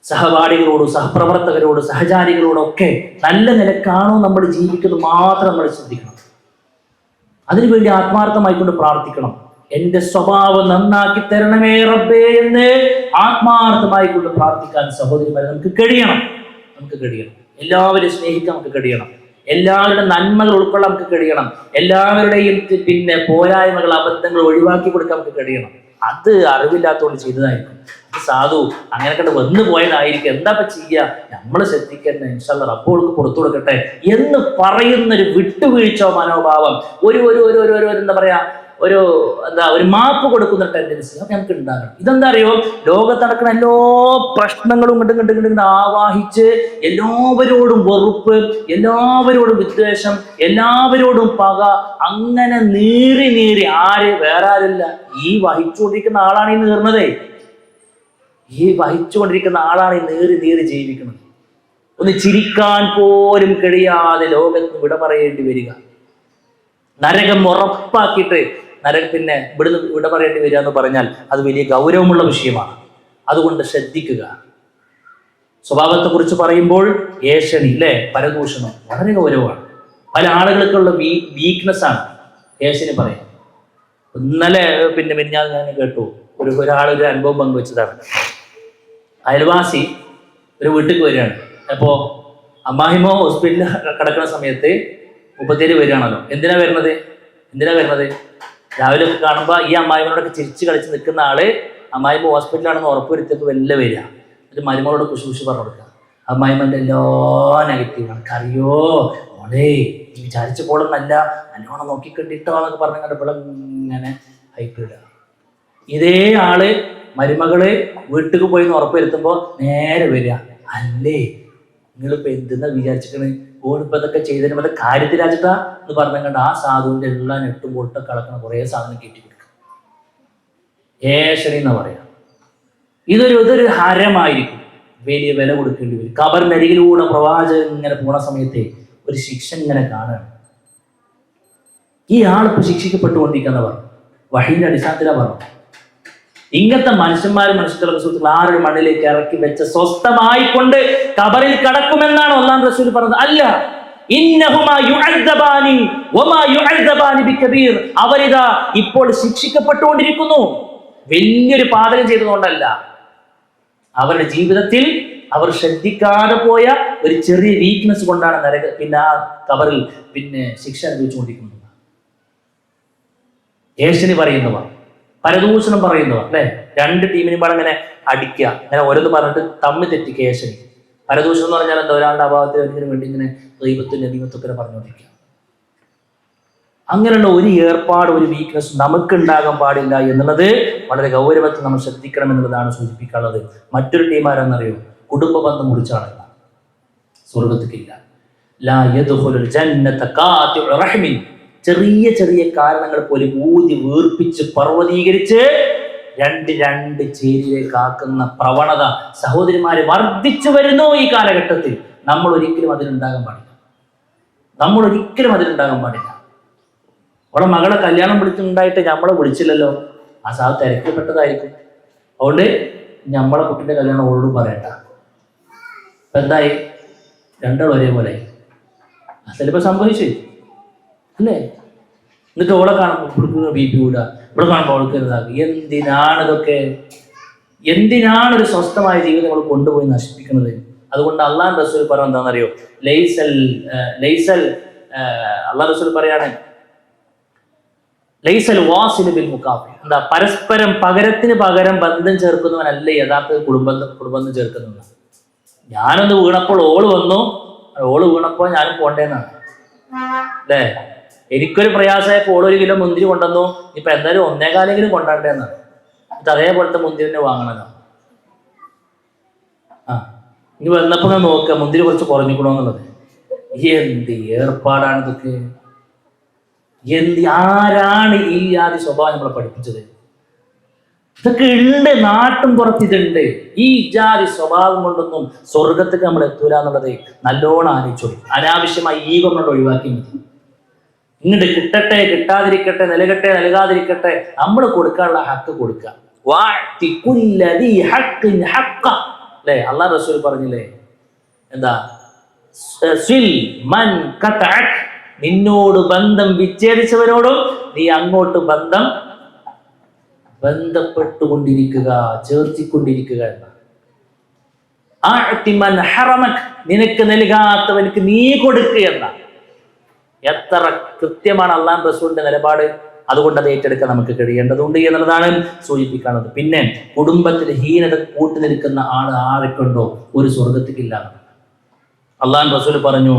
സഹപാഠികളോടും സഹപ്രവർത്തകരോടും സഹചാരികളോടും ഒക്കെ നല്ല നിലക്കാണോ നമ്മൾ ജീവിക്കുന്നത് മാത്രം നമ്മൾ ശ്രദ്ധിക്കണം. അതിനുവേണ്ടി ആത്മാർത്ഥമായിക്കൊണ്ട് പ്രാർത്ഥിക്കണം. എന്റെ സ്വഭാവം നന്നാക്കി തരണമേ റബ്ബേ എന്ന് ആത്മാർത്ഥമായി കൊണ്ട് പ്രാർത്ഥിക്കാൻ സഹോദരിമാരെ നമുക്ക് കഴിയണം. എല്ലാവരെയും സ്നേഹിക്കാൻ നമുക്ക് കഴിയണം. എല്ലാവരുടെ നന്മകൾ ഉൾക്കൊള്ളാൻ നമുക്ക് കഴിയണം. എല്ലാവരുടെയും പോരായ്മകൾ, അബദ്ധങ്ങൾ ഒഴിവാക്കി കൊടുക്കാൻ നമുക്ക് കഴിയണം. അത് അറിവില്ലാത്തതുകൊണ്ട് ചെയ്തതായിരിക്കും. സാധു അങ്ങനെ കണ്ട് വന്നു പോയതായിരിക്കും. എന്താ ചെയ്യുക? നമ്മൾ ശ്രദ്ധിക്കട്ടെ, ഇൻഷാല്ലാ റബ്ബോൾക്ക് പുറത്തു കൊടുക്കട്ടെ എന്ന് പറയുന്നൊരു വിട്ടുവീഴ്ച മനോഭാവം, ഒരു എന്താ പറയാ, ഒരു മാപ്പ് കൊടുക്കുന്ന ടെൻഡൻസി ഒക്കെ നമുക്ക് ഉണ്ടാകണം. ഇതെന്താ അറിയോ? ലോകത്ത് നടക്കുന്ന എല്ലാ പ്രശ്നങ്ങളും കണ്ട് ആവാഹിച്ച് എല്ലാവരോടും വെറുപ്പ്, എല്ലാവരോടും വിദ്വേഷം, എല്ലാവരോടും പക, അങ്ങനെ നീറി ആര് വേറെ ആരില്ല, ഈ വഹിച്ചുകൊണ്ടിരിക്കുന്ന ആളാണ് ഈ നീർന്നതേ. ഈ വഹിച്ചുകൊണ്ടിരിക്കുന്ന ആളാണ് ഈ നീറി ജീവിക്കുന്നത്. ഒന്ന് ചിരിക്കാൻ പോലും കഴിയാതെ ലോകത്ത് വിട പറയേണ്ടി വരിക, നരകം ഉറപ്പാക്കിയിട്ട് ഇവിടുന്ന് വിട പറയേണ്ടി വരിക എന്ന് പറഞ്ഞാൽ അത് വലിയ ഗൗരവമുള്ള വിഷയമാണ്. അതുകൊണ്ട് ശ്രദ്ധിക്കുക. സ്വഭാവത്തെക്കുറിച്ച് പറയുമ്പോൾ ഏഷണി, പരദൂഷണം വളരെ ഗൗരവമാണ്. പല ആളുകൾക്കുള്ള വീക്ക്നെസ് ആണ് ഏഷണി പറയാം. ഇന്നലെ മിനിഞ്ഞാന്ന് ഞാൻ കേട്ടു, ഒരാളൊരു അനുഭവം പങ്കുവെച്ചതാണ്. അയൽവാസി ഒരു വീട്ടിലേക്ക് വരികയാണ്. അപ്പോൾ അമ്മായിമ്മ ഹോസ്പിറ്റലിൽ കിടക്കുന്ന സമയത്ത് 37 വരികയാണല്ലോ. എന്തിനാ വരുന്നത്? രാവിലെ കാണുമ്പോൾ ഈ അമ്മായിമ്മനോടൊക്കെ ചിരിച്ച് കളിച്ച് നിൽക്കുന്ന ആള് അമ്മായിമ്മ ഹോസ്പിറ്റലാണെന്ന് ഉറപ്പുവരുത്തിയപ്പോൾ വല്ല വരിക. എന്നിട്ട് മരുമകളോട് കുശുകുശു പറഞ്ഞു കൊടുക്കുക. അമ്മായിമ്മൻ്റെ എല്ലാ നെഗറ്റീവാണ്. അറിയോ മോളെ, ഈ വിചാരിച്ച പോലും നല്ലോണം നോക്കിക്കണ്ടിട്ടോ എന്നൊക്കെ പറഞ്ഞു കണ്ടപ്പോൾ ഇങ്ങനെ ഹൈപ്പിടുക. ഇതേ ആള് മരുമകള് വീട്ടിൽ പോയി എന്ന് ഉറപ്പുവരുത്തുമ്പോൾ നേരെ വരിക. അല്ലേ, നിങ്ങളിപ്പോൾ എന്തെന്നാ വിചാരിച്ചിട്ട് ഓളിപ്പോൾ ഇതൊക്കെ ചെയ്തതിന് മറ്റേ കാര്യത്തിലാച്ചിട്ടാ എന്ന് പറഞ്ഞു കണ്ട് ആ സാധുവിൻ്റെ എല്ലാ നെട്ടും പൊട്ടൊക്കെ കളക്കണ കുറേ സാധനം കയറ്റി കൊടുക്കുക. ഏഷണി എന്നാ പറയാ. ഇതൊരു ഹരമായിരിക്കും, വലിയ വില കൊടുക്കേണ്ടി വരും. ഖബറിനരികിലൂടെ പ്രവാചകൻ ഇങ്ങനെ പോണ സമയത്തെ ഒരു ശിക്ഷ ഇങ്ങനെ കാണുകയാണ്. ഈ ആളിപ്പോൾ ശിക്ഷിക്കപ്പെട്ടുകൊണ്ടിരിക്കുന്ന പറഞ്ഞു, വഹീന്റെ അടിസ്ഥാനത്തിലാ പറഞ്ഞു. ഇങ്ങനത്തെ മനുഷ്യന്മാരുടെ സുഹൃത്തുക്കൾ ആറൊരു മണ്ണിലേക്ക് ഇറക്കി വെച്ച സ്വസ്ഥമായിക്കൊണ്ട് ഖബറിൽ കടക്കുമെന്നാണ് അല്ലാഹു റസൂൽ പറഞ്ഞത്. അല്ല, ഇന്നഹുമാ യുഅദ്ദബാനി വമാ യുഅദ്ദബാനി ബികബീർ. അവരിതാ ഇപ്പോൾ ശിക്ഷിക്കപ്പെട്ടുകൊണ്ടിരിക്കുന്നു. വലിയൊരു പാതകം ചെയ്തുകൊണ്ടല്ല, അവരുടെ ജീവിതത്തിൽ അവർ ശ്രദ്ധിക്കാതെ പോയ ഒരു ചെറിയ വീക്ക്നെസ് കൊണ്ടാണ് ആ ഖബറിൽ ശിക്ഷ അനുഭവിച്ചുകൊണ്ടിരിക്കുന്നത്. ഏഷണി പറയുന്നവർ, പരദൂഷണം പറയുന്നവർ, രണ്ട് ടീമിനും പാടെ അങ്ങനെ അടിക്കുക, അങ്ങനെ ഓരോന്ന് പറഞ്ഞിട്ട് തമ്മിൽ തെറ്റിക്കുക. ഏഷണി, പരദൂഷണം എന്ന് പറഞ്ഞാൽ എന്താ? ഒരാളുടെ അഭാവത്തിന് വേണ്ടി ഇങ്ങനെ ദൈവത്തും നബിമത്തൊക്കെ പറഞ്ഞുകൊണ്ടിരിക്കുക. അങ്ങനെയുള്ള ഒരു ഏർപ്പാട്, ഒരു വീക്ക്നെസ് നമുക്ക് ഉണ്ടാകാൻ പാടില്ല എന്നുള്ളത് വളരെ ഗൗരവത്തിൽ നമ്മൾ ശ്രദ്ധിക്കണം എന്നുള്ളതാണ് സൂചിപ്പിക്കാനുള്ളത്. മറ്റൊരു ടീമാരെന്നറിയോ? കുടുംബ ബന്ധം മുറിച്ചാണ് സ്വർഗത്തിക്കില്ല. ലാ യദ്ഖുലുൽ ജന്നത ഖാതിഉ റഹ്മിൻ. ചെറിയ കാരണങ്ങൾ പോലും ഊതി വീർപ്പിച്ച് പർവ്വതീകരിച്ച് രണ്ട് ചേരിയിലേക്ക് ആക്കുന്ന പ്രവണത സഹോദരിമാരെ വർദ്ധിച്ചു വരുന്നു ഈ കാലഘട്ടത്തിൽ. നമ്മൾ ഒരിക്കലും അതിലുണ്ടാകാൻ പാടില്ല. അവളെ മകളെ കല്യാണം വിളിച്ചുണ്ടായിട്ട് നമ്മളെ വിളിച്ചില്ലല്ലോ, ആ സാഹ തിരക്കപ്പെട്ടതായിരിക്കും. അതുകൊണ്ട് നമ്മളെ കുട്ടിൻ്റെ കല്യാണം ഓളോടും പറയണ്ട. ഇപ്പം എന്തായി? രണ്ടാളും ഒരേപോലെ ചിലപ്പോൾ സംഭവിച്ചു അല്ലേ? എന്നിട്ട് ഓളെ കാണുമ്പോൾ ബി പി കൂടുക, ഇവിടെ കാണുമ്പോൾ അവൾക്ക് ഇതാക്കുക. എന്തിനാണ് ഒരു സ്വസ്ഥമായ ജീവിതം നമ്മൾ കൊണ്ടുപോയി നശിപ്പിക്കുന്നത്? അതുകൊണ്ട് അള്ളാഹു റസൂൽ പറഞ്ഞ എന്താണെന്നറിയോ? അള്ളാഹു റസൂൽ പറയാണ്, ലൈസൽ വാസിലു ബിൽ മുകാഫി. എന്താ? പരസ്പരം പകരത്തിന് പകരം ബന്ധം ചേർക്കുന്നവനല്ല യഥാർത്ഥ കുടുംബം ചേർക്കുന്നവൻ. ഞാനൊന്ന് വീണപ്പോൾ ഓള് വന്നു, ഓള് വീണപ്പോൾ ഞാനും പോണ്ടേന്നാണ് അല്ലേ? എനിക്കൊരു പ്രയാസമായപ്പോൾ ഓളൊരു കിലോ മുന്തിരി കൊണ്ടുവന്നു, ഇപ്പൊ എന്തായാലും 1.25 കൊണ്ടാണ്ടേന്നാണ്. എന്നിട്ട് അതേപോലത്തെ മുന്തിരി തന്നെ വാങ്ങണല്ലോ. ഇനി വന്നപ്പോൾ ഞാൻ നോക്കുക മുന്തിരി കുറച്ച് കുറഞ്ഞിക്കണോന്നുള്ളത്. എന്ത് ഏർപ്പാടാണ് ഇതൊക്കെ! ആരാണ് ഈ ആദ്യ സ്വഭാവം നമ്മളെ പഠിപ്പിച്ചത്? ഇതൊക്കെ ഉണ്ട്, നാട്ടും പുറത്തിതുണ്ട്. ഈ ജാതി സ്വഭാവം കൊണ്ടൊന്നും സ്വർഗത്തേക്ക് നമ്മൾ എത്തൂല എന്നുള്ളത് നല്ലോണം ആലോചിച്ചോളൂ. അനാവശ്യമായി ഈഗോ നമ്മൾ ഒഴിവാക്കി മതി. ഇങ്ങോട്ട് കിട്ടട്ടെ കിട്ടാതിരിക്കട്ടെ, നൽകാതിരിക്കട്ടെ, നമ്മൾ കൊടുക്കാനുള്ള ഹക്ക് കൊടുക്കുക. അല്ലേ? അല്ലാഹു റസൂൽ പറഞ്ഞില്ലേ, എന്താ? നിന്നോട് ബന്ധം വിച്ഛേദിച്ചവനോടും നീ അങ്ങോട്ട് ബന്ധം ബന്ധപ്പെട്ടുകൊണ്ടിരിക്കുക, ചേർത്തിക്കൊണ്ടിരിക്കുക എന്ന. നിനക്ക് നൽകാത്തവനക്ക് നീ കൊടുക്കുക എന്ന. എത്ര കൃത്യമാണ് അള്ളാഹു റസൂലിന്റെ നിലപാട്. അതുകൊണ്ട് അത് ഏറ്റെടുക്കാൻ നമുക്ക് കഴിയേണ്ടതുണ്ട് എന്നുള്ളതാണ് സൂചിപ്പിക്കുന്നത്. പിന്നെ കുടുംബത്തിൽ ഹീനത കൂട്ടി നിൽക്കുന്ന ആരൊക്കെയുണ്ടോ ഒരു സ്വർഗത്തിക്കില്ല. അള്ളാഹു റസൂൽ പറഞ്ഞു,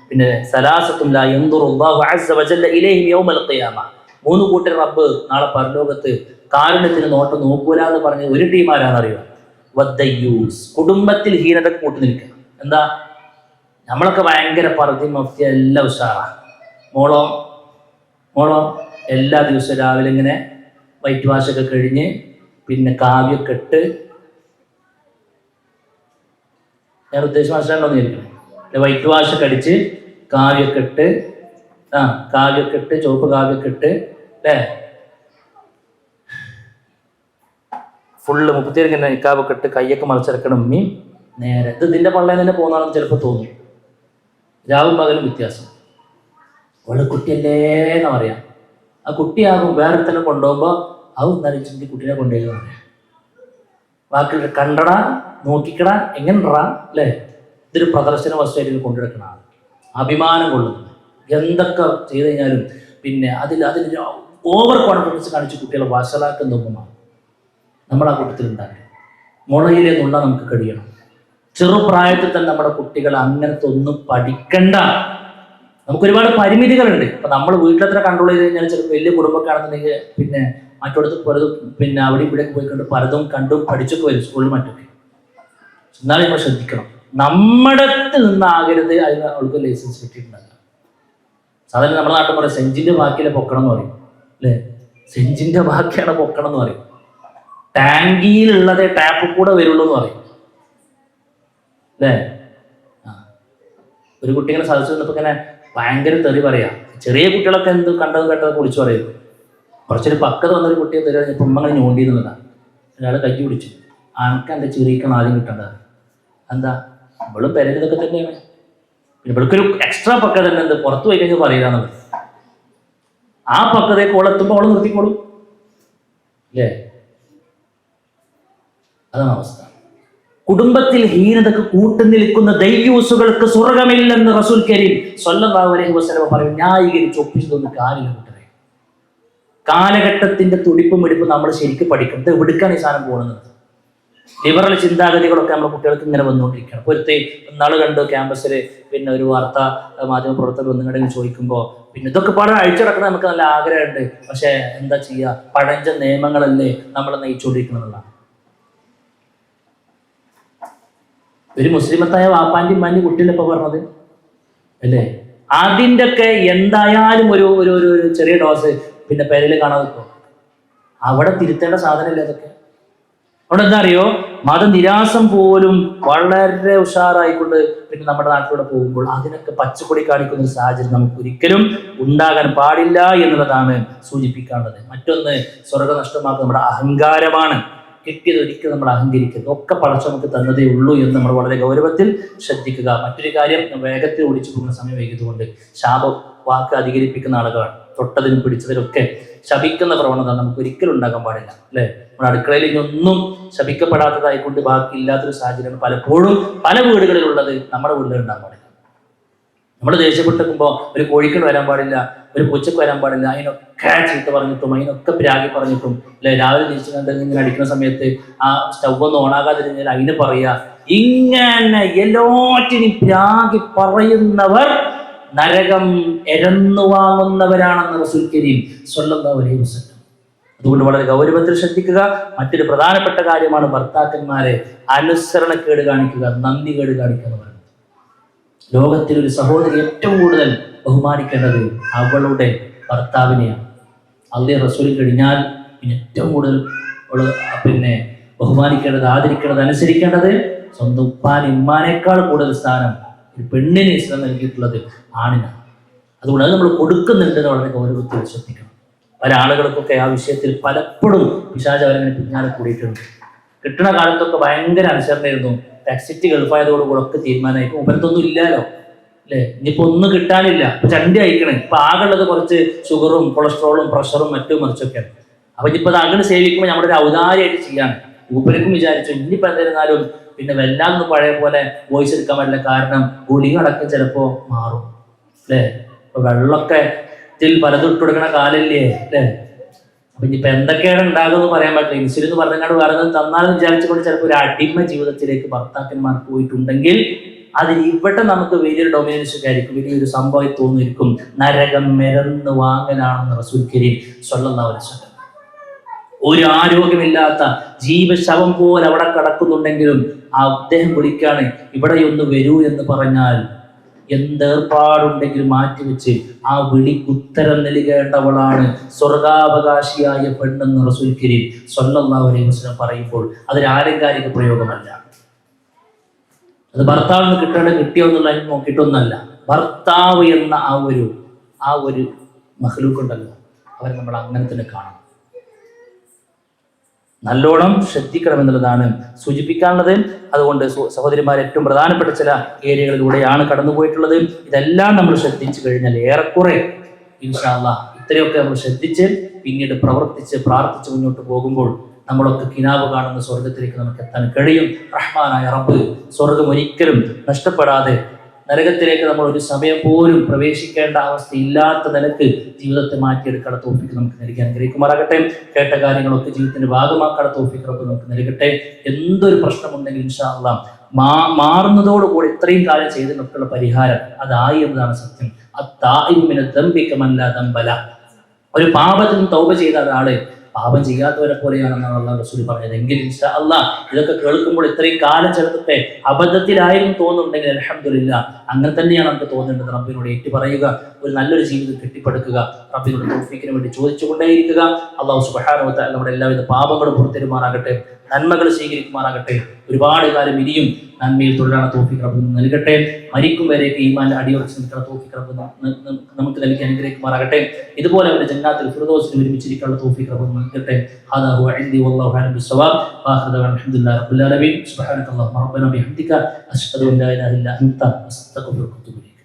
പിന്നെ സലാസത്തും ലാ യൻദുറുല്ലാഹു അസ്സ വജല്ല ഇലൈഹിം യൗമൽ ഖിയാമ. 3 കൂട്ടർ റബ്ബ് നാളെ പരലോകത്ത് കാരുണ്യത്തിന് നോട്ടം നോക്കൂല എന്ന് പറഞ്ഞ ഒരു ടീം ആരാന്നറിയോ? വദ്ദയ്യൂസ്, കുടുംബത്തിൽ ഹീനത കൂട്ടി നിൽക്കുക. എന്താ, നമ്മളൊക്കെ ഭയങ്കര പർദ്ദയും മഫ്തി എല്ലാം ഉഷാറാണ്. മോളോ എല്ലാ ദിവസവും രാവിലെ ഇങ്ങനെ വൈറ്റ് വാഷൊക്കെ കഴിഞ്ഞ് പിന്നെ കാവ്യൊക്കെ ഇട്ട്, ഞാൻ ഉദ്ദേശം മനസ്സിലാണ്ടോന്ന് ഇരിക്കണം, വൈറ്റ് വാഷൊക്കെ അടിച്ച് കാവ്യൊക്കെ ഇട്ട്, ചുവപ്പ് കാവ്യൊക്കെ ഇട്ട് അല്ലേ, ഫുള്ള് 37 നിക്കാബൊക്കെ ഇട്ട് കയ്യൊക്കെ മറിച്ചിറക്കണം. നേരെ ഇത് ഇതിന്റെ പള്ളയിൽ തന്നെ പോകുന്നതാണെന്ന് ചിലപ്പോൾ തോന്നും. രാവും പകലും വ്യത്യാസം. അവള് കുട്ടിയല്ലേ എന്നാ പറയാം. ആ കുട്ടിയാകും വേറെ തന്നെ കൊണ്ടുപോകുമ്പോൾ നരിച്ചിട്ട് കുട്ടീനെ കൊണ്ടുപോയി പറയാം. ബാക്കി കണ്ടട, നോക്കിക്കട, എങ്ങനെടാ അല്ലേ. ഇതൊരു പ്രദർശന വസ്തുവായിട്ട് കൊണ്ടുനടക്കണ അഭിമാനം കൊള്ളുന്നു. എന്തൊക്കെ ചെയ്ത് കഴിഞ്ഞാലും പിന്നെ അതിൽ ഓവർ കോൺഫിഡൻസ് കാണിച്ച് കുട്ടികളെ വഷളാക്കുന്ന ഒന്നുമാണ് നമ്മൾ ആ കൂട്ടത്തിലുണ്ടാകും. മുളയിലെ നുള്ള നമുക്ക് കഴിയണം. ചെറുപ്രായത്തിൽ തന്നെ നമ്മുടെ കുട്ടികൾ അങ്ങനത്തെ ഒന്നും പഠിക്കണ്ട. നമുക്ക് ഒരുപാട് പരിമിതികളുണ്ട്. ഇപ്പൊ നമ്മൾ വീട്ടിലെത്ര കൺട്രോൾ ചെയ്ത് കഴിഞ്ഞാൽ ചിലപ്പോൾ വലിയ കുടുംബമൊക്കെ ആണെന്നുണ്ടെങ്കിൽ പിന്നെ മറ്റോടത്ത് പലതും പിന്നെ അവിടെ ഇവിടെ പോയിക്കൊണ്ട് പലതും കണ്ടും പഠിച്ചൊക്കെ വരും സ്കൂളിൽ മറ്റൊക്കെ. എന്നാലും നമ്മൾ ശ്രദ്ധിക്കണം, നമ്മുടെ അടുത്ത് നിന്നാകരുത്. അതിന് അവൾക്ക് ലൈസൻസ് കിട്ടിയിട്ടുണ്ടാകുക. സാധാരണ നമ്മുടെ നാട്ടിൽ പറയും സെഞ്ചിന്റെ ബാക്കിയിലെ പൊക്കണം എന്ന് പറയും അല്ലേ. സെഞ്ചിന്റെ ബാക്കിയാണ് പൊക്കണം എന്ന് പറയും. ടാങ്കിയിലുള്ളതേ ടാപ്പ് കൂടെ വരുള്ളൂ എന്ന് പറയും അല്ലേ. ഒരു കുട്ടി ഇങ്ങനെ സദസ്സ് വന്നപ്പോൾ ഇങ്ങനെ ഭയങ്കര തെറി പറയാം. ചെറിയ കുട്ടികളൊക്കെ എന്ത് കണ്ടതും കേട്ടത് കുളിച്ചു പറയും. കുറച്ചൊരു പക്കത്ത് വന്നൊരു കുട്ടിയെ തെറി പറഞ്ഞപ്പോൾ ഉമ്മ അങ്ങനെ ഞോണ്ടിയിരുന്നതാണ്. ഒരാൾ കൈ പിടിച്ചു, അനക്ക് എൻ്റെ ചെറിയക്കാണ് ആദ്യം കിട്ടേണ്ടത്. എന്താ, ഇവളും പെരഞ്ഞതൊക്കെ തന്നെയാണ്. പിന്നെ ഇവൾക്കൊരു എക്സ്ട്രാ പക്ക തന്നെ എന്ത് പുറത്ത് പോയി കഴിഞ്ഞാൽ പറയുകയാണെന്നത്. ആ പക്കതേക്ക് ഓളെത്തുമ്പോൾ അവൾ നിർത്തിക്കോളും അല്ലേ. അതാണ് അവസ്ഥ. കുടുംബത്തിൽ ഹീനതക്ക് കൂട്ടുനിൽക്കുന്ന ദയ്യൂസുകൾക്ക് സ്വർഗമില്ലെന്ന് റസൂൽ കരീം സ്വല്ലല്ലാഹു അലൈഹി വസല്ലം പറയും. ന്യായീകരിച്ച് ഒപ്പിച്ചതൊന്നും കാര്യമില്ല കൂട്ടരെ. കാലഘട്ടത്തിന്റെ തുടിപ്പും എടുപ്പും നമ്മൾ ശരിക്കും പഠിക്കണം. ഇത് എവിടുക്കാണ് ഈ സാധനം പോകുന്നത്? ലിബറൽ ചിന്താഗതികളൊക്കെ നമ്മുടെ കുട്ടികൾക്ക് ഇങ്ങനെ വന്നുകൊണ്ടിരിക്കുകയാണ്. പൊരുത്തി നാൾ കണ്ട് ക്യാമ്പസിൽ പിന്നെ ഒരു വാർത്താ മാധ്യമ പ്രവർത്തകർ വന്നുകൊണ്ടെങ്കിൽ ചോദിക്കുമ്പോൾ പിന്നെ ഇതൊക്കെ പാടെ അഴിച്ചിടക്കണം നമുക്ക് നല്ല ആഗ്രഹമുണ്ട്. പക്ഷെ എന്താ ചെയ്യുക, പഴഞ്ച നിയമങ്ങളല്ലേ നമ്മളെ നയിച്ചുകൊണ്ടിരിക്കുന്നതാണ്. ഒരു മുസ്ലിമത്തായ വാപ്പാൻ്റെ ഉമ്മാൻ്റെ കുട്ടിയല്ലേ ഇപ്പൊ പറഞ്ഞത് അല്ലേ. അതിൻ്റെ ഒക്കെ എന്തായാലും ഒരു ഒരു ഒരു ചെറിയ ഡോസ് പിന്നെ പെരയിൽ കാണാതെ നിൽക്കും. അവിടെ തിരുത്തേണ്ട സാധനമല്ലേ അതൊക്കെ. അവിടെ എന്താ അറിയോ, മതനിരാസം പോലും വളരെ ഉഷാറായിക്കൊണ്ട് പിന്നെ നമ്മുടെ നാട്ടിലൂടെ പോകുമ്പോൾ അതിനൊക്കെ പച്ചക്കൊടി കാണിക്കുന്ന ഒരു സാഹചര്യം നമുക്ക് ഒരിക്കലും ഉണ്ടാകാൻ പാടില്ല എന്നുള്ളതാണ് സൂചിപ്പിക്കാനുള്ളത്. മറ്റൊന്ന്, സ്വർഗ നഷ്ടമാക്കുന്ന നമ്മുടെ അഹങ്കാരമാണ്. കിട്ടിയത് ഒരിക്കലും നമ്മൾ അഹങ്കരിക്കുന്നത്. ഒക്കെ പടച്ച് നമുക്ക് തന്നതേ ഉള്ളൂ എന്ന് നമ്മൾ വളരെ ഗൗരവത്തിൽ ശ്രദ്ധിക്കുക. മറ്റൊരു കാര്യം, വേഗത്തിൽ ഓടിച്ചു പോകുന്ന സമയം വൈകിയതുകൊണ്ട് ശാപ വാക്ക് അധികരിപ്പിക്കുന്ന ആളുകളാണ്. തൊട്ടതിനും പിടിച്ചതിലൊക്കെ ശപിക്കുന്ന പ്രവണത നമുക്ക് ഒരിക്കലും ഉണ്ടാകാൻ പാടില്ല അല്ലേ. നമ്മുടെ അടുക്കളയിൽ ഇനിയൊന്നും ശപിക്കപ്പെടാത്തതായിക്കൊണ്ട് ബാക്കി ഇല്ലാത്തൊരു സാഹചര്യമാണ് പലപ്പോഴും പല വീടുകളിലുള്ളത്. നമ്മുടെ വീടുകളിൽ ഉണ്ടാകാൻ പാടില്ല. നമ്മൾ ദേഷ്യപ്പെട്ടിരിക്കുമ്പോൾ ഒരു കോഴിക്കൽ വരാൻ പാടില്ല, ഒരു പൂച്ചക്ക് വരാൻ പാടില്ല. അതിനൊക്കെ ചീത്ത പറഞ്ഞിട്ടും അതിനൊക്കെ പ്രാഗി പറഞ്ഞിട്ടും അല്ലെ. രാവിലെ തിരിച്ചു കണ്ട് ഇങ്ങനെ അടിക്കുന്ന സമയത്ത് ആ സ്റ്റവ് ഒന്ന് ഓണാകാതിരുന്നാൽ അതിന് പറയുക. ഇങ്ങനെ എല്ലാറ്റിനും പ്രാഗി പറയുന്നവർ നരകം എരന്നു വാങ്ങുന്നവരാണെന്ന് റസൂൽ കരീം സ്വല്ലല്ലാഹു അലൈഹി വസല്ലം. അതുകൊണ്ട് വളരെ ഗൗരവത്തിൽ ശ്രദ്ധിക്കുക. മറ്റൊരു പ്രധാനപ്പെട്ട കാര്യമാണ് ഭർത്താക്കന്മാരെ അനുസരണക്കേട് കാണിക്കുക, നന്ദികേട് കാണിക്കുക എന്ന് പറയുന്നത്. ലോകത്തിലൊരു സഹോദരി ഏറ്റവും കൂടുതൽ ബഹുമാനിക്കേണ്ടത് അവളുടെ ഭർത്താവിനെയാണ്. അല്ലാഹു റസൂൽ കഴിഞ്ഞാൽ പിന്നെ ഏറ്റവും കൂടുതൽ പിന്നെ ബഹുമാനിക്കേണ്ടത്, ആദരിക്കേണ്ടത്, അനുസരിക്കേണ്ടത് സ്വന്തം ഉപ്പാനും ഉമ്മാനേക്കാൾ കൂടുതൽ സ്ഥാനം ഒരു പെണ്ണിന് ഇസ്ലാം നൽകിയിട്ടുള്ളത് ആണിനാണ്. അതുകൊണ്ട് അത് നമ്മൾ കൊടുക്കുന്നുണ്ടെന്ന് വളരെ ഗൗരവത്തിൽ ശ്രദ്ധിക്കണം. പല ആളുകൾക്കൊക്കെ ആ വിഷയത്തിൽ പലപ്പോഴും പിശാച് അവരങ്ങനെ പിന്നാലെ കൂടിയിട്ടുണ്ട്. കിട്ടുന്ന കാലത്തൊക്കെ ഭയങ്കര അനുസരണയായിരുന്നു. ടാക്സിറ്റ് ഗൾഫായതോടുകൂടെ ഒക്കെ തീരുമാനമായി. ഇപ്പൊ മുമ്പത്തൊന്നും ഇല്ലല്ലോ അല്ലേ. ഇനിയിപ്പോ ഒന്നും കിട്ടാനില്ല. ഇപ്പൊ ചണ്ടി അയക്കണേ. ഇപ്പൊ ആകെയുള്ളത് കുറച്ച് ഷുഗറും കൊളസ്ട്രോളും പ്രഷറും മറ്റും മറിച്ചൊക്കെയാണ്. അപ്പൊ ഇനിയിപ്പോൾ അത് അങ്ങനെ സേവിക്കുമ്പോൾ നമ്മുടെ ഒരു ഔദാര്യമായിട്ട് ചെയ്യാണ്. മൂപ്പർക്കും വിചാരിച്ചു ഇനിയിപ്പോൾ എന്തായിരുന്നാലും പിന്നെ വല്ലാതൊന്നും പഴയ പോലെ വോയിസ് എടുക്കാൻ പറ്റില്ല, കാരണം ഗുളിക അടക്കം ചിലപ്പോൾ മാറും അല്ലേ. ഇപ്പൊ വെള്ളമൊക്കെ ഇതിൽ പലതും ഇട്ട് കൊടുക്കണ കാലല്ലേ അല്ലേ. അപ്പൊ ഇനിയിപ്പോൾ എന്തൊക്കെയാണ് ഉണ്ടാകുമെന്ന് പറയാൻ പറ്റില്ല. ഇൻസുലിൻ എന്ന് പറഞ്ഞാൽ വേറെ തന്നാലും വിചാരിച്ചുകൊണ്ട് ചിലപ്പോൾ ഒരു അടിമ ജീവിതത്തിലേക്ക് ഭർത്താക്കന്മാർ പോയിട്ടുണ്ടെങ്കിൽ അതിൽ ഇവിടെ നമുക്ക് വലിയൊരു ഡൊമിനൻസ് ഒക്കെ ആയിരിക്കും, വലിയൊരു സംഭവം തോന്നിയിരിക്കും. നരകം മെരന്ന് വാങ്ങലാണെന്ന് റസൂൽ കരീം സ്വല്ലല്ലാഹു അലൈഹി വസല്ലം. ഒരു ആരോഗ്യമില്ലാത്ത ജീവശവം പോലെ അവിടെ കിടക്കുന്നുണ്ടെങ്കിലും അദ്ദേഹം വിളിക്കാണ്, ഇവിടെ ഒന്ന് വരൂ എന്ന് പറഞ്ഞാൽ എന്തേർപ്പാടുണ്ടെങ്കിലും മാറ്റിവെച്ച് ആ വിളിക്ക് ഉത്തരം നൽകേണ്ടവളാണ് സ്വർഗാവകാശിയായ പെണ്ണെന്ന് റസൂൽ കരീം സ്വല്ലല്ലാഹു അലൈഹി വസല്ലം പറയുമ്പോൾ അതൊരു ആലങ്കാരിക പ്രയോഗമല്ല. അത് ഭർത്താവിന് കിട്ടിയോന്നുള്ള നോക്കിയിട്ടൊന്നല്ല. ഭർത്താവ് എന്ന ആ ഒരു മഖ്ലൂഖുണ്ടല്ലോ, അവരെ നമ്മൾ അങ്ങനെ തന്നെ കാണണം. നല്ലോണം ശ്രദ്ധിക്കണമെന്നുള്ളതാണ് സൂചിപ്പിക്കാനുള്ളത്. അതുകൊണ്ട് സഹോദരിമാർ ഏറ്റവും പ്രധാനപ്പെട്ട ചില ഏരിയകളിലൂടെയാണ് കടന്നുപോയിട്ടുള്ളത്. ഇതെല്ലാം നമ്മൾ ശ്രദ്ധിച്ചു കഴിഞ്ഞാൽ ഏറെക്കുറെ ഇൻഷാ അല്ലാഹ് ഇത്രയൊക്കെ നമ്മൾ ശ്രദ്ധിച്ച് പിന്നീട് പ്രവർത്തിച്ച് പ്രാർത്ഥിച്ച് മുന്നോട്ട് പോകുമ്പോൾ നമ്മളൊക്കെ കിനാവ് കാണുന്ന സ്വർഗത്തിലേക്ക് നമുക്ക് എത്താൻ കഴിയും. റഹ്മാനായ റബ്ബ് സ്വർഗം ഒരിക്കലും നഷ്ടപ്പെടാതെ നരകത്തിലേക്ക് നമ്മൾ ഒരു സമയം പോലും പ്രവേശിക്കേണ്ട അവസ്ഥ ഇല്ലാത്ത നിലക്ക് ജീവിതത്തെ മാറ്റിയെടുക്കാനുള്ള തൗഫീഖ് നമുക്ക് നൽകി അനുഗ്രഹിക്കുമാറാകട്ടെ. കേട്ട കാര്യങ്ങളൊക്കെ ജീവിതത്തിന്റെ ഭാഗമാക്കാനുള്ള തൗഫീഖ് റബ്ബ് നമുക്ക് നൽകട്ടെ. എന്തൊരു പ്രശ്നമുണ്ടെങ്കിൽ ഇൻഷാ അല്ലാഹ് മാറുന്നതോടുകൂടി ഇത്രയും കാലം ചെയ്തതിനൊക്കെയുള്ള പരിഹാരം അതായി എന്നതാണ് സത്യം. ഒരു പാപത്തിന് തൗബ ചെയ്ത ഒരാള് പാപം ചെയ്യാത്തവരെ പോലെയാണെന്നാണ് അല്ലാഹു റസൂൽ പറഞ്ഞത്. എങ്കിൽ ഇൻഷാ അല്ലാഹ് ഇതൊക്കെ കേൾക്കുമ്പോൾ ഇത്രയും കാലം ചെറുപ്പത്തെ അബദ്ധത്തിലായിരുന്നു തോന്നുന്നുണ്ടെങ്കിൽ അൽഹംദുലില്ലാ അങ്ങനെ തന്നെയാണ് നമുക്ക് തോന്നേണ്ടത്. റബ്ബിനോട് ഏറ്റു പറയുക, ഒരു നല്ലൊരു ജീവിതം കെട്ടിപ്പടുക്കുക, റബ്ബിനോട് തൗഫീഖിന് വേണ്ടി ചോദിച്ചുകൊണ്ടേയിരിക്കുക. അല്ലാഹു സുബ്ഹാനഹു വ തആല നമ്മുടെ എല്ലാവിധ പാപങ്ങളും പുറത്തിരുമാറാകട്ടെ, നന്മകൾ സ്വീകരിക്കുമാറാകട്ടെ. ഒരുപാട് കാലം ഇനിയും നന്മയിൽ തുടരാനുള്ള തൗഫീഖ് റബ്ബ് നൽകട്ടെ. മരിക്കും വരെയൊക്കെ ഈമാനിൽ അടിയുറച്ച് നിൽക്കുന്ന തൗഫീഖ് റബ്ബ് നമുക്ക് നൽകി അനുഗ്രഹിക്കുമാറാകട്ടെ. ഇതുപോലെ അവരുടെ ജന്നാത്തുൽ ഫിർദൗസിൽ ഒരുമിച്ചിരിക്കാനുള്ള തൗഫീഖ് റബ്ബ് നൽകട്ടെ. ഹദാ ഹുവ ഇൻദി വല്ലാഹു അലം ബിസ്സവാബ്. വആഖിറു ദഅവാനാ അൽഹംദുലില്ലാഹി റബ്ബിൽ ആലമീൻ. സുബ്ഹാനകല്ലാഹുമ്മ റബ്ബനാ ബിഹംദിക അശ്ഹദു അൻ ലാ ഇലാഹ ഇല്ലാ അൻത അസ്തഗ്ഫിറുക വ അത്തൂബു ഇലൈക്.